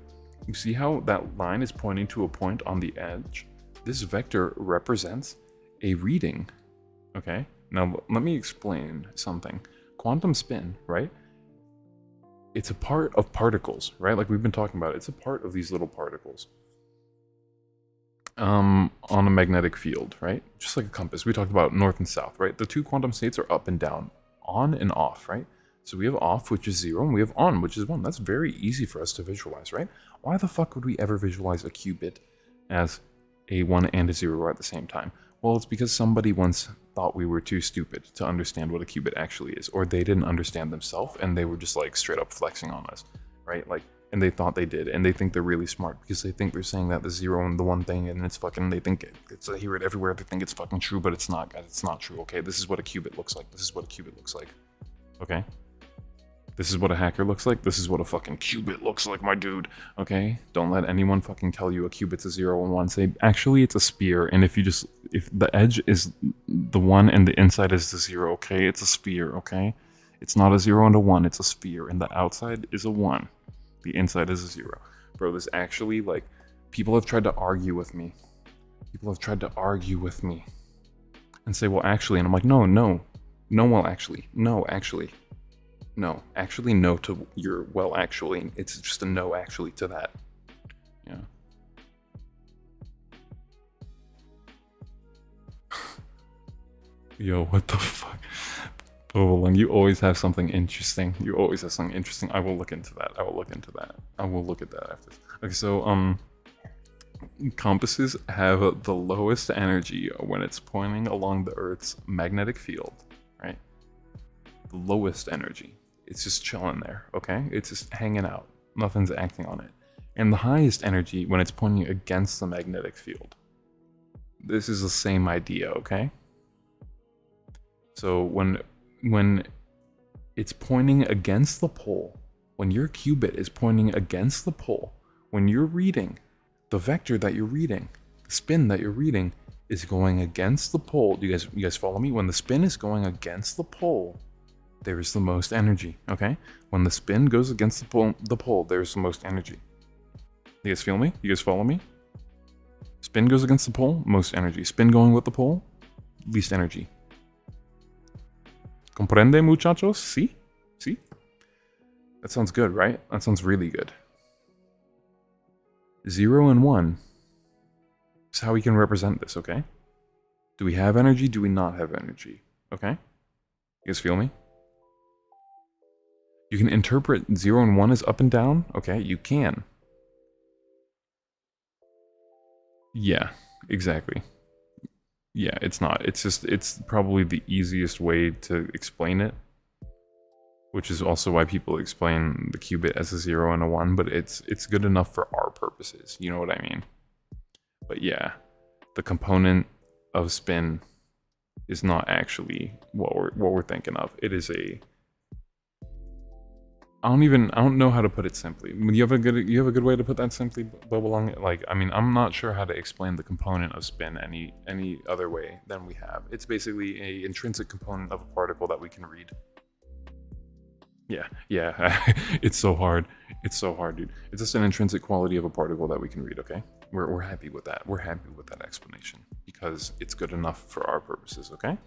You see how that line is pointing to a point on the edge? This vector represents a reading. Okay, now let me explain something. Quantum spin, right? It's a part of particles, right? Like we've been talking about, it's a part of these little particles on a magnetic field, right? Just like a compass. We talked about north and south, right? The two quantum states are up and down, on and off, right? So we have off, which is 0, and we have on, which is 1. That's very easy for us to visualize, right? Why the fuck would we ever visualize a qubit as a 1 and a 0 at the same time? Well, it's because somebody once thought we were too stupid to understand what a qubit actually is, or they didn't understand themselves and they were just like straight up flexing on us, right? Like, and they thought they did, and they think they're really smart because they think they're saying that the 0 and the 1 thing, and it's fucking, they think I hear it everywhere, they think it's fucking true, but it's not, guys, it's not true, okay? This is what a qubit looks like, this is what a qubit looks like, okay? This is what a hacker looks like. This is what a fucking qubit looks like, my dude. Okay? Don't let anyone fucking tell you a qubit's a 0 and 1. Say, actually, it's a sphere. And if the edge is the 1 and the inside is the 0, okay? It's a sphere, okay? It's not a 0 and a 1. It's a sphere. And the outside is a 1. The inside is a 0. Bro, this actually, like, people have tried to argue with me. People have tried to argue with me. And say, well, actually. And I'm like, no. Well, actually. No, actually. No, actually no to your well actually. It's just a no actually to that. Yeah. Yo, what the fuck? Bobolung, you always have something interesting. You always have something interesting. I will look into that. I will look at that after this. Okay, so compasses have the lowest energy when it's pointing along the Earth's magnetic field, right? The lowest energy. It's just chilling there, okay? It's just hanging out. Nothing's acting on it. And the highest energy when it's pointing against the magnetic field. This is the same idea, okay? So when it's pointing against the pole, when your qubit is pointing against the pole, when you're reading, the vector that you're reading, the spin that you're reading is going against the pole. Do you guys follow me? When the spin is going against the pole, there is the most energy, okay? When the spin goes against the pole, there's the most energy. You guys feel me? You guys follow me? Spin goes against the pole, most energy. Spin going with the pole, least energy. Comprende, muchachos? See? See? That sounds good, right? That sounds really good. 0 and 1 is how we can represent this, okay? Do we have energy? Do we not have energy? Okay? You guys feel me? You can interpret 0 and 1 as up and down. Okay, you can. Yeah, exactly. Yeah, it's not. It's probably the easiest way to explain it. Which is also why people explain the qubit as a 0 and a 1, but it's good enough for our purposes. You know what I mean? But yeah, the component of spin is not actually what we're thinking of. It is a, I don't know how to put it simply. You have a good way to put that simply, Bubble? Like, I mean, I'm not sure how to explain the component of spin any other way than we have. It's basically a intrinsic component of a particle that we can read. Yeah, it's so hard. It's so hard, dude. It's just an intrinsic quality of a particle that we can read, okay? We're happy with that. We're happy with that explanation because it's good enough for our purposes, okay?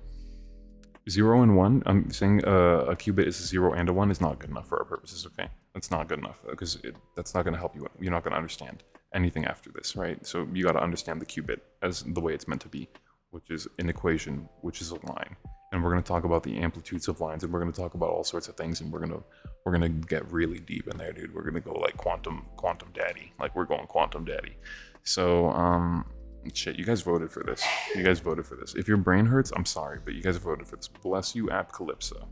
0 and 1, I'm saying a qubit is a 0 and a 1 is not good enough for our purposes, okay? That's not good enough because that's not going to help you. You're not going to understand anything after this, right? So you got to understand the qubit as the way it's meant to be, which is an equation, which is a line. And we're going to talk about the amplitudes of lines, and we're going to talk about all sorts of things, and we're going to get really deep in there, dude. We're going to go like quantum daddy. Like, we're going quantum daddy. So, shit, you guys voted for this. You guys voted for this. If your brain hurts, I'm sorry, but you guys voted for this. Bless you, App Calypso.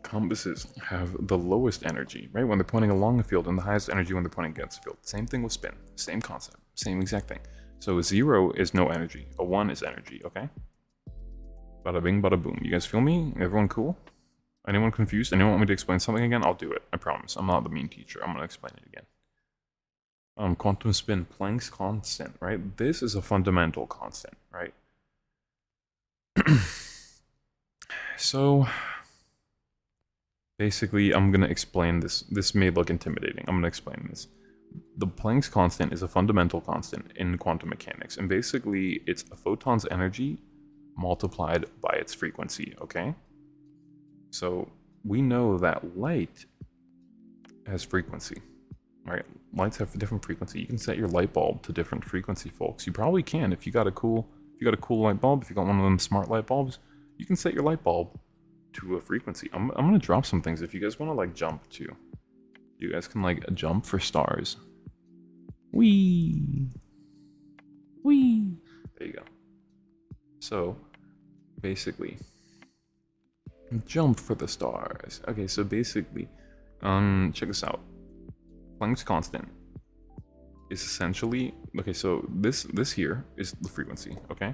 Compasses have the lowest energy, right, when they're pointing along a field, and the highest energy when they're pointing against a field. Same thing with spin. Same concept. Same exact thing. So a 0 is no energy. A 1 is energy, okay? Bada bing, bada boom. You guys feel me? Everyone cool? Anyone confused? Anyone want me to explain something again? I'll do it. I promise. I'm not the mean teacher. I'm going to explain it again. Quantum spin, Planck's constant, right? This is a fundamental constant, right? So, basically, I'm going to explain this. This may look intimidating. I'm going to explain this. The Planck's constant is a fundamental constant in quantum mechanics, and basically, it's a photon's energy multiplied by its frequency, okay? So, we know that light has frequency. Right, lights have a different frequency. You can set your light bulb to different frequency, folks. You probably can if you got a cool light bulb. If you got one of them smart light bulbs, you can set your light bulb to a frequency. I'm gonna drop some things if you guys want to like jump too. You guys can like jump for stars. Wee. There you go. So basically, jump for the stars. Okay, so basically, check this out. Planck's constant is essentially, okay, so this here is the frequency, okay?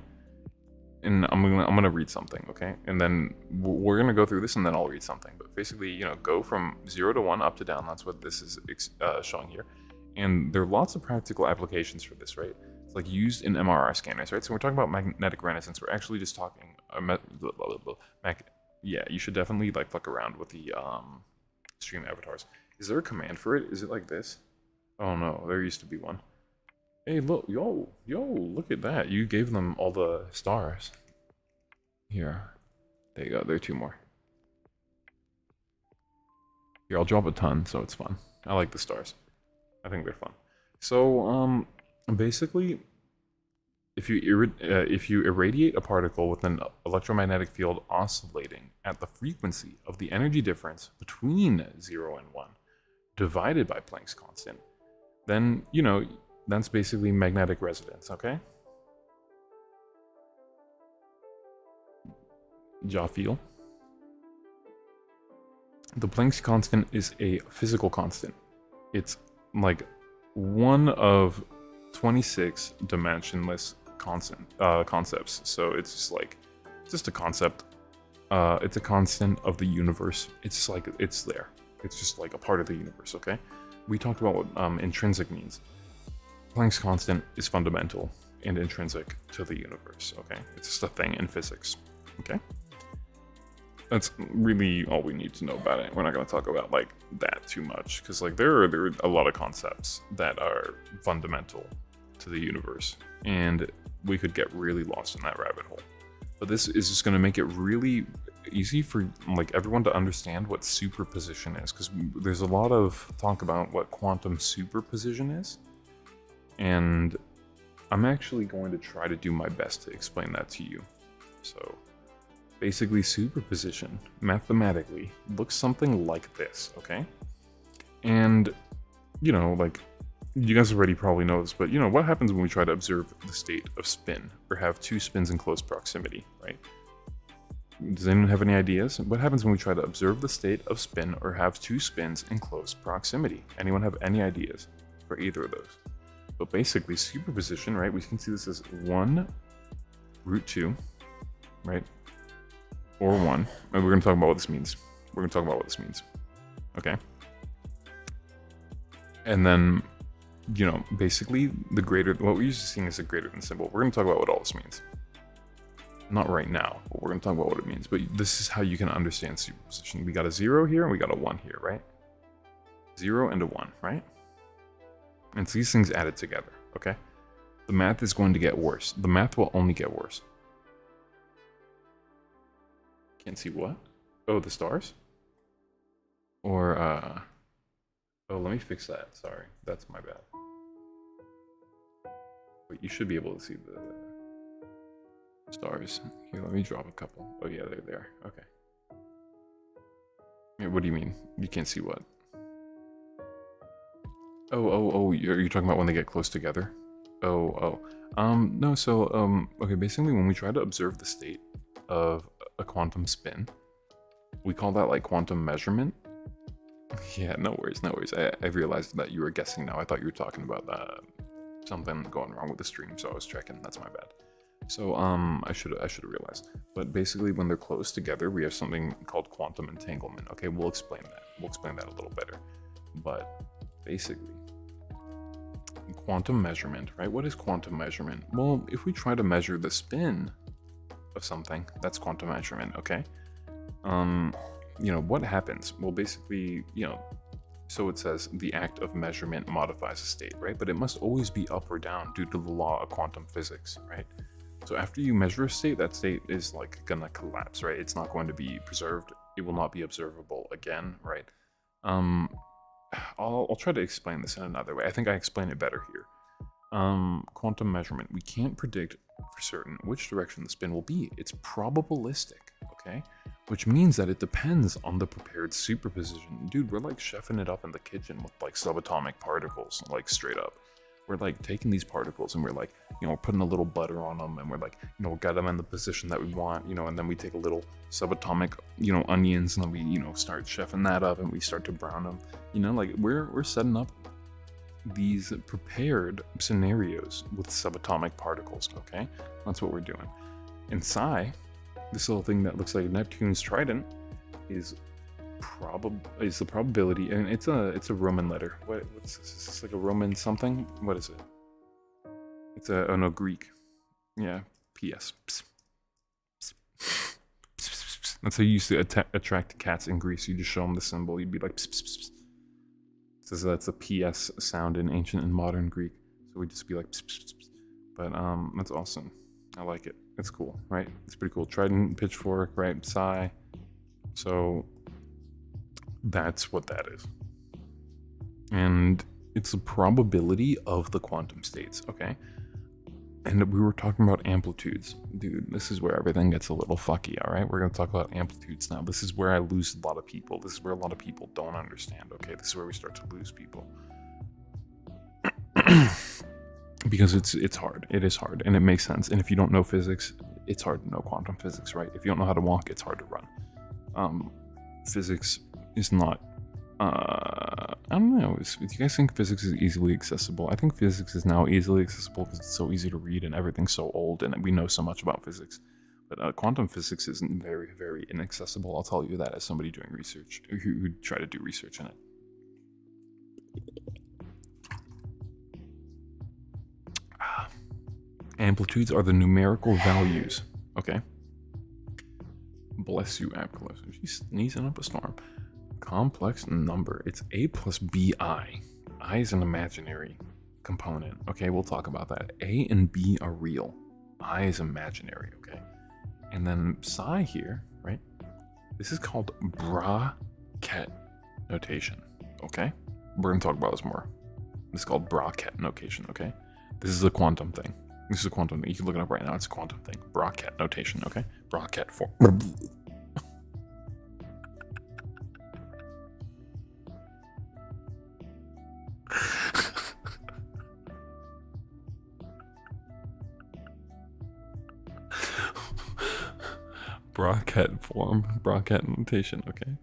And I'm gonna read something, okay? And then we're gonna go through this, and then I'll read something. But basically, you know, go from 0 to 1, up to down. That's what this is showing here. And there are lots of practical applications for this, right? It's like used in MRI scanners, right? So we're talking about magnetic resonance. We're actually just talking, yeah, you should definitely like fuck around with the stream avatars. Is there a command for it? Is it like this? Oh no, there used to be one. Hey, look, yo, look at that. You gave them all the stars. Here. There you go, there are 2 more. Here, I'll drop a ton, so it's fun. I like the stars. I think they're fun. So, basically, if you irradiate a particle with an electromagnetic field oscillating at the frequency of the energy difference between 0 and 1, divided by Planck's constant, then, you know, that's basically magnetic resonance, okay? Ja feel? The Planck's constant is a physical constant. It's like one of 26 dimensionless concepts. So it's just like, just a concept. It's a constant of the universe. It's like, it's there. It's just like a part of the universe, okay? We talked about what intrinsic means. Planck's constant is fundamental and intrinsic to the universe, okay? It's just a thing in physics, okay? That's really all we need to know about it. We're not going to talk about like that too much, because like there are a lot of concepts that are fundamental to the universe, and we could get really lost in that rabbit hole. But this is just going to make it really easy for like everyone to understand what superposition is, because there's a lot of talk about what quantum superposition is, and I'm actually going to try to do my best to explain that to you. So basically, superposition mathematically looks something like this, okay? And you know, like, you guys already probably know this, but you know, what happens when we try to observe the state of spin or have 2 spins in close proximity, right? Does anyone have any ideas? What happens when we try to observe the state of spin or have 2 spins in close proximity? Anyone have any ideas for either of those? But basically, superposition, right? We can see this as 1 root 2, right? Or 1. And we're going to talk about what this means. We're going to talk about what this means. Okay? And then, you know, basically the greater, what we're usually seeing is a greater than symbol. We're going to talk about what all this means. Not right now, but we're going to talk about what it means. But this is how you can understand superposition. We got a 0 here and we got a 1 here, right? 0 and a 1, right? And so these things added together, okay? The math is going to get worse. The math will only get worse. Can't see what? Oh, the stars? Or, oh, let me fix that. Sorry, that's my bad. Wait, you should be able to see the stars. Here, let me drop a couple. Oh yeah, they're there. Okay. Yeah, what do you mean? You can't see what? Oh, you're talking about when they get close together? No, so, okay, basically when we try to observe the state of a quantum spin, we call that like quantum measurement. Yeah, no worries. I realized that you were guessing now. I thought you were talking about something going wrong with the stream, so I was checking. That's my bad. So, I should have realized. But basically, when they're close together, we have something called quantum entanglement. Okay, we'll explain that. We'll explain that a little better. But basically, quantum measurement, right? What is quantum measurement? Well, if we try to measure the spin of something, that's quantum measurement. Okay. You know, what happens? Well, basically, you know, so it says the act of measurement modifies a state, right? But it must always be up or down due to the law of quantum physics, right? So after you measure a state, that state is like gonna collapse, right? It's not going to be preserved. It will not be observable again, right? I'll try to explain this in another way. I think I explain it better here. Quantum measurement. We can't predict for certain which direction the spin will be. It's probabilistic, okay? Which means that it depends on the prepared superposition. Dude, we're like chefing it up in the kitchen with like subatomic particles, like straight up. We're like taking these particles and we're like, you know, putting a little butter on them and we're like, you know, got them in the position that we want, you know, and then we take a little subatomic, you know, onions and then we, you know, start chefing that up and we start to brown them. You know, like we're setting up these prepared scenarios with subatomic particles, okay? That's what we're doing. And psi, this little thing that looks like Neptune's trident, is the probability, and it's a Roman letter. What's this? Is this like a Roman something? What is it? It's no, Greek. Yeah, PS. That's how you used to attract cats in Greece. You just show them the symbol. You'd be like, So that's a PS sound in ancient and modern Greek. So we'd just be like, but that's awesome. I like it. It's cool, right? It's pretty cool. Trident, pitchfork, right? Psi. So that's what that is. And it's the probability of the quantum states, okay? And we were talking about amplitudes. Dude, this is where everything gets a little fucky, all right? We're going to talk about amplitudes now. This is where I lose a lot of people. This is where a lot of people don't understand, okay? This is where we start to lose people. Because it's hard. It is hard, and it makes sense. And if you don't know physics, it's hard to know quantum physics, right? If you don't know how to walk, it's hard to run. Physics is not... I don't know. Do you guys think physics is easily accessible? I think physics is now easily accessible because it's so easy to read and everything's so old and we know so much about physics. But quantum physics isn't very, very inaccessible. I'll tell you that as somebody doing research, who try to do research in it. Amplitudes are the numerical values. Okay. Bless you, app closer. She's sneezing up a storm. Complex number. It's a plus bi. I is an imaginary component. Okay, we'll talk about that. A and B are real. I is imaginary. Okay, and then psi here, right? This is called bracket notation. Okay, we're gonna talk about this more. This is called bracket notation. Okay, this is a quantum thing. This is a quantum thing. You can look it up right now. It's a quantum thing. Bracket notation. Okay, bracket form. Bracket form, bracket notation, okay?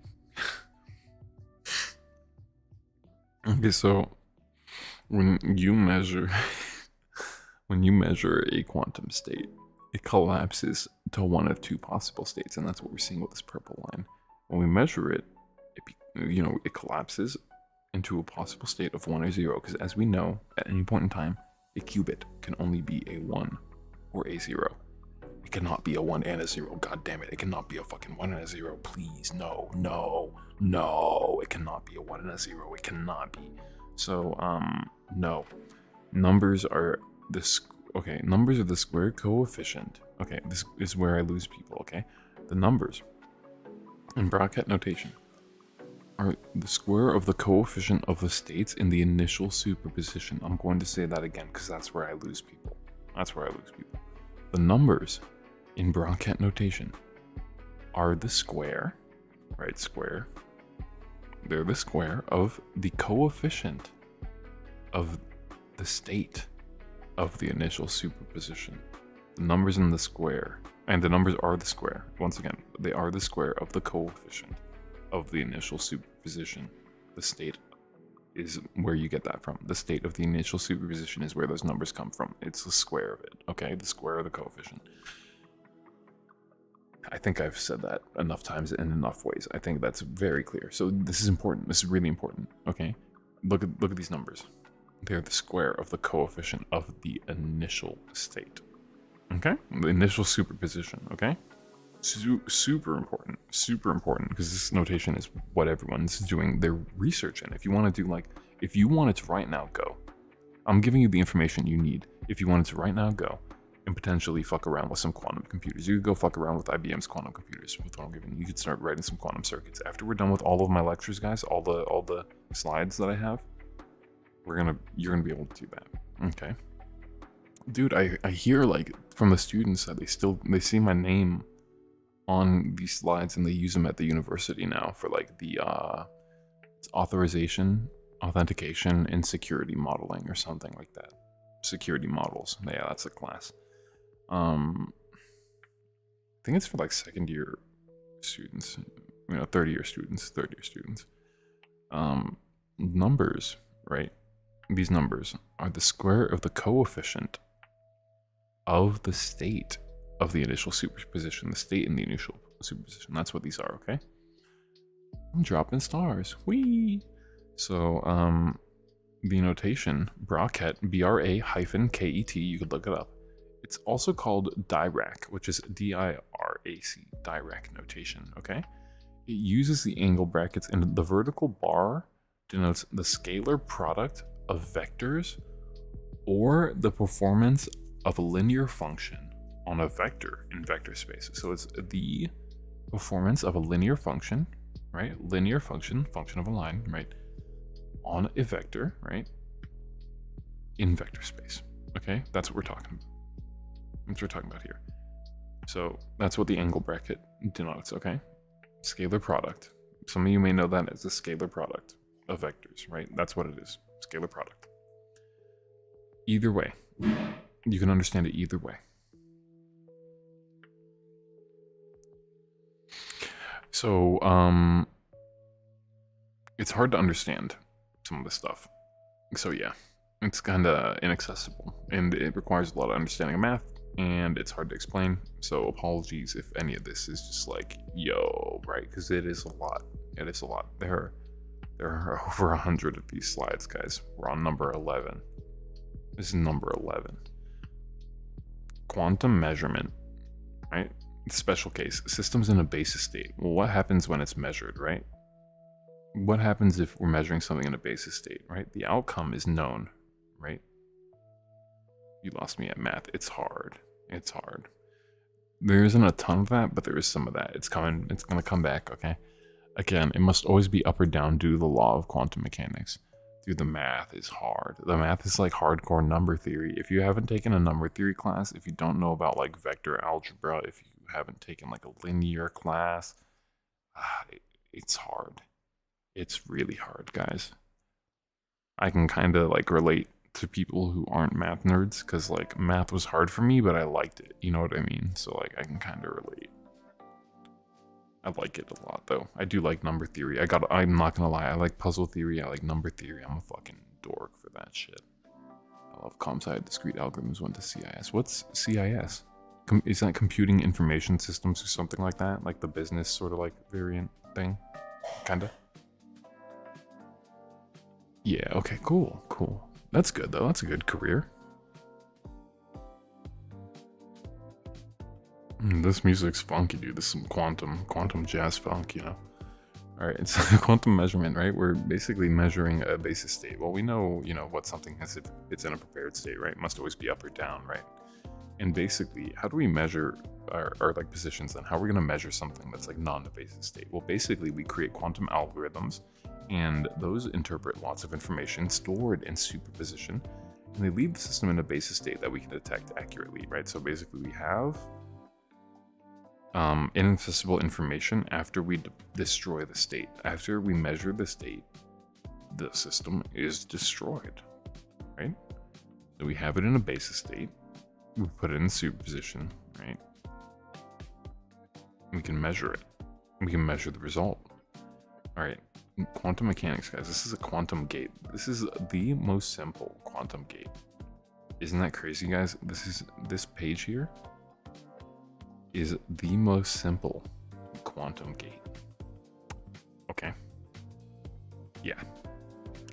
Okay, so when you measure a quantum state, it collapses to one of two possible states, and that's what we're seeing with this purple line. When we measure it, it collapses into a possible state of 1 or 0, because as we know, at any point in time, a qubit can only be a 1 or a 0. It cannot be a 1 and a 0. God damn it, it cannot be a fucking 1 and a 0. Please, no, no, no. It cannot be a 1 and a 0. It cannot be. So, no. Numbers are numbers are the square coefficient. Okay, this is where I lose people, okay? The numbers in bracket notation are the square of the coefficient of the states in the initial superposition. I'm going to say that again because that's where I lose people. That's where I lose people. The numbers in bracket notation are the square, right? Square. They're the square of the coefficient of the state of the initial superposition. The numbers in the square, and the numbers are the square. Once again, they are the square of the coefficient of the initial superposition. The state is where you get that from. The state of the initial superposition is where those numbers come from. It's the square of it, okay? The square of the coefficient. I think I've said that enough times in enough ways. I think that's very clear. So this is important. This is really important, okay? Look at these numbers. They're the square of the coefficient of the initial state, okay? The initial superposition, okay? Super important, because this notation is what everyone's doing their research in. If you want to do if you wanted to right now go, I'm giving you the information you need. If you wanted to right now go and potentially fuck around with some quantum computers, you could go fuck around with IBM's quantum computers. With what I'm giving you, you could start writing some quantum circuits. After we're done with all of my lectures, guys, all the slides that I have, you're gonna be able to do that. Okay, dude, I hear from the students that they see my name on these slides and they use them at the university now for the authorization, authentication, and security modeling or something like that. Security models. Yeah, that's a class. I think it's for second year students, third year students. Numbers, right? These numbers are the square of the coefficient of the state of the initial superposition, the state in the initial superposition. That's what these are, okay? I'm dropping stars. Whee! So, the notation, bracket, BRA-KET, you could look it up. It's also called Dirac, which is D-I-R-A-C, Dirac notation, okay? It uses the angle brackets, and the vertical bar denotes the scalar product of vectors or the performance of a linear function on a vector in vector space. So it's the performance of a linear function, right? Linear function of a line, right? On a vector, right? In vector space. Okay, that's what we're talking about. That's what we're talking about here. So that's what the angle bracket denotes, okay? Scalar product. Some of you may know that as a scalar product of vectors, right? That's what it is. Scalar product. Either way, you can understand it either way. So, it's hard to understand some of this stuff. So yeah, it's kind of inaccessible, and it requires a lot of understanding of math, and it's hard to explain. So apologies if any of this is just yo, right? Because it is a lot. It is a lot. There are over 100 of these slides, guys. We're on number 11. This is number 11. Quantum measurement, right? Special case, systems in a basis state. Well, what happens when it's measured, right? What happens if we're measuring something in a basis state, right? The outcome is known, right? You lost me at math. It's hard. It's hard. There isn't a ton of that, but there is some of that. It's coming. It's going to come back, okay? Again, it must always be up or down due to the law of quantum mechanics. Dude, the math is hard. The math is hardcore number theory. If you haven't taken a number theory class, if you don't know about vector algebra, if you haven't taken a linear class, it's hard. It's really hard, guys. I can kind of relate to people who aren't math nerds, because math was hard for me, but I liked it. You know what I mean? So I can kind of relate. I like it a lot, though. I do like number theory. I'm not gonna lie. I like puzzle theory. I like number theory. I'm a fucking dork for that shit. I love comp sci discrete algorithms. Went to CIS. What's CIS? is that computing information systems or something like that? Like the business sort of like variant thing? Kinda? Yeah, okay, cool, cool. That's good though, that's a good career. This music's funky, dude. This is some quantum jazz funk, you know? All right, it's quantum measurement, right? We're basically measuring a basis state. Well, we know, you know, what something has if it's in a prepared state, right? It must always be up or down, right? And basically, how do we measure our like positions then? How are we gonna measure something that's like non-basis state? Well, basically we create quantum algorithms and those interpret lots of information stored in superposition and they leave the system in a basis state that we can detect accurately, right? So basically we have inaccessible information after we destroy the state. After we measure the state, the system is destroyed, right? So we have it in a basis state. We put it in superposition, right? We can measure it. We can measure the result. All right, quantum mechanics, guys. This is a quantum gate. This is the most simple quantum gate. Isn't that crazy, guys? This page here is the most simple quantum gate. Okay. Yeah.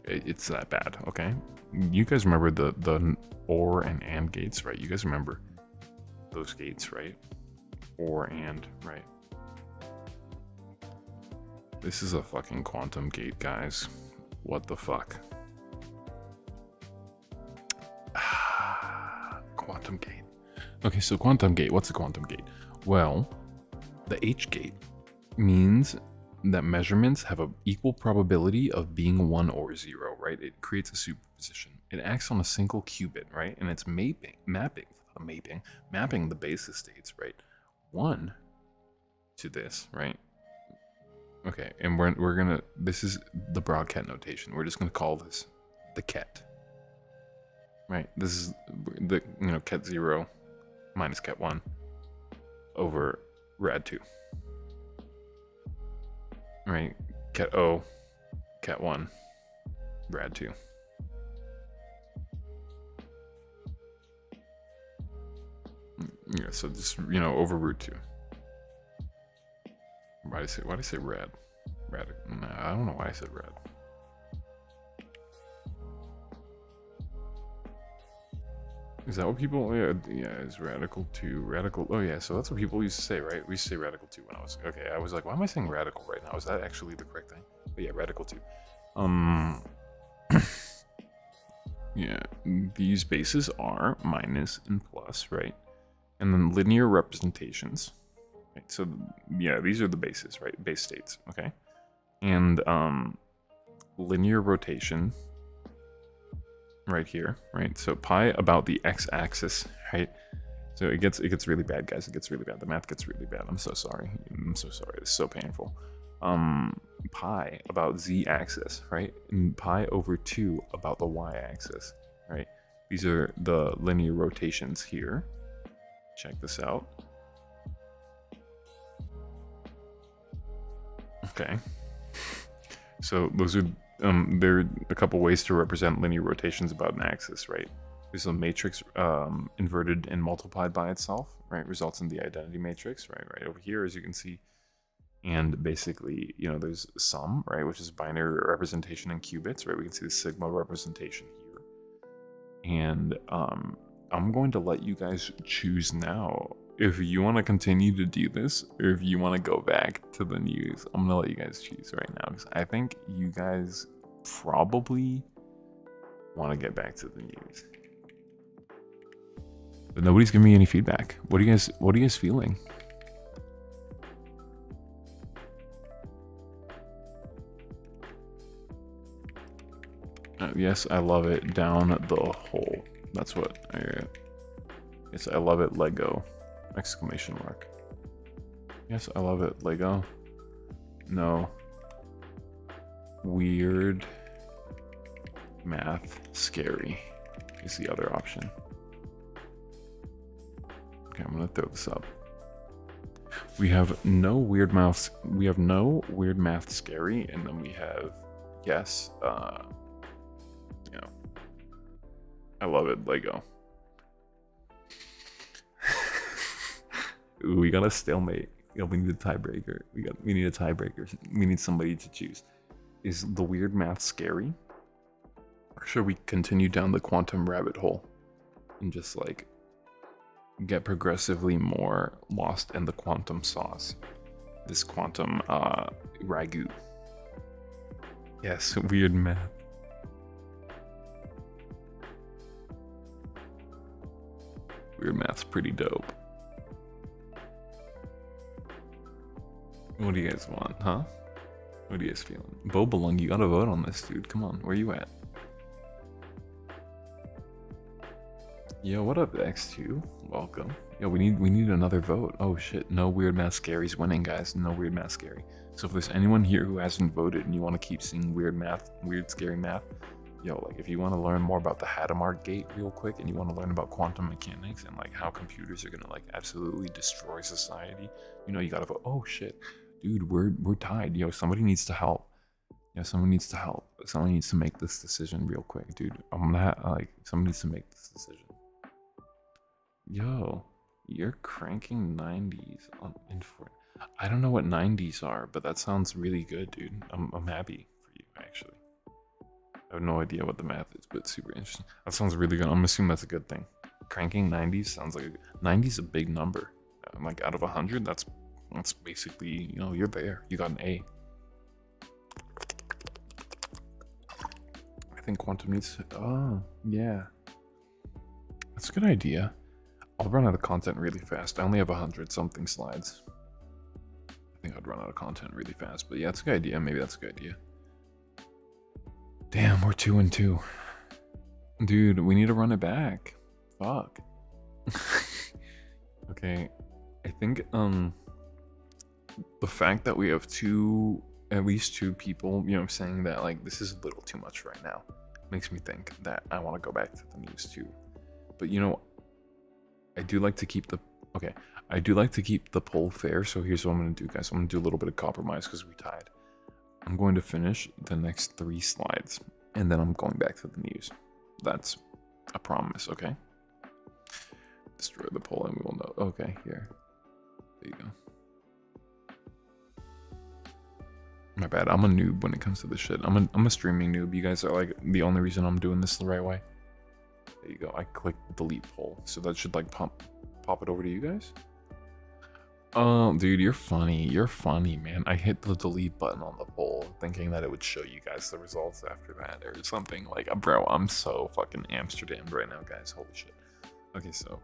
It's that bad, okay? You guys remember the OR and AND gates, right? You guys remember those gates, right? OR and, right? This is a fucking quantum gate, guys. What the fuck? Quantum gate. Okay, so quantum gate. What's a quantum gate? Well, the H gate means that measurements have an equal probability of being 1 or 0, right? It creates a superposition. It acts on a single qubit, right? And it's mapping the basis states, right? 1 to this, right? Okay, and we're gonna, this is the broad ket notation. We're just gonna call this the ket, right? This is the, you know, ket 0 minus ket 1 over rad 2. Right, ket O, ket 1, rad 2. Yeah, so just, you know, over root 2. Why did I say rad? Rad. Nah, I don't know why I said rad. Is that what people? Yeah, is radical 2 radical? Oh yeah, so that's what people used to say, right? We used to say radical 2 when I was okay. I was like, why am I saying radical right now? Is that actually the correct thing? But yeah, radical 2. Yeah, these bases are minus and plus, right? And then linear representations. Right, so yeah, these are the bases, right? Base states, okay? And linear rotation right here, right? So pi about the x-axis, right? So it gets really bad, guys. It gets really bad. The math gets really bad. I'm so sorry. I'm so sorry. It's so painful. Pi about z-axis, right? And pi over 2 about the y-axis, right? These are the linear rotations here. Check this out. Okay. So those are there are a couple ways to represent linear rotations about an axis, right? There's a matrix inverted and multiplied by itself, right? Results in the identity matrix, right over here, as you can see. And basically, you know, there's sum, right, which is binary representation in qubits, right? We can see the sigma representation here. And I'm going to let you guys choose now if you want to continue to do this or if you want to go back to the news. I'm gonna let you guys choose right now because I think you guys probably want to get back to the news, but nobody's giving me any feedback. What are you guys feeling? Yes, I love it down the hole. That's what yes, I love it, Lego. Exclamation mark. Yes, I love it, Lego. No. Weird. Math. Scary is the other option. Okay, I'm gonna throw this up. We have no weird math. We have no weird math scary, and then we have yes. You know, I love it, Lego. we got a stalemate. We need a tiebreaker. We need a tiebreaker. We need somebody to choose. Is the weird math scary? Or should we continue down the quantum rabbit hole and just like get progressively more lost in the quantum sauce? This quantum ragu. Yes, weird math. Weird math's pretty dope. What do you guys want, huh? What are you guys feeling? Bo Belung, you gotta vote on this, dude. Come on, where you at? Yo, what up, X2? Welcome. Yo, we need another vote. Oh shit, no weird math scary's winning, guys. No weird math scary. So if there's anyone here who hasn't voted and you want to keep seeing weird math, weird scary math, yo, like if you want to learn more about the Hadamard gate real quick and you want to learn about quantum mechanics and like how computers are gonna like absolutely destroy society, you know, you gotta vote. Oh shit, dude, we're tied. Yo, somebody needs to help. Yeah, someone needs to help. Someone needs to make this decision real quick, dude. I'm gonna like someone needs to make this decision. Yo, you're cranking 90s on Infor. I don't know what 90s are, but that sounds really good, dude. I'm happy for you, actually. I have no idea what the math is, but super interesting. That sounds really good. I'm assuming that's a good thing. Cranking 90s sounds like 90's a big number. Like out of 100, that's basically, you know, you're there. You got an A. I think quantum needs to, oh, yeah. That's a good idea. I'll run out of content really fast. I only have 100 something slides. I think I'd run out of content really fast, but yeah, it's a good idea. Maybe that's a good idea. Damn, we're 2-2. Dude, we need to run it back. Fuck. Okay, I think the fact that we have at least two people, you know, saying that like this is a little too much right now, makes me think that I want to go back to the news too. But you know, I do like to keep the poll fair. So here's what I'm gonna do, guys. I'm gonna do a little bit of compromise because we tied. I'm going to finish the next 3 slides and then I'm going back to the news. That's a promise, okay? Destroy the poll and we will know. Okay, here. There you go. My bad. I'm a noob when it comes to this shit. I'm a streaming noob. You guys are like the only reason I'm doing this the right way. There you go. I clicked delete poll, so that should like pop it over to you guys. Dude, you're funny. You're funny, man. I hit the delete button on the poll, thinking that it would show you guys the results after that or something. Like, bro, I'm so fucking Amsterdam right now, guys. Holy shit. Okay, so,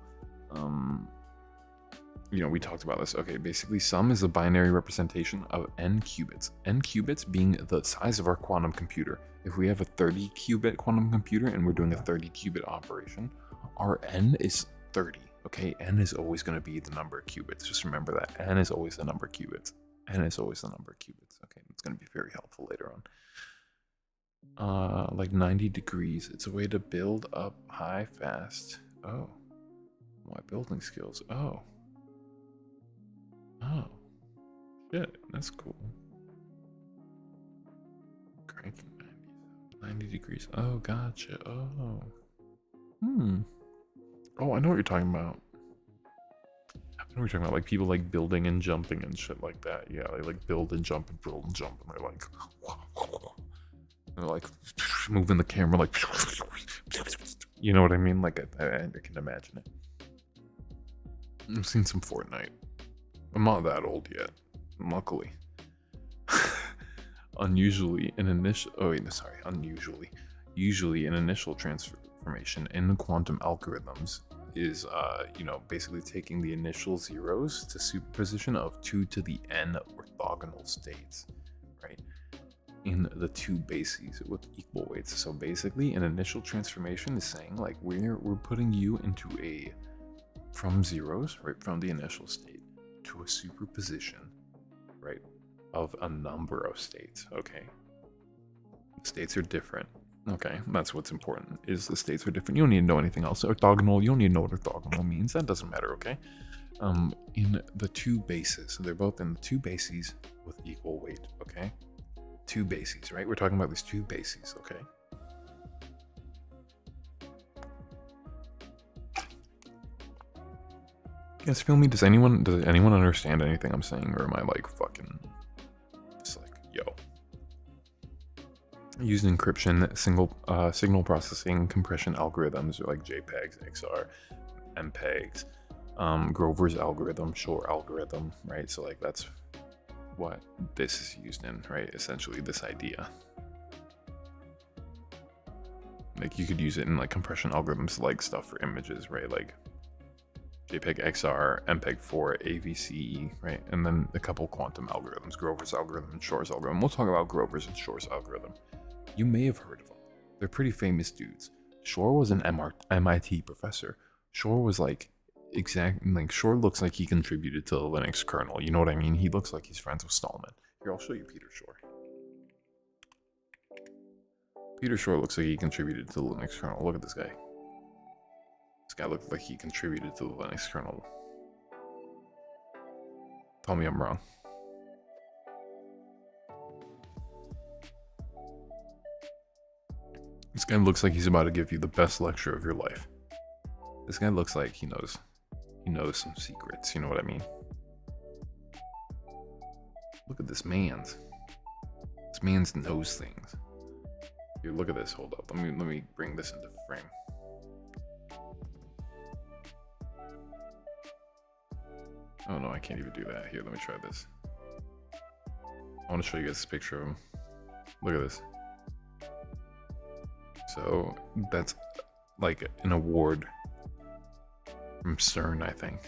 you know, we talked about this. Okay, basically, sum is a binary representation of n qubits. N qubits being the size of our quantum computer. If we have a 30 qubit quantum computer and we're doing a 30 qubit operation, our n is 30. Okay, n is always going to be the number of qubits. Just remember that. N is always the number of qubits. N is always the number of qubits. Okay, it's going to be very helpful later on. Like 90 degrees. It's a way to build up high fast. Oh. My building skills. Oh. Oh. Shit, that's cool. Cranking 90 degrees. Oh, gotcha. Oh. Oh, I know what you're talking about. I know what you're talking about. Like people like building and jumping and shit like that. Yeah, they like build and jump and build and jump, and they're like moving the camera like, you know what I mean? Like I can imagine it. I've seen some Fortnite. I'm not that old yet, luckily. Usually an initial transformation in quantum algorithms is you know, basically taking the initial zeros to superposition of 2 to the n orthogonal states, right, in the 2 bases with equal weights. So basically an initial transformation is saying like we're putting you into a from zeros, right, from the initial state to a superposition, right, of a number of states. Okay, states are different. Okay, that's what's important, is the states are different. You don't need to know anything else. Orthogonal, you don't need to know what orthogonal means. That doesn't matter, okay? In the 2 bases. So they're both in the 2 bases with equal weight, okay? 2 bases, right? We're talking about these 2 bases, okay? You guys feel me? Does anyone understand anything I'm saying, or am I like fucking just like, yo? Used encryption, signal processing, compression algorithms, or like JPEGs, XR, MPEGs, Grover's algorithm, Shor algorithm, right? So like that's what this is used in, right? Essentially this idea. Like you could use it in like compression algorithms, like stuff for images, right? Like JPEG XR, MPEG-4, AVCE, right? And then a couple quantum algorithms, Grover's algorithm and Shor's algorithm. We'll talk about Grover's and Shor's algorithm. You may have heard of them. They're pretty famous dudes. Shor was an MIT professor. Shor was like Shor looks like he contributed to the Linux kernel. You know what I mean? He looks like he's friends with Stallman. Here, I'll show you Peter Shor. Peter Shor looks like he contributed to the Linux kernel. Look at this guy. This guy looks like he contributed to the Linux kernel. Tell me I'm wrong. This guy looks like he's about to give you the best lecture of your life. This guy looks like he knows some secrets, you know what I mean? Look at this man's. This man's knows things. Here, look at this. Hold up. Let me bring this into frame. Oh no, I can't even do that. Here, let me try this. I want to show you guys this picture of him. Look at this. So that's like an award from CERN, I think.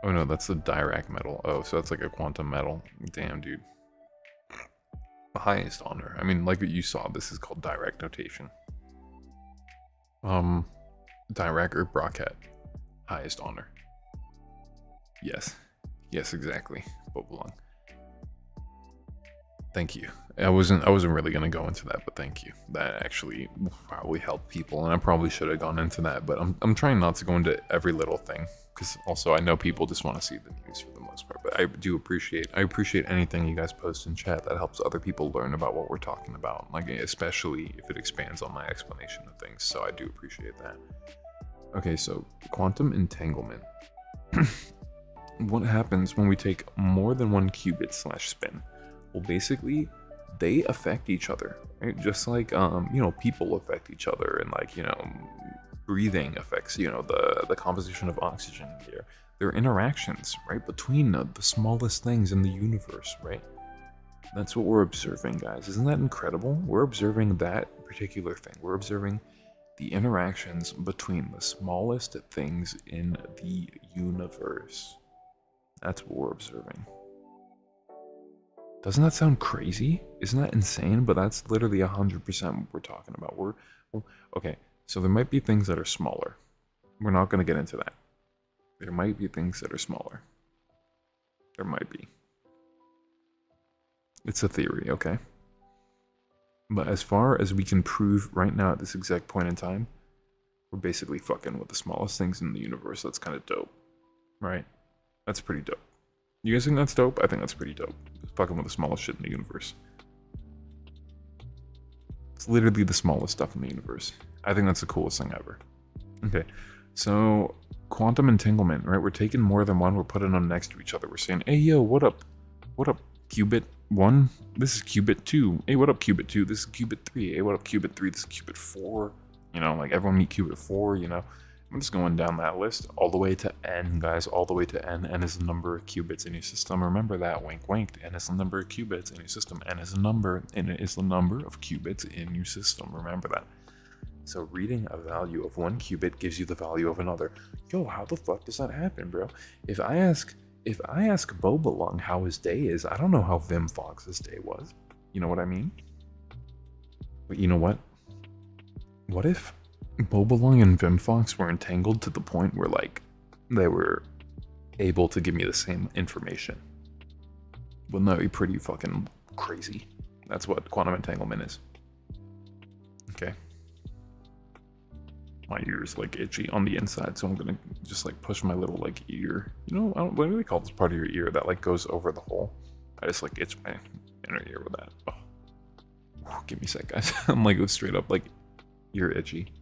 Oh no, that's the Dirac medal. Oh, so that's like a quantum medal. Damn, dude. The highest honor. I mean, like what you saw, this is called Dirac notation. Dirac or Brocket. Highest honor. Yes. Yes, exactly. Bobolong. Thank you. I wasn't really gonna go into that, but thank you. That actually probably helped people, and I probably should have gone into that, but I'm trying not to go into every little thing, because also I know people just want to see the news for the most part. But I appreciate anything you guys post in chat that helps other people learn about what we're talking about, like especially if it expands on my explanation of things. So I do appreciate that. Okay, so quantum entanglement. What happens when we take more than one qubit / spin? Well, basically, they affect each other, right? Just like, people affect each other, and like, breathing affects, the composition of oxygen in the air. There are interactions, right, between the smallest things in the universe, right? That's what we're observing, guys. Isn't that incredible? We're observing that particular thing. We're observing the interactions between the smallest things in the universe. That's what we're observing. Doesn't that sound crazy? Isn't that insane? But that's literally 100% what we're talking about. We're okay, so there might be things that are smaller. We're not going to get into that. There might be things that are smaller. There might be. It's a theory, okay? But as far as we can prove right now at this exact point in time, we're basically fucking with the smallest things in the universe. That's kind of dope, right? That's pretty dope. You guys think that's dope? I think that's pretty dope. Fucking with the smallest shit in the universe. It's literally the smallest stuff in the universe. I think that's the coolest thing ever. Okay, so quantum entanglement, right? We're taking more than one, we're putting them next to each other. We're saying, hey, yo, what up? What up, qubit 1? This is qubit 2. Hey, what up, qubit 2? This is qubit 3. Hey, what up, qubit 3? This is qubit 4. Like everyone meet qubit 4, I'm just going down that list all the way to n, guys, all the way to n. N is the number of qubits in your system. Remember that, wink, wink. N is the number of qubits in your system. N is the number, and it is the number of qubits in your system. Remember that. So reading a value of one qubit gives you the value of another. Yo, how the fuck does that happen, bro? If I ask Bobalong how his day is, I don't know how Vim Fox's day was. You know what I mean? But you know what? What if Bobalong and Vimfox were entangled to the point where, like, they were able to give me the same information? Wouldn't that be pretty fucking crazy? That's what quantum entanglement is. Okay. My ear's, like, itchy on the inside, so I'm gonna just, like, push my little, like, ear. What do they call this part of your ear that, like, goes over the hole? I just, like, itch my inner ear with that. Oh. Give me a sec, guys. I'm, like, straight up, like, ear itchy.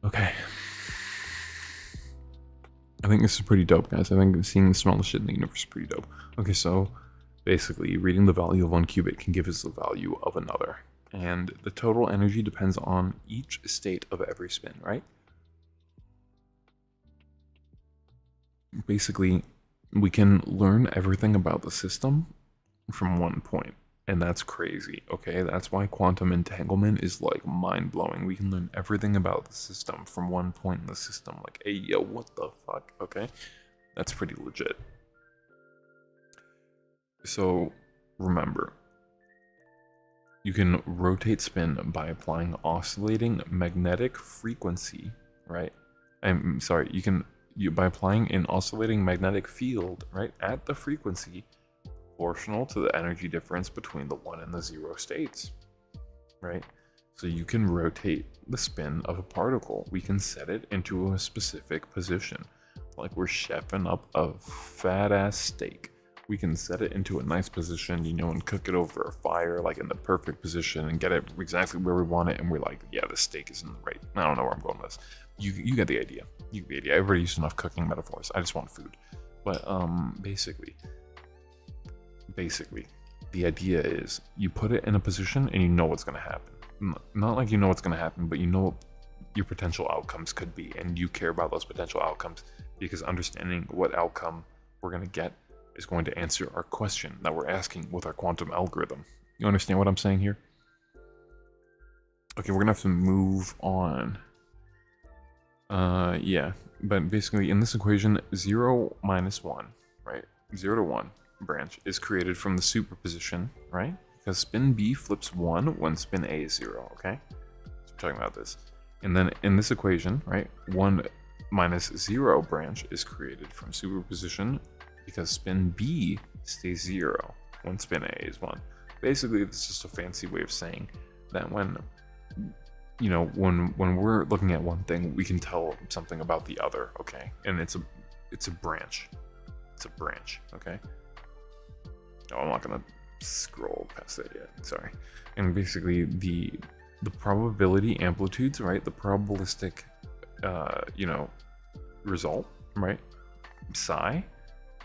Okay. I think this is pretty dope, guys. I think seeing the smallest shit in the universe is pretty dope. Okay, so basically, reading the value of one qubit can give us the value of another. And the total energy depends on each state of every spin, right? Basically, we can learn everything about the system from one point. And that's crazy, okay? That's why quantum entanglement is like mind-blowing. We can learn everything about the system from one point in the system. Like, hey, yo, what the fuck, okay? That's pretty legit. So, remember, you can rotate spin by applying oscillating magnetic frequency, right? I'm sorry, by applying an oscillating magnetic field, right, at the frequency proportional to the energy difference between the 1 and the 0 states, right? So you can rotate the spin of a particle. We can set it into a specific position, like we're chefing up a fat-ass steak. We can set it into a nice position, you know, and cook it over a fire, like in the perfect position, and get it exactly where we want it, and we're like, yeah, the steak is in the right. I don't know where I'm going with this. You get the idea. You get the idea. I've already used enough cooking metaphors. I just want food. But basically, the idea is you put it in a position and you know what's going to happen. Not like you know what's going to happen, but you know what your potential outcomes could be, and you care about those potential outcomes because understanding what outcome we're going to get is going to answer our question that we're asking with our quantum algorithm. You understand what I'm saying here? Okay, we're going to have to move on. Yeah, but basically in this equation, 0 minus 1, right? 0 to 1. Branch is created from the superposition, right? Because spin B flips 1 when spin A is 0, okay? So we're talking about this. And then in this equation, right, 1 minus 0 branch is created from superposition because spin B stays 0 when spin A is 1. Basically, it's just a fancy way of saying that when, you know, when we're looking at one thing, we can tell something about the other, okay? And it's a branch. It's a branch, okay? Oh, I'm not gonna scroll past that yet. Sorry. And basically, the probability amplitudes, right? The probabilistic, you know, result, right? Psi,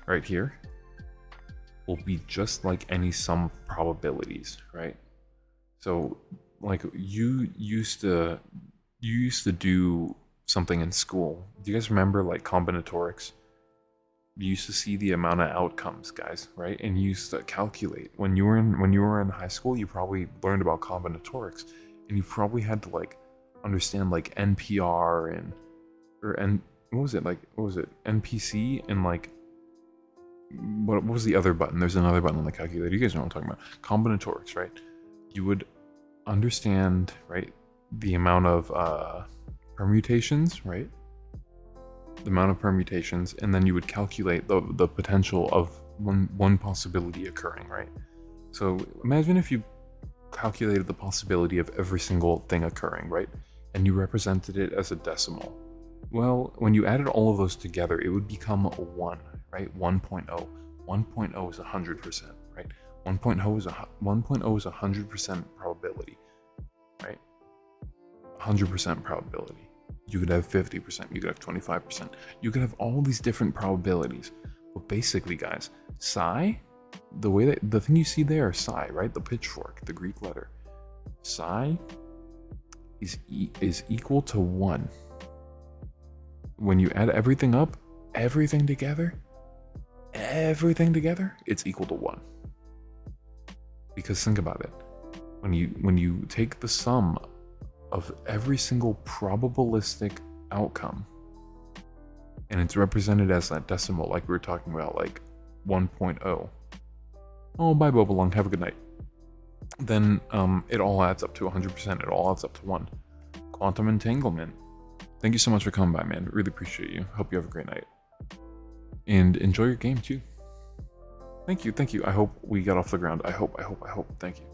right here, will be just like any sum of probabilities, right? So, like you used to do something in school. Do you guys remember like combinatorics? You used to see the amount of outcomes, guys, right? And you used to calculate. When you were in high school, you probably learned about combinatorics, and you probably had to like understand like NPR what was it NPC and like what was the other button? There's another button on the calculator. You guys know what I'm talking about. Combinatorics, right? You would understand, right, the amount of permutations, right? The amount of permutations, and then you would calculate the potential of one possibility occurring, right? So imagine if you calculated the possibility of every single thing occurring, right? And you represented it as a decimal. Well, when you added all of those together, it would become a 1, right? 1.0. 1.0 is 100%, right? 1.0 is 100% probability, right? 100% probability. You could have 50%, you could have 25%. You could have all these different probabilities. But basically, guys, psi, the thing you see there, psi, right? The pitchfork, the Greek letter. Psi is equal to 1. When you add everything up, everything together, it's equal to 1. Because think about it. When you take the sum of every single probabilistic outcome, and it's represented as that decimal, like we were talking about, like 1.0. Oh, bye, Bobalong. Have a good night. Then it all adds up to 100%. It all adds up to 1. Quantum entanglement. Thank you so much for coming by, man. Really appreciate you. Hope you have a great night. And enjoy your game, too. Thank you. I hope we got off the ground. I hope. Thank you.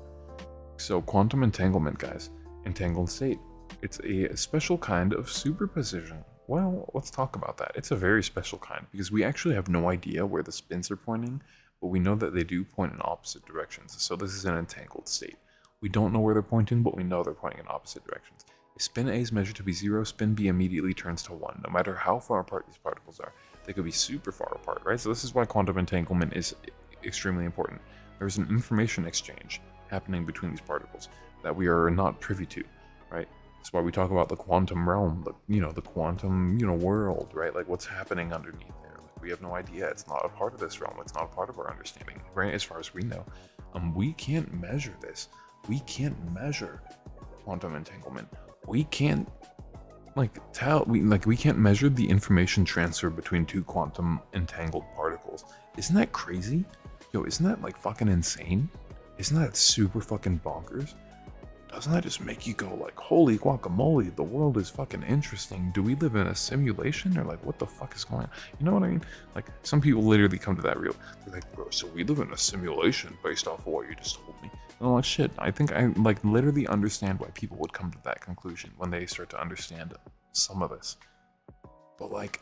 So, quantum entanglement, guys. Entangled state. It's a special kind of superposition. Well, let's talk about that. It's a very special kind because we actually have no idea where the spins are pointing, but we know that they do point in opposite directions. So this is an entangled state. We don't know where they're pointing, but we know they're pointing in opposite directions. If spin A is measured to be 0, spin B immediately turns to 1, no matter how far apart these particles are. They could be super far apart, right? So this is why quantum entanglement is extremely important. There's an information exchange happening between these particles that we are not privy to, right? That's why we talk about the quantum realm, the quantum, world, right? Like what's happening underneath there. Like we have no idea. It's not a part of this realm. It's not a part of our understanding, right? As far as we know, we can't measure this. We can't measure quantum entanglement. We can't we can't measure the information transfer between two quantum entangled particles. Isn't that crazy? Yo, isn't that like fucking insane? Isn't that super fucking bonkers? Doesn't that just make you go like, holy guacamole, the world is fucking interesting. Do we live in a simulation? Or like, what the fuck is going on? You know what I mean? Like, some people literally come to that real. They're like, bro, so we live in a simulation based off of what you just told me. And I'm like, shit, I think I like literally understand why people would come to that conclusion when they start to understand some of this. But like,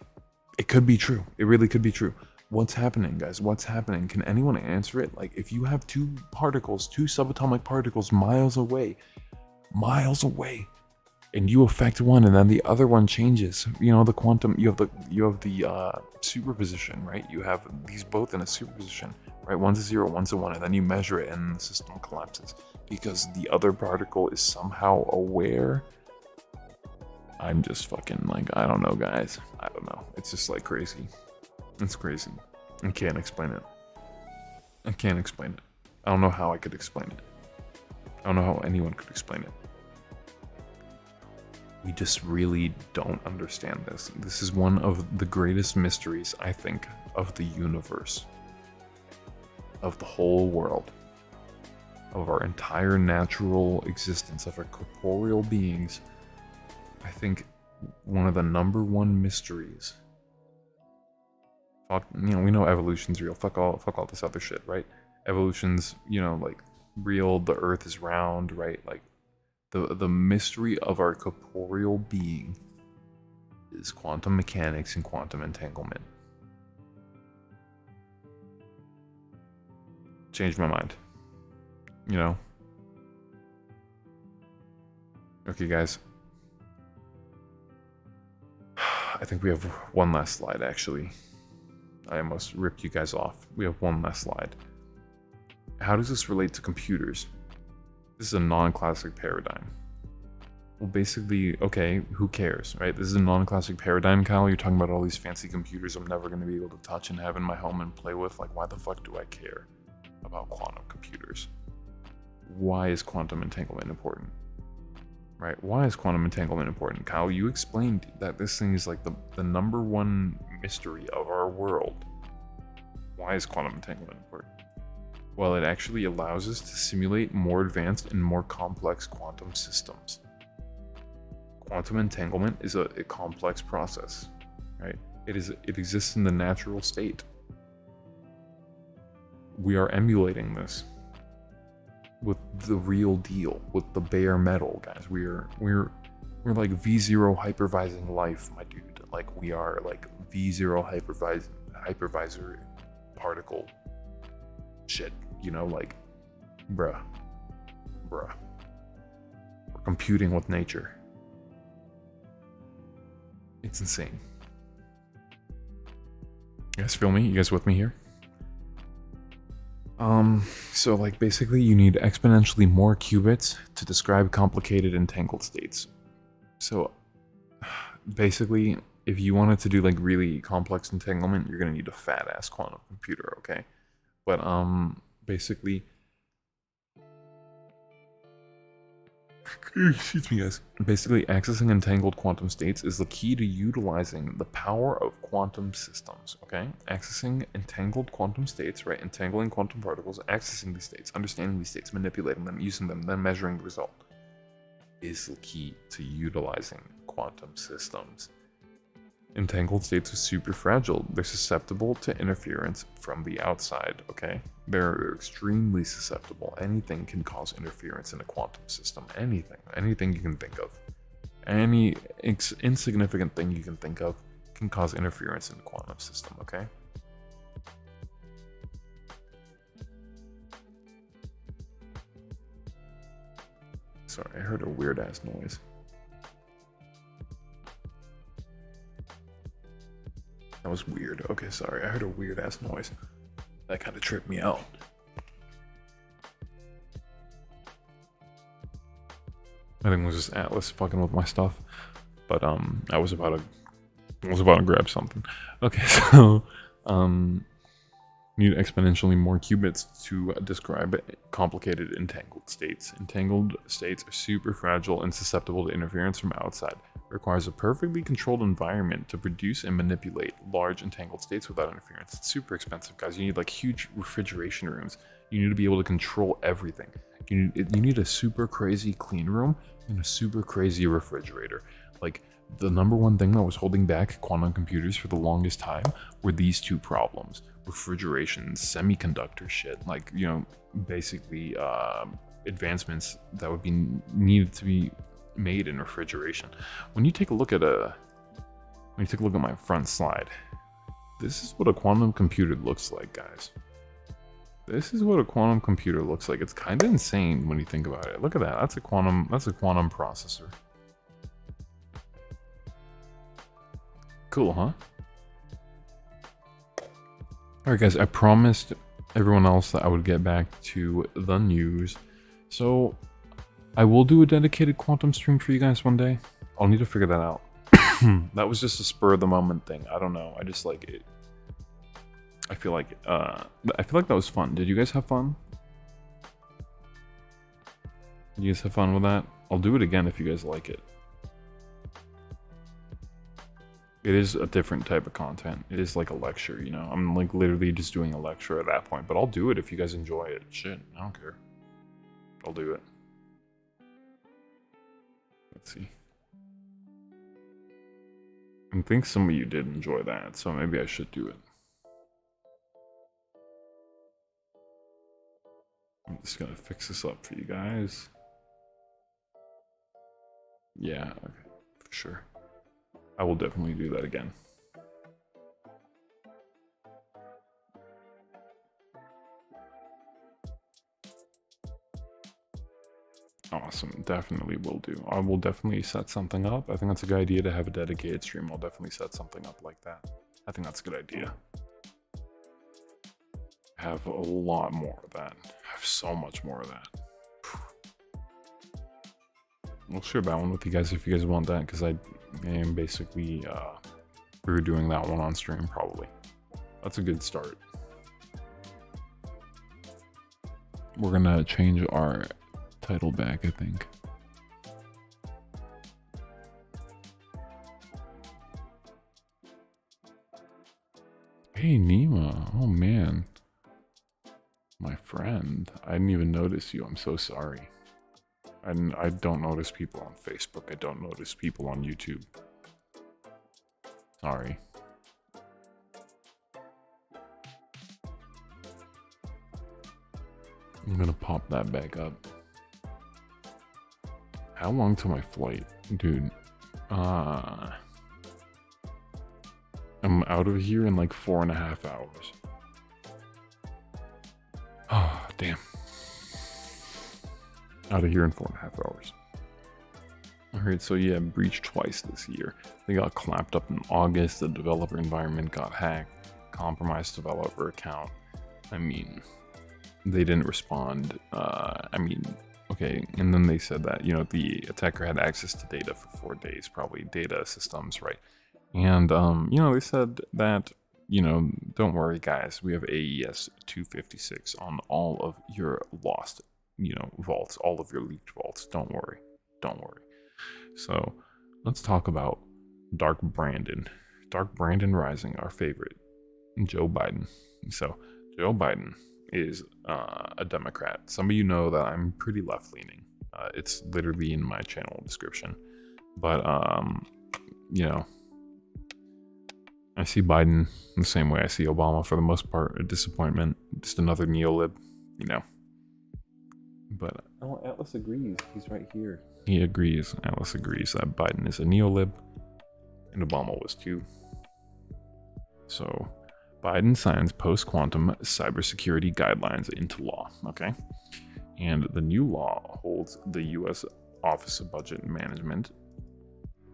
it could be true. It really could be true. What's happening, guys? What's happening? Can anyone answer it? Like, if you have two subatomic particles miles away, and you affect one and then the other one changes, the quantum, you have the superposition, right? You have these both in a superposition, right? One's a 0, one's a 1, and then you measure it and the system collapses because the other particle is somehow aware. I'm just fucking like, I don't know, guys. I don't know. It's just like crazy. It's crazy. I can't explain it. I can't explain it. I don't know how I could explain it. I don't know how anyone could explain it. We just really don't understand this. This is one of the greatest mysteries, I think, of the universe, of the whole world, of our entire natural existence, of our corporeal beings. I think one of the #1 mysteries. We know evolution's real. Fuck all this other shit, right? Evolution's, like real. The Earth is round, right? Like the mystery of our corporeal being is quantum mechanics and quantum entanglement. Changed my mind. Okay, guys. I think we have one last slide, actually. I almost ripped you guys off. We have one last slide. How does this relate to computers? This is a non-classic paradigm. Well, basically, okay, who cares, right? This is a non-classic paradigm, Kyle. You're talking about all these fancy computers I'm never going to be able to touch and have in my home and play with. Like, why the fuck do I care about quantum computers? Why is quantum entanglement important? Right? Why is quantum entanglement important? Kyle, you explained that this thing is like the #1 mystery of our world. Why is quantum entanglement important? Well, it actually allows us to simulate more advanced and more complex quantum systems. Quantum entanglement is a complex process, right? It exists in the natural state. We are emulating this with the real deal, with the bare metal, guys. We're like V0 hypervising life, my dude. Like we are like V0 hypervisor particle shit, like bruh. We're computing with nature. It's insane. You guys feel me? You guys with me here? So like basically you need exponentially more qubits to describe complicated entangled states. So basically if you wanted to do like really complex entanglement, you're gonna need a fat ass quantum computer, okay? But basically excuse me, guys. Basically, accessing entangled quantum states is the key to utilizing the power of quantum systems, okay? Accessing entangled quantum states, right? Entangling quantum particles, accessing these states, understanding these states, manipulating them, using them, then measuring the result is the key to utilizing quantum systems. Entangled states are super fragile. They're susceptible to interference from the outside, okay? They're extremely susceptible. Anything can cause interference in a quantum system. Anything you can think of. Any insignificant thing you can think of can cause interference in the quantum system, okay? Sorry, I heard a weird ass noise. That was weird. Okay, sorry. I heard a weird ass noise. That kind of tripped me out. I think it was just Atlas fucking with my stuff. But I was about to grab something. Okay, so need exponentially more qubits to describe complicated entangled states. Entangled states are super fragile and susceptible to interference from outside. It requires a perfectly controlled environment to produce and manipulate large entangled states without interference. It's super expensive, guys. You need like huge refrigeration rooms. You need to be able to control everything. You need a super crazy clean room and a super crazy refrigerator. Like, the number one thing that was holding back quantum computers for the longest time were these two problems: refrigeration, semiconductor shit, like, you know, basically advancements that would be needed to be made in refrigeration. When you take a look at my front slide, this is what a quantum computer looks like, guys. This is what a quantum computer looks like. It's kind of insane when you think about it. Look at that. That's a quantum processor. Cool, huh? Alright guys, I promised everyone else that I would get back to the news. So, I will do a dedicated quantum stream for you guys one day. I'll need to figure that out. That was just a spur of the moment thing. I don't know. I just like it. I feel like that was fun. Did you guys have fun? You guys have fun with that? I'll do it again if you guys like it. It is a different type of content. It is like a lecture, you know? I'm like literally just doing a lecture at that point, but I'll do it if you guys enjoy it. Shit, I don't care. I'll do it. Let's see. I think some of you did enjoy that, so maybe I should do it. I'm just gonna fix this up for you guys. Yeah, okay, for sure. I will definitely do that again. Awesome, definitely will do. I will definitely set something up. I think that's a good idea to have a dedicated stream. I'll definitely set something up like that. I think that's a good idea. Have a lot more of that. Have so much more of that. I'll share that one with you guys if you guys want that, because I am basically we were doing that one on stream probably. That's a good start. We're gonna change our title back, I think. Hey Nima, oh man. My friend, I didn't even notice you. I'm so sorry. I don't notice people on Facebook. I don't notice people on YouTube. Sorry. I'm gonna pop that back up. How long till my flight? Dude, I'm out of here in like 4.5 hours. Oh, damn. Out of here in 4.5 hours. Alright, so yeah, breached twice this year. They got clapped up in August, the developer environment got hacked, compromised developer account. I mean, they didn't respond. Okay, and then they said that, you know, the attacker had access to data for 4 days, probably data systems, right? And, you know, they said that, you know, don't worry guys, we have AES 256 on all of your lost, you know, vaults, all of your leaked vaults. Don't worry. So let's talk about Dark Brandon Rising, our favorite, Joe Biden. So Joe Biden is a Democrat. Some of you know that I'm pretty left-leaning. It's literally in my channel description. But you know, I see Biden the same way I see Obama for the most part. A disappointment, just another neolib, you know. But oh, Atlas agrees. He's right here. He agrees. Atlas agrees that Biden is a neolib, and Obama was too. So Biden signs post-quantum cybersecurity guidelines into law. Okay, and the new law holds the U.S. Office of Budget Management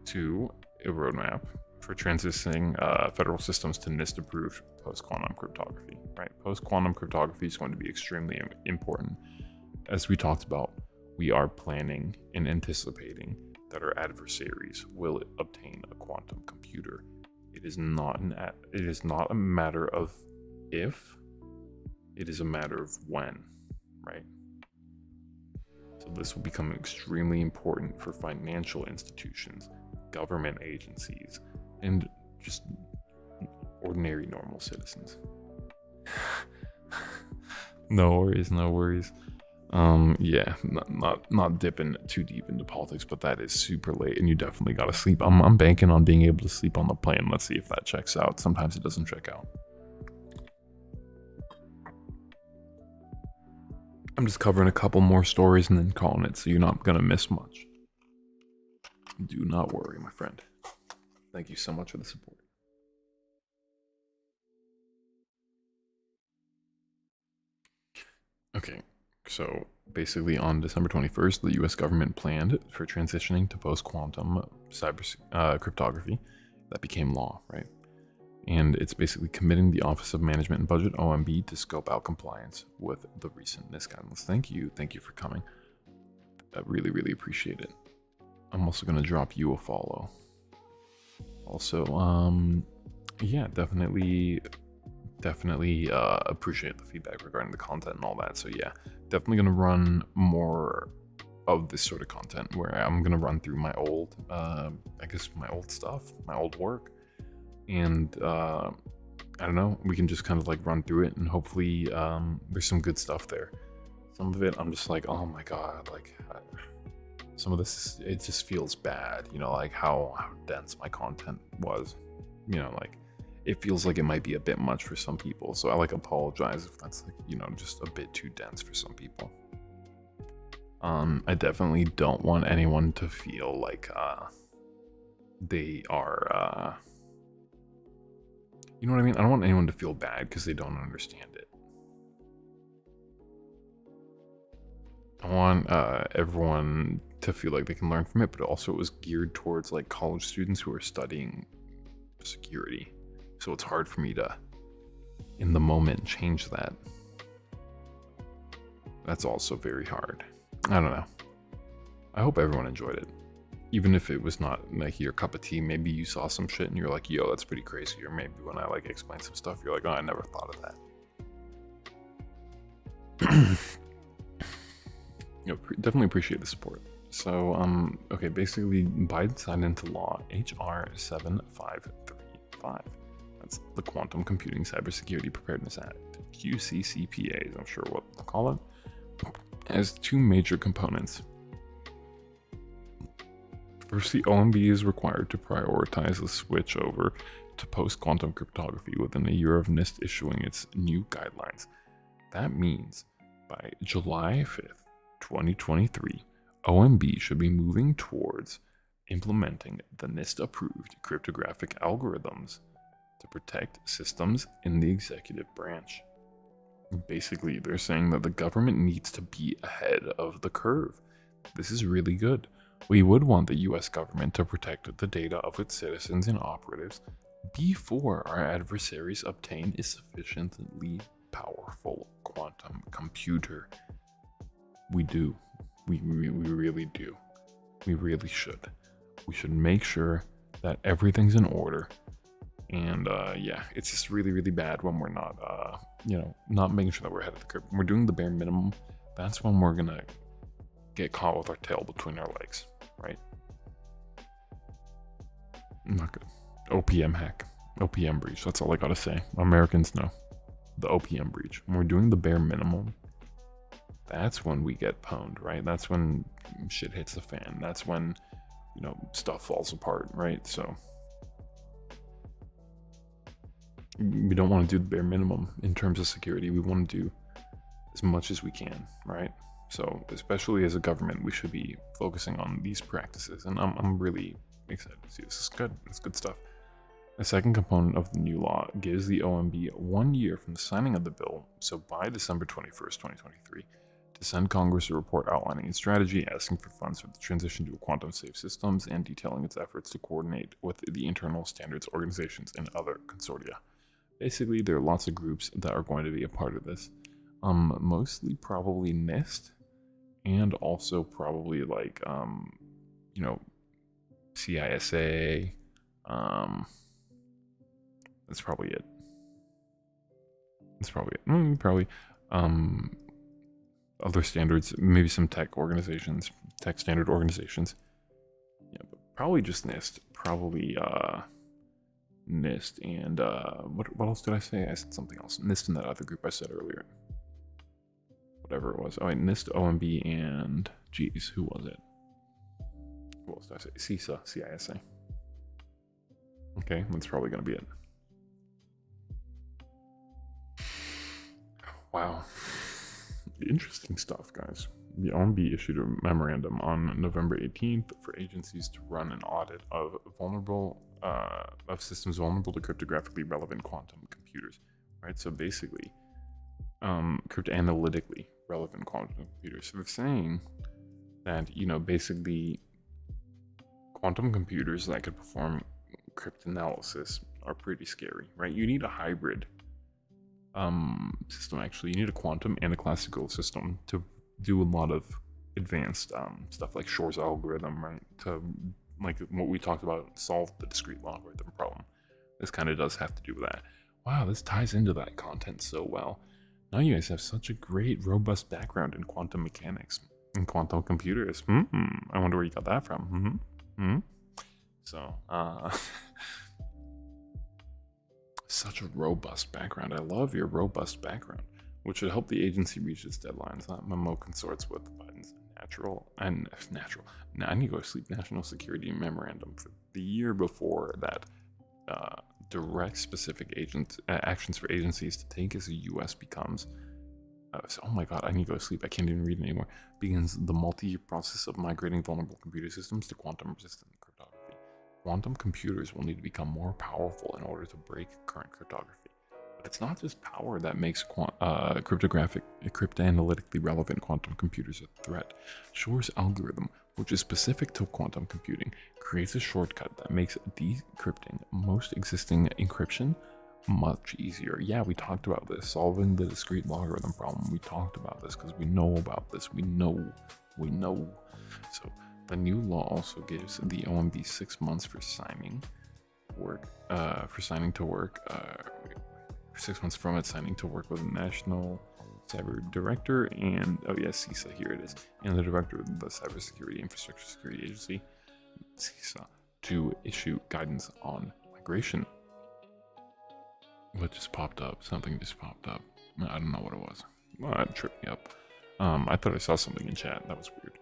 to a roadmap for transitioning federal systems to NIST-approved post-quantum cryptography, right? Post-quantum cryptography is going to be extremely important. As we talked about, we are planning and anticipating that our adversaries will obtain a quantum computer. It is not a matter of if, it is a matter of when, right? So this will become extremely important for financial institutions, government agencies, and just ordinary normal citizens. No worries. Yeah, not dipping too deep into politics, but that is super late and you definitely gotta sleep. I'm banking on being able to sleep on the plane. Let's see if that checks out. Sometimes it doesn't check out. I'm just covering a couple more stories and then calling it, so you're not gonna miss much. Do not worry, my friend. Thank you so much for the support. Okay, so basically on December 21st, the US government planned for transitioning to post-quantum cryptography. That became law, right? And it's basically committing the Office of Management and Budget, OMB, to scope out compliance with the recent NIST guidelines. Thank you for coming. I really appreciate it. I'm also gonna drop you a follow. Also, yeah, definitely appreciate the feedback regarding the content and all that. So yeah, definitely gonna run more of this sort of content where I'm gonna run through my old, I guess my old stuff, my old work, and I don't know, we can just kind of like run through it, and hopefully there's some good stuff there. Some of it I'm just like, oh my god, like some of this, it just feels bad, you know, like how dense my content was, you know, like it feels like it might be a bit much for some people. So I like apologize if that's like, you know, just a bit too dense for some people. I definitely don't want anyone to feel like they are you know what I mean? I don't want anyone to feel bad because they don't understand it. I want everyone to feel like they can learn from it, but also it was geared towards like college students who are studying security. So it's hard for me to, in the moment, change that. That's also very hard. I don't know. I hope everyone enjoyed it. Even if it was not like your cup of tea, maybe you saw some shit and you're like, yo, that's pretty crazy. Or maybe when I like explain some stuff, you're like, oh, I never thought of that. You know, definitely appreciate the support. So, okay, basically, Biden signed into law HR 7535. That's the Quantum Computing Cybersecurity Preparedness Act, QCCPA, I'm sure what they'll call it. It has two major components. First, the OMB is required to prioritize the switch over to post-quantum cryptography within a year of NIST issuing its new guidelines. That means by July 5th, 2023, OMB should be moving towards implementing the NIST-approved cryptographic algorithms to protect systems in the executive branch. Basically, they're saying that the government needs to be ahead of the curve. This is really good. We would want the US government to protect the data of its citizens and operatives before our adversaries obtain a sufficiently powerful quantum computer. We do. We really do. We really should. We should make sure that everything's in order. And yeah, it's just really bad when we're not, you know, not making sure that we're ahead of the curve. When we're doing the bare minimum, that's when we're gonna get caught with our tail between our legs, right? Not good. OPM hack. OPM breach. That's all I gotta say. Americans know. The OPM breach. When we're doing the bare minimum, that's when we get pwned, right? That's when shit hits the fan. That's when, you know, stuff falls apart, right? So we don't want to do the bare minimum in terms of security. We want to do as much as we can, right? So especially as a government, we should be focusing on these practices. And I'm really excited to see this. It's good. It's good stuff. A second component of the new law gives the OMB 1 year from the signing of the bill, so by December 21st, 2023, to send Congress a report outlining its strategy, asking for funds for the transition to quantum-safe systems, and detailing its efforts to coordinate with the internal standards organizations and other consortia. Basically, there are lots of groups that are going to be a part of this. Mostly probably NIST, and also probably like, you know, CISA. That's probably it. That's probably it. Probably other standards, maybe some tech organizations, tech standard organizations. Yeah, but probably just NIST. Probably NIST and what else did I say? I said something else. NIST and that other group I said earlier. Whatever it was. Oh, wait, NIST, OMB, and geez, who was it? Who else did I say? CISA, CISA. Okay, that's probably gonna be it. Wow. Interesting stuff, guys. The OMB issued a memorandum on November 18th for agencies to run an audit of systems vulnerable to cryptographically relevant quantum computers. Right? So basically, cryptanalytically relevant quantum computers. So they're saying that, you know, basically quantum computers that could perform cryptanalysis are pretty scary, right? You need a hybrid system. Actually, you need a quantum and a classical system to do a lot of advanced stuff like Shor's algorithm, right? To, like what we talked about, solve the discrete logarithm problem. This kind of does have to do with that. Wow, this ties into that content so well. Now you guys have such a great, robust background in quantum mechanics and quantum computers. I wonder where you got that from. So, such a robust background. I love your robust background, which should help the agency reach its deadlines. That memo consorts with Biden's now I need to go to sleep. National Security Memorandum for the year before that direct specific actions for agencies to take as the U.S. becomes. Oh my god, I need to go to sleep. I can't even read anymore. Begins the multi-year process of migrating vulnerable computer systems to quantum-resistant cryptography. Quantum computers will need to become more powerful in order to break current cryptography. But it's not just power that makes cryptanalytically relevant quantum computers a threat. Shor's algorithm, which is specific to quantum computing, creates a shortcut that makes decrypting most existing encryption much easier. Yeah, we talked about this, solving the discrete logarithm problem. We talked about this because we know about this. We know. So the new law also gives the OMB 6 months for signing to work. 6 months from it, signing to work with the National Cyber Director and, oh yes, CISA, here it is, and the Director of the Cybersecurity Infrastructure Security Agency, CISA, to issue guidance on migration. What just popped up? Something just popped up. I don't know what it was. Well, it tripped me up. I thought I saw something in chat. That was weird.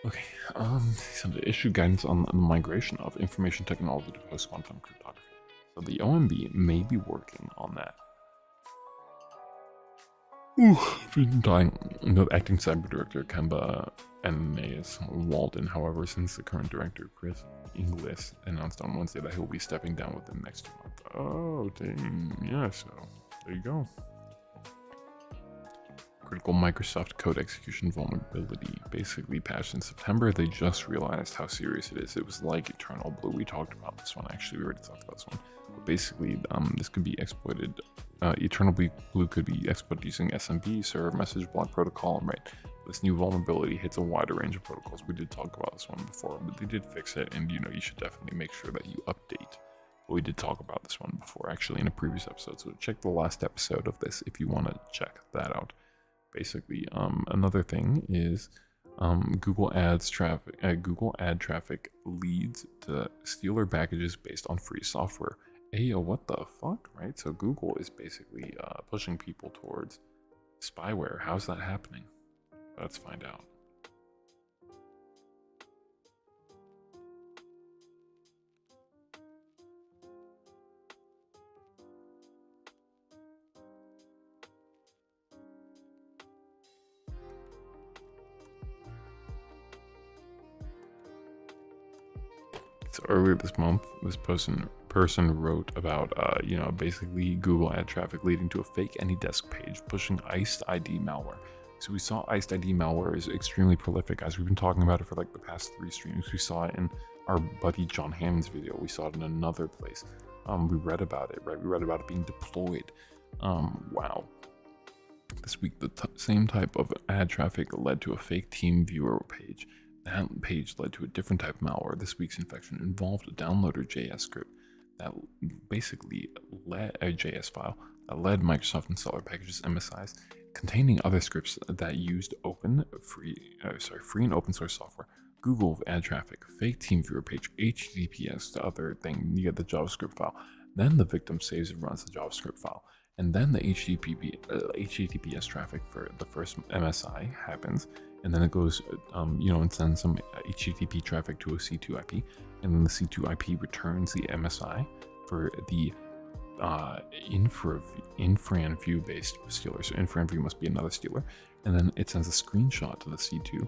Okay, so to issue guidance on the migration of information technology to post-quantum cryptography. So the OMB may be working on that. The acting cyber director, Kemba Eneas Walden, however, since the current director, Chris Inglis, announced on Wednesday that he will be stepping down within the next 2 months. Oh, dang. Yeah, so there you go. Critical Microsoft code execution vulnerability basically patched in September. They just realized how serious it is. It was like Eternal Blue. We talked about this one. Actually, we already talked about this one. But basically, this could be exploited. Eternal Blue could be exploited using SMB, server message block protocol. Right, this new vulnerability hits a wider range of protocols. We did talk about this one before, but they did fix it. And you should definitely make sure that you update. But we did talk about this one before, actually, in a previous episode. So check the last episode of this if you want to check that out. Basically, another thing is Google ad traffic leads to stealer packages based on free software. Ayo, what the fuck, right? So Google is basically pushing people towards spyware. How's that happening? Let's find out. So earlier this month, this person wrote about, basically Google ad traffic leading to a fake AnyDesk page pushing iced ID malware. So we saw iced ID malware is extremely prolific, guys. We've been talking about it for like the past 3 streams. We saw it in our buddy John Hammond's video. We saw it in another place. We read about it, right? We read about it being deployed. Wow. This week, the same type of ad traffic led to a fake team viewer page. That page led to a different type of malware. This week's infection involved a downloader JS script that basically led a JS file that led Microsoft Installer Packages MSIs containing other scripts that used free and open source software. Google ad traffic, fake team viewer page, HTTPS, the other thing, you get the JavaScript file. Then the victim saves and runs the JavaScript file. And then the HTTPS traffic for the first MSI happens. And then it goes, and sends some HTTP traffic to a C2 IP. And then the C2 IP returns the MSI for the infran view based stealer. So infran view must be another stealer. And then it sends a screenshot to the C2.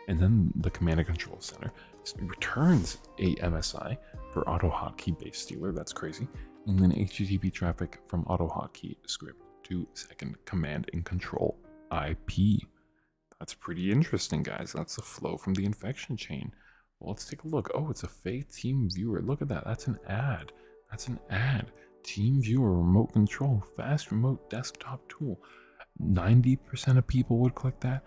And then the command and control center returns a MSI for AutoHotkey based stealer. That's crazy. And then HTTP traffic from AutoHotkey script to second command and control IP. That's pretty interesting, guys. That's the flow from the infection chain. Well, let's take a look. Oh, it's a fake team viewer. Look at that. That's an ad. That's an ad. Team viewer, remote control, fast remote desktop tool. 90% of people would click that.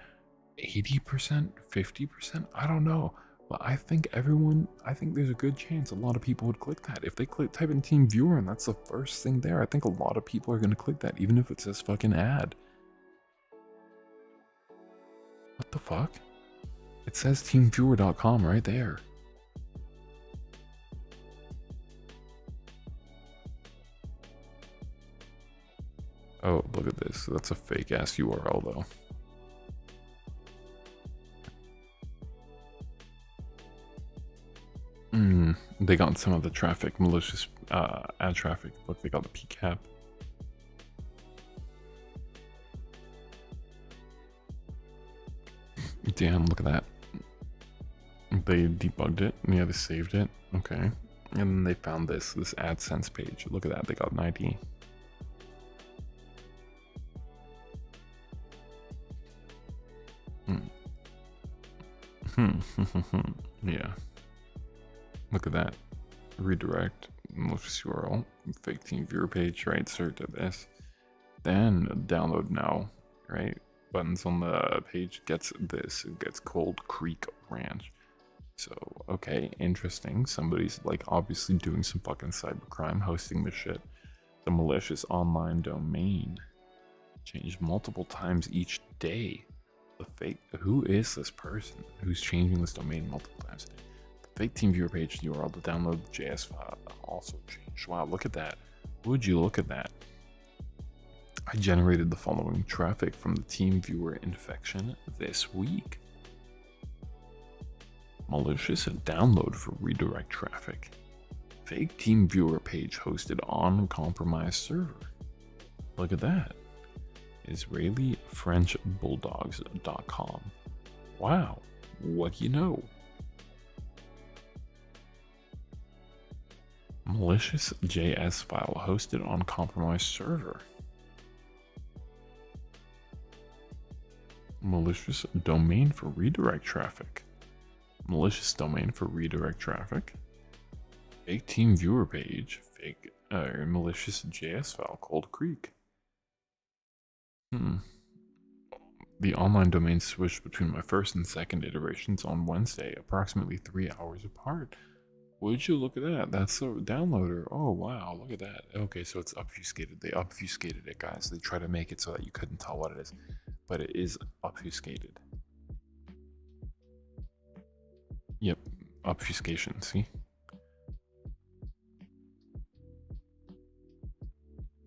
80%, 50%, I don't know. But I think there's a good chance a lot of people would click that. If they type in team viewer and that's the first thing there, I think a lot of people are going to click that, even if it says fucking ad. What the fuck? It says teamviewer.com right there. Oh, look at this. That's a fake ass URL though. They got some of the traffic, malicious ad traffic. Look, they got the PCAP. Damn, look at that. They debugged it. Yeah, they saved it. Okay. And then they found this AdSense page. Look at that. They got an ID. Yeah. Look at that. Redirect, malicious URL, fake team viewer page, right? Search at this. Then download now, right? Buttons on the page gets this. It gets Cold Creek Ranch. So, okay, interesting. Somebody's like obviously doing some fucking cybercrime, hosting this shit. The malicious online domain changed multiple times each day. The fake, who is this person who's changing this domain multiple times a day? Fake team viewer page URL to download the JS file also changed. Wow, look at that. Would you look at that? I generated the following traffic from the team viewer infection this week. Malicious download for redirect traffic. Fake team viewer page hosted on compromised server. Look at that. Israeli French Bulldogs.com. Wow, what do you know? Malicious JS file hosted on compromised server. Malicious domain for redirect traffic. Malicious domain for redirect traffic. Fake team viewer page. Fake malicious JS file Cold Creek. The online domain switched between my first and second iterations on Wednesday, approximately 3 hours apart. Would you look at that? That's a downloader. Oh wow, look at that. Okay, so it's obfuscated. They obfuscated it, guys. They try to make it so that you couldn't tell what it is, but it is obfuscated. Yep, obfuscation. See?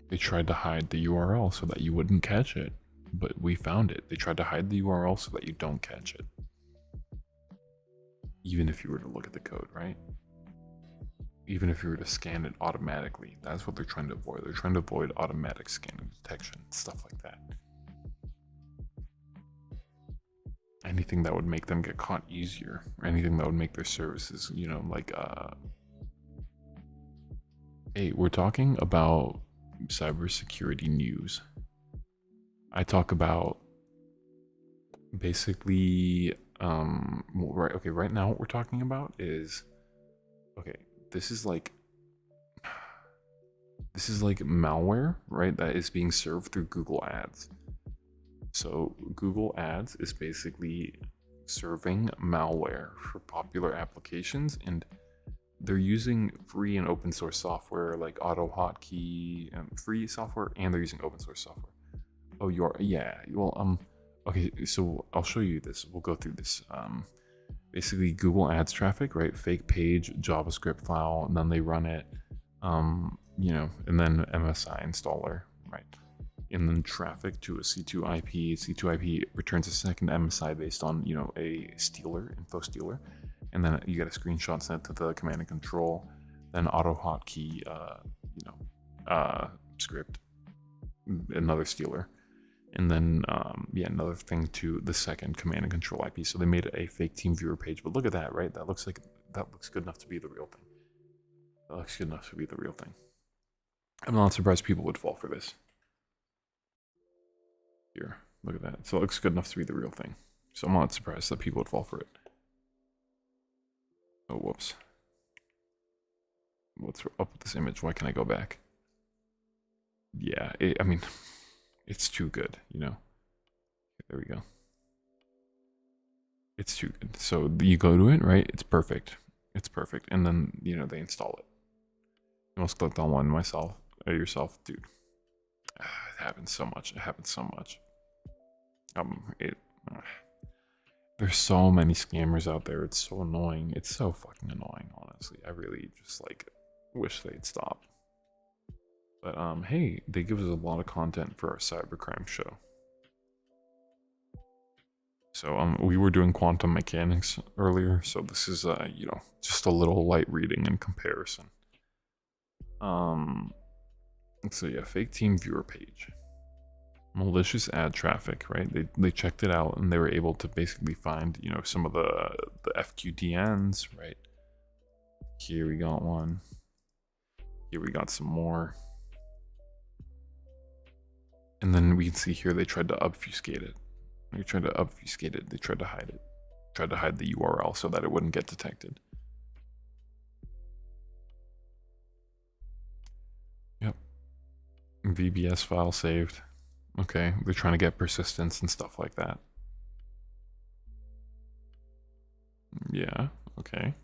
They tried to hide the URL so that you wouldn't catch it, but we found it. They tried to hide the URL so that you don't catch it. Even if you were to look at the code, right? Even if you were to scan it automatically, that's what they're trying to avoid. They're trying to avoid automatic scanning detection, stuff like that. Anything that would make them get caught easier, or anything that would make their services, hey, we're talking about cybersecurity news. I talk about basically, well, right, okay, right now what we're talking about is, okay, this is like malware, right, that is being served through Google Ads. So Google Ads is basically serving malware for popular applications, and they're using free and open source software like AutoHotkey and free software, and they're using open source software. Oh, yeah. Well, okay. So I'll show you this. We'll go through this. Basically, Google Ads traffic, right? Fake page, JavaScript file, and then they run it. And then MSI installer, right? And then traffic to a C2 IP. C2 IP returns a second MSI based on a info stealer, and then you get a screenshot sent to the command and control. Then AutoHotkey, script, another stealer, and then another thing to the second command and control IP. So they made a fake team viewer page, but look at that, right? That looks good enough to be the real thing. I'm not surprised people would fall for this. Here, look at that. So it looks good enough to be the real thing. So I'm not surprised that people would fall for it. Oh, whoops. What's up with this image? Why can't I go back? Yeah, I mean, it's too good, There we go. It's too good. So you go to it, right? It's perfect. And then, they install it. You almost clicked on one yourself, dude. It happens so much. There's so many scammers out there. It's so annoying. It's so fucking annoying, honestly. I really just wish they'd stop. But hey, they give us a lot of content for our cybercrime show. So we were doing quantum mechanics earlier, so this is just a little light reading in comparison. So yeah, fake team viewer page. Malicious ad traffic, right? They checked it out and they were able to basically find, some of the FQDNs, right? Here we got one. Here we got some more. And then we can see here they tried to obfuscate it. They tried to hide it. Tried to hide the URL so that it wouldn't get detected. Yep. VBS file saved. Okay, they're trying to get persistence and stuff like that. Yeah, okay.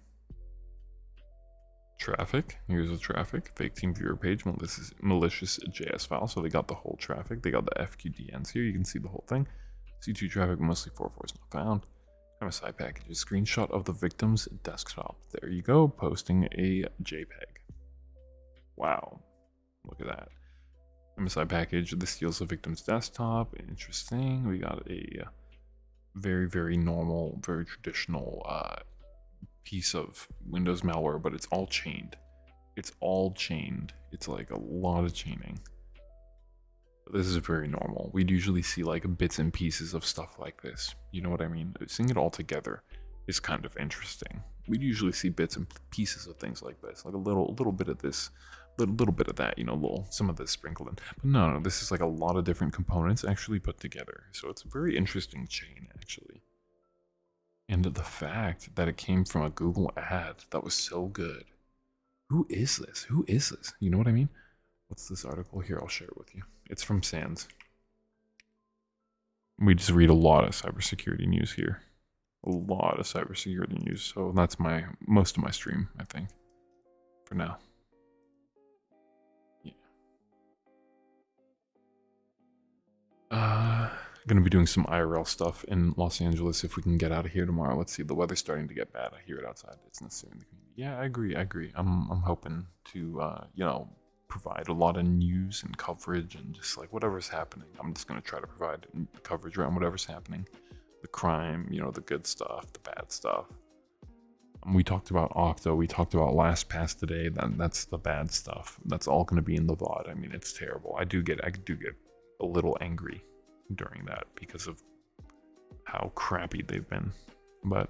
Traffic, here's the traffic. Fake team viewer page, malicious JS file. So they got the whole traffic. They got the FQDNs here. You can see the whole thing. C2 traffic, mostly 4.4 is not found. MSI packages, screenshot of the victim's desktop. There you go, posting a JPEG. Wow, look at that. MSI package, this steals the victim's desktop. Interesting. We got a very, very normal, very traditional piece of Windows malware, but it's all chained. It's like a lot of chaining. This is very normal. We'd usually see bits and pieces of stuff like this. You know what I mean? Seeing it all together is kind of interesting. We'd usually see bits and pieces of things like this, like a little bit of this, little bit of that, some of this sprinkled in. But no, this is a lot of different components actually put together. So it's a very interesting chain, actually. And the fact that it came from a Google ad that was so good. Who is this? You know what I mean? What's this article here? I'll share it with you. It's from SANS. We just read a lot of cybersecurity news here. A lot of cybersecurity news. So that's most of my stream, I think, for now. Gonna be doing some IRL stuff in Los Angeles if we can get out of here tomorrow. Let's see, the weather's starting to get bad. I hear it outside. It's necessary in the community. Yeah, I agree. I'm hoping to provide a lot of news and coverage and just whatever's happening. I'm just gonna try to provide coverage around whatever's happening. The crime, the good stuff, the bad stuff. We talked about Okta. We talked about LastPass today. That's the bad stuff. That's all gonna be in the VOD. I mean, it's terrible. I do get a little angry during that because of how crappy they've been. But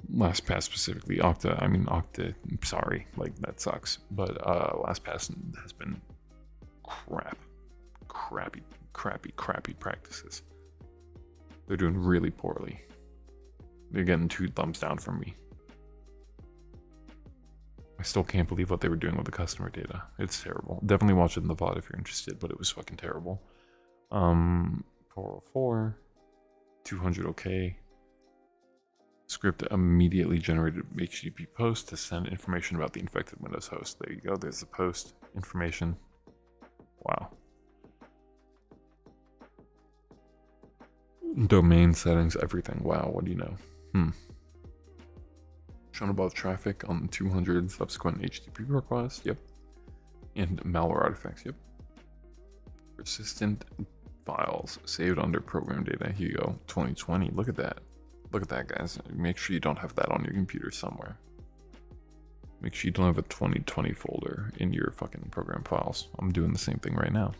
LastPass specifically, Okta, sorry, that sucks. But LastPass has been crappy practices. They're doing really poorly. They're getting 2 thumbs down from me. I still can't believe what they were doing with the customer data. It's terrible. Definitely watch it in the VOD if you're interested, but it was fucking terrible. 404, 200 OK. Script immediately generated HTTP post to send information about the infected Windows host. There you go. There's the post information. Wow. Domain settings, everything. Wow, what do you know? Shown above traffic on 200 subsequent HTTP requests. Yep. And malware artifacts. Yep. Persistent files saved under program data. Here you go. 2020. Look at that. Look at that, guys. Make sure you don't have that on your computer somewhere. Make sure you don't have a 2020 folder in your fucking program files. I'm doing the same thing right now.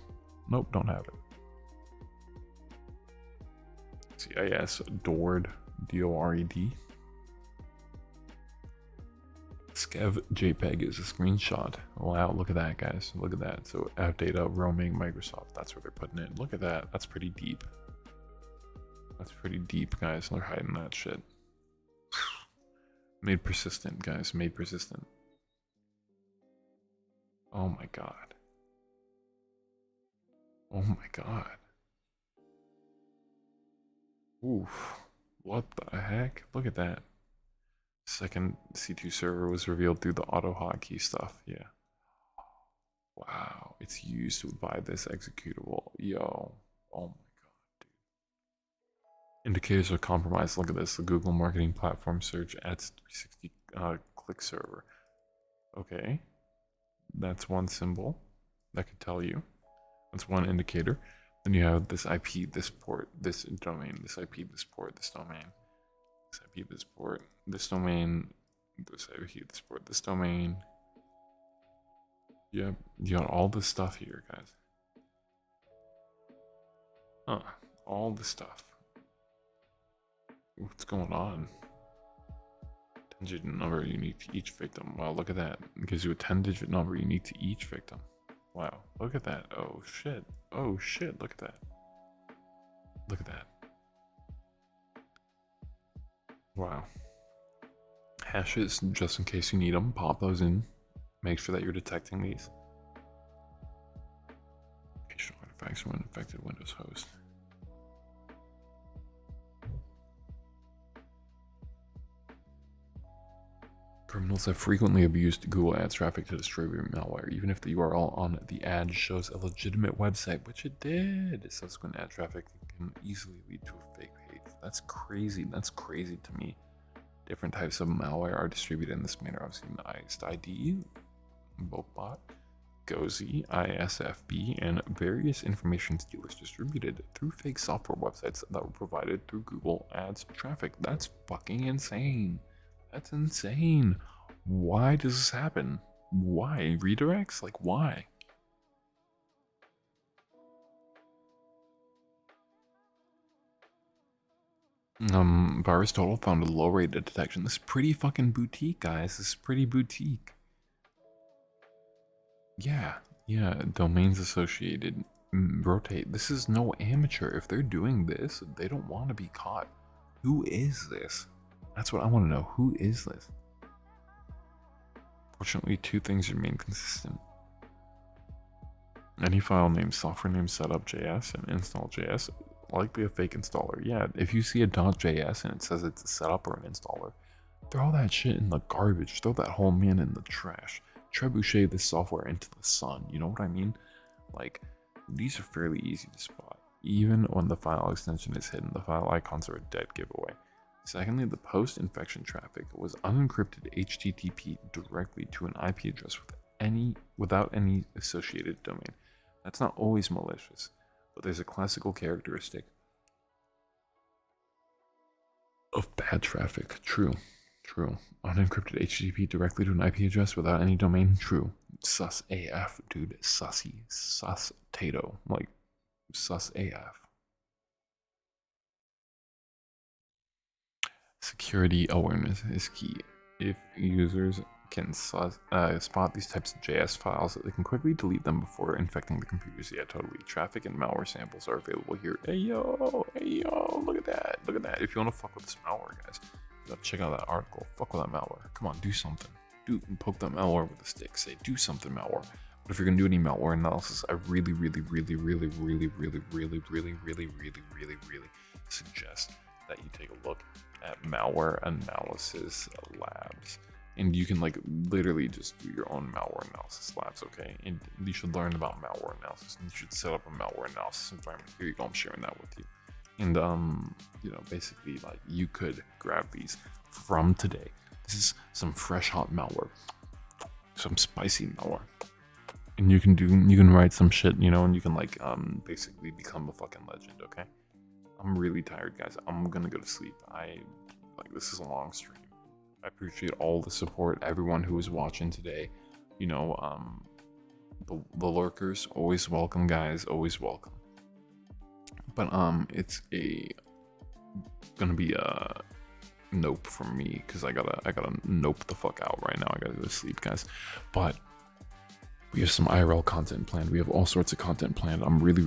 Nope, don't have it. CIS DORED, D-O-R-E-D. Skev JPEG is a screenshot. Wow, look at that, guys. Look at that. So app data, roaming, Microsoft. That's where they're putting it. Look at that. That's pretty deep. That's pretty deep, guys. They're hiding that shit. Made persistent, guys. Made persistent. Oh my god. Oh my god. Oof. What the heck? Look at that. Second C2 server was revealed through the auto hotkey stuff. Yeah. Wow. It's used by this executable. Yo. Oh my god, dude. Indicators of compromise. Look at this. The Google marketing platform search ads 360 click server. Okay. That's one symbol that could tell you. That's one indicator. Then you have this IP, this port, this domain, this IP, this port, this domain, this IP, this port, this domain, this IP, this port, this domain. Yep, you got all this stuff here, guys. Huh, all this stuff. What's going on? 10-digit number unique to each victim. Wow, look at that. It gives you a 10-digit number unique to each victim. Wow, look at that. Oh shit. Oh shit, look at that. Look at that. Wow. Hashes, just in case you need them, pop those in. Make sure that you're detecting these. Location artifacts from an infected Windows host. Criminals have frequently abused Google Ads traffic to distribute malware, even if the URL on the ad shows a legitimate website, which it did. Subsequent ad traffic can easily lead to a fake page. That's crazy. That's crazy to me. Different types of malware are distributed in this manner. I've seen ISD, Botbot, GOZI, ISFB, and various information stealers distributed through fake software websites that were provided through Google Ads traffic. That's fucking insane. That's insane. Why does this happen? Why? Redirects? Like, why? Virus Total found a low rate of detection. This is pretty fucking boutique, guys. This is pretty boutique. Yeah, domains associated. Rotate. This is no amateur. If they're doing this, they don't want to be caught. Who is this? That's what I want to know. Who is this? Fortunately, 2 things remain consistent. Any file name, software name, setup.js, and install.js, likely a fake installer. Yeah, if you see a .js and it says it's a setup or an installer, throw that shit in the garbage. Throw that whole man in the trash. Trebuchet this software into the sun. You know what I mean? Like, these are fairly easy to spot. Even when the file extension is hidden, the file icons are a dead giveaway. Secondly, the post-infection traffic was unencrypted HTTP directly to an IP address without any associated domain. That's not always malicious, but there's a classical characteristic of bad traffic. True. Unencrypted HTTP directly to an IP address without any domain. True. Sus AF, dude. Sussy. Sus tato. Like, sus AF. Security awareness is key. If users can spot these types of JS files, they can quickly delete them before infecting the computers. Yeah, totally. Traffic and malware samples are available here. Hey yo, look at that, look at that. If you want to fuck with this malware, guys, you gotta check out that article. Fuck with that malware. Come on, do something. Poke that malware with a stick. Say, do something, malware. But if you're gonna do any malware analysis, I really suggest that you take a look at malware analysis labs. And you can like literally just do your own malware analysis labs, okay? And you should learn about malware analysis, and you should set up a malware analysis environment. Here you go, I'm sharing that with you. And you know, basically like you could grab these from today. This is some fresh hot malware, some spicy malware. And you can write some shit, you know, and you can like basically become a fucking legend, okay? I'm really tired, guys. I'm gonna go to sleep. This is a long stream. I appreciate all the support, everyone who is watching today. You know, the lurkers, always welcome, guys, always welcome. But it's gonna be a nope from me, because I gotta nope the fuck out right now. I gotta go to sleep, guys. But we have some IRL content planned. We have all sorts of content planned. I'm really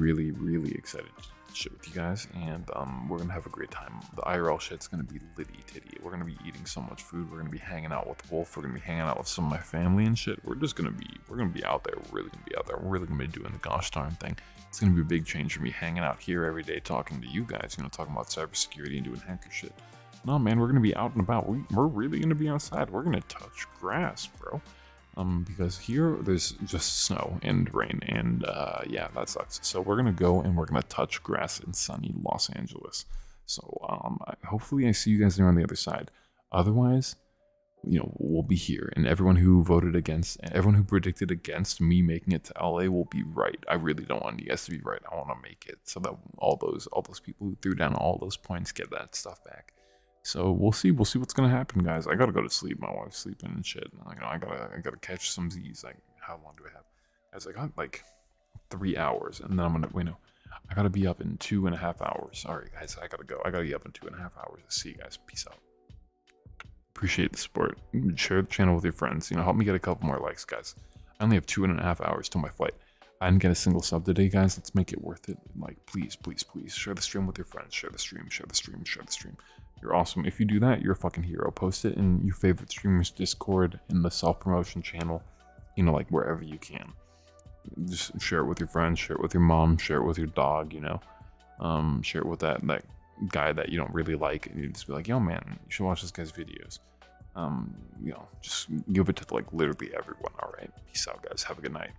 excited to shit with you guys, and we're gonna have a great time. The IRL shit's gonna be litty titty. We're gonna be eating so much food. We're gonna be hanging out with Wolf. We're gonna be hanging out with some of my family and shit. We're gonna be out there. We're really gonna be out there. We're really gonna be doing the gosh darn thing. It's gonna be a big change for me, hanging out here every day, talking to you guys, you know, talking about cybersecurity and doing hacker shit. No, man, we're gonna be out and about. We're really gonna be outside. We're gonna touch grass, bro. Because here there's just snow and rain, and yeah, that sucks. So we're gonna go and we're gonna touch grass in sunny Los Angeles. So hopefully I see you guys there on the other side. Otherwise, you know, we'll be here, and everyone who voted against, and everyone who predicted against me making it to LA will be right. I really don't want you guys to be right. I want to make it so that all those people who threw down all those points get that stuff back. So we'll see what's gonna happen, guys. I gotta go to sleep. My wife's sleeping and shit. You know, I gotta catch some Z's. Like, how long do I have? Guys, I got like 3 hours, and then I'm gonna I gotta be up in 2.5 hours. Sorry, guys, I gotta go. I gotta be up in 2.5 hours. See you guys. Peace out. Appreciate the support. Share the channel with your friends. You know, help me get a couple more likes, guys. I only have 2.5 hours till my flight. I didn't get a single sub today, guys. Let's make it worth it. Like, please share the stream with your friends. Share the stream. You're awesome. If you do that, you're a fucking hero. Post it in your favorite streamers Discord, in the self-promotion channel, you know, like wherever you can. Just share it with your friends, share it with your mom, share it with your dog, you know. Share it with that guy that you don't really like, and you just be like, yo man, you should watch this guy's videos. You know, just give it to like literally everyone. All right, peace out, guys. Have a good night.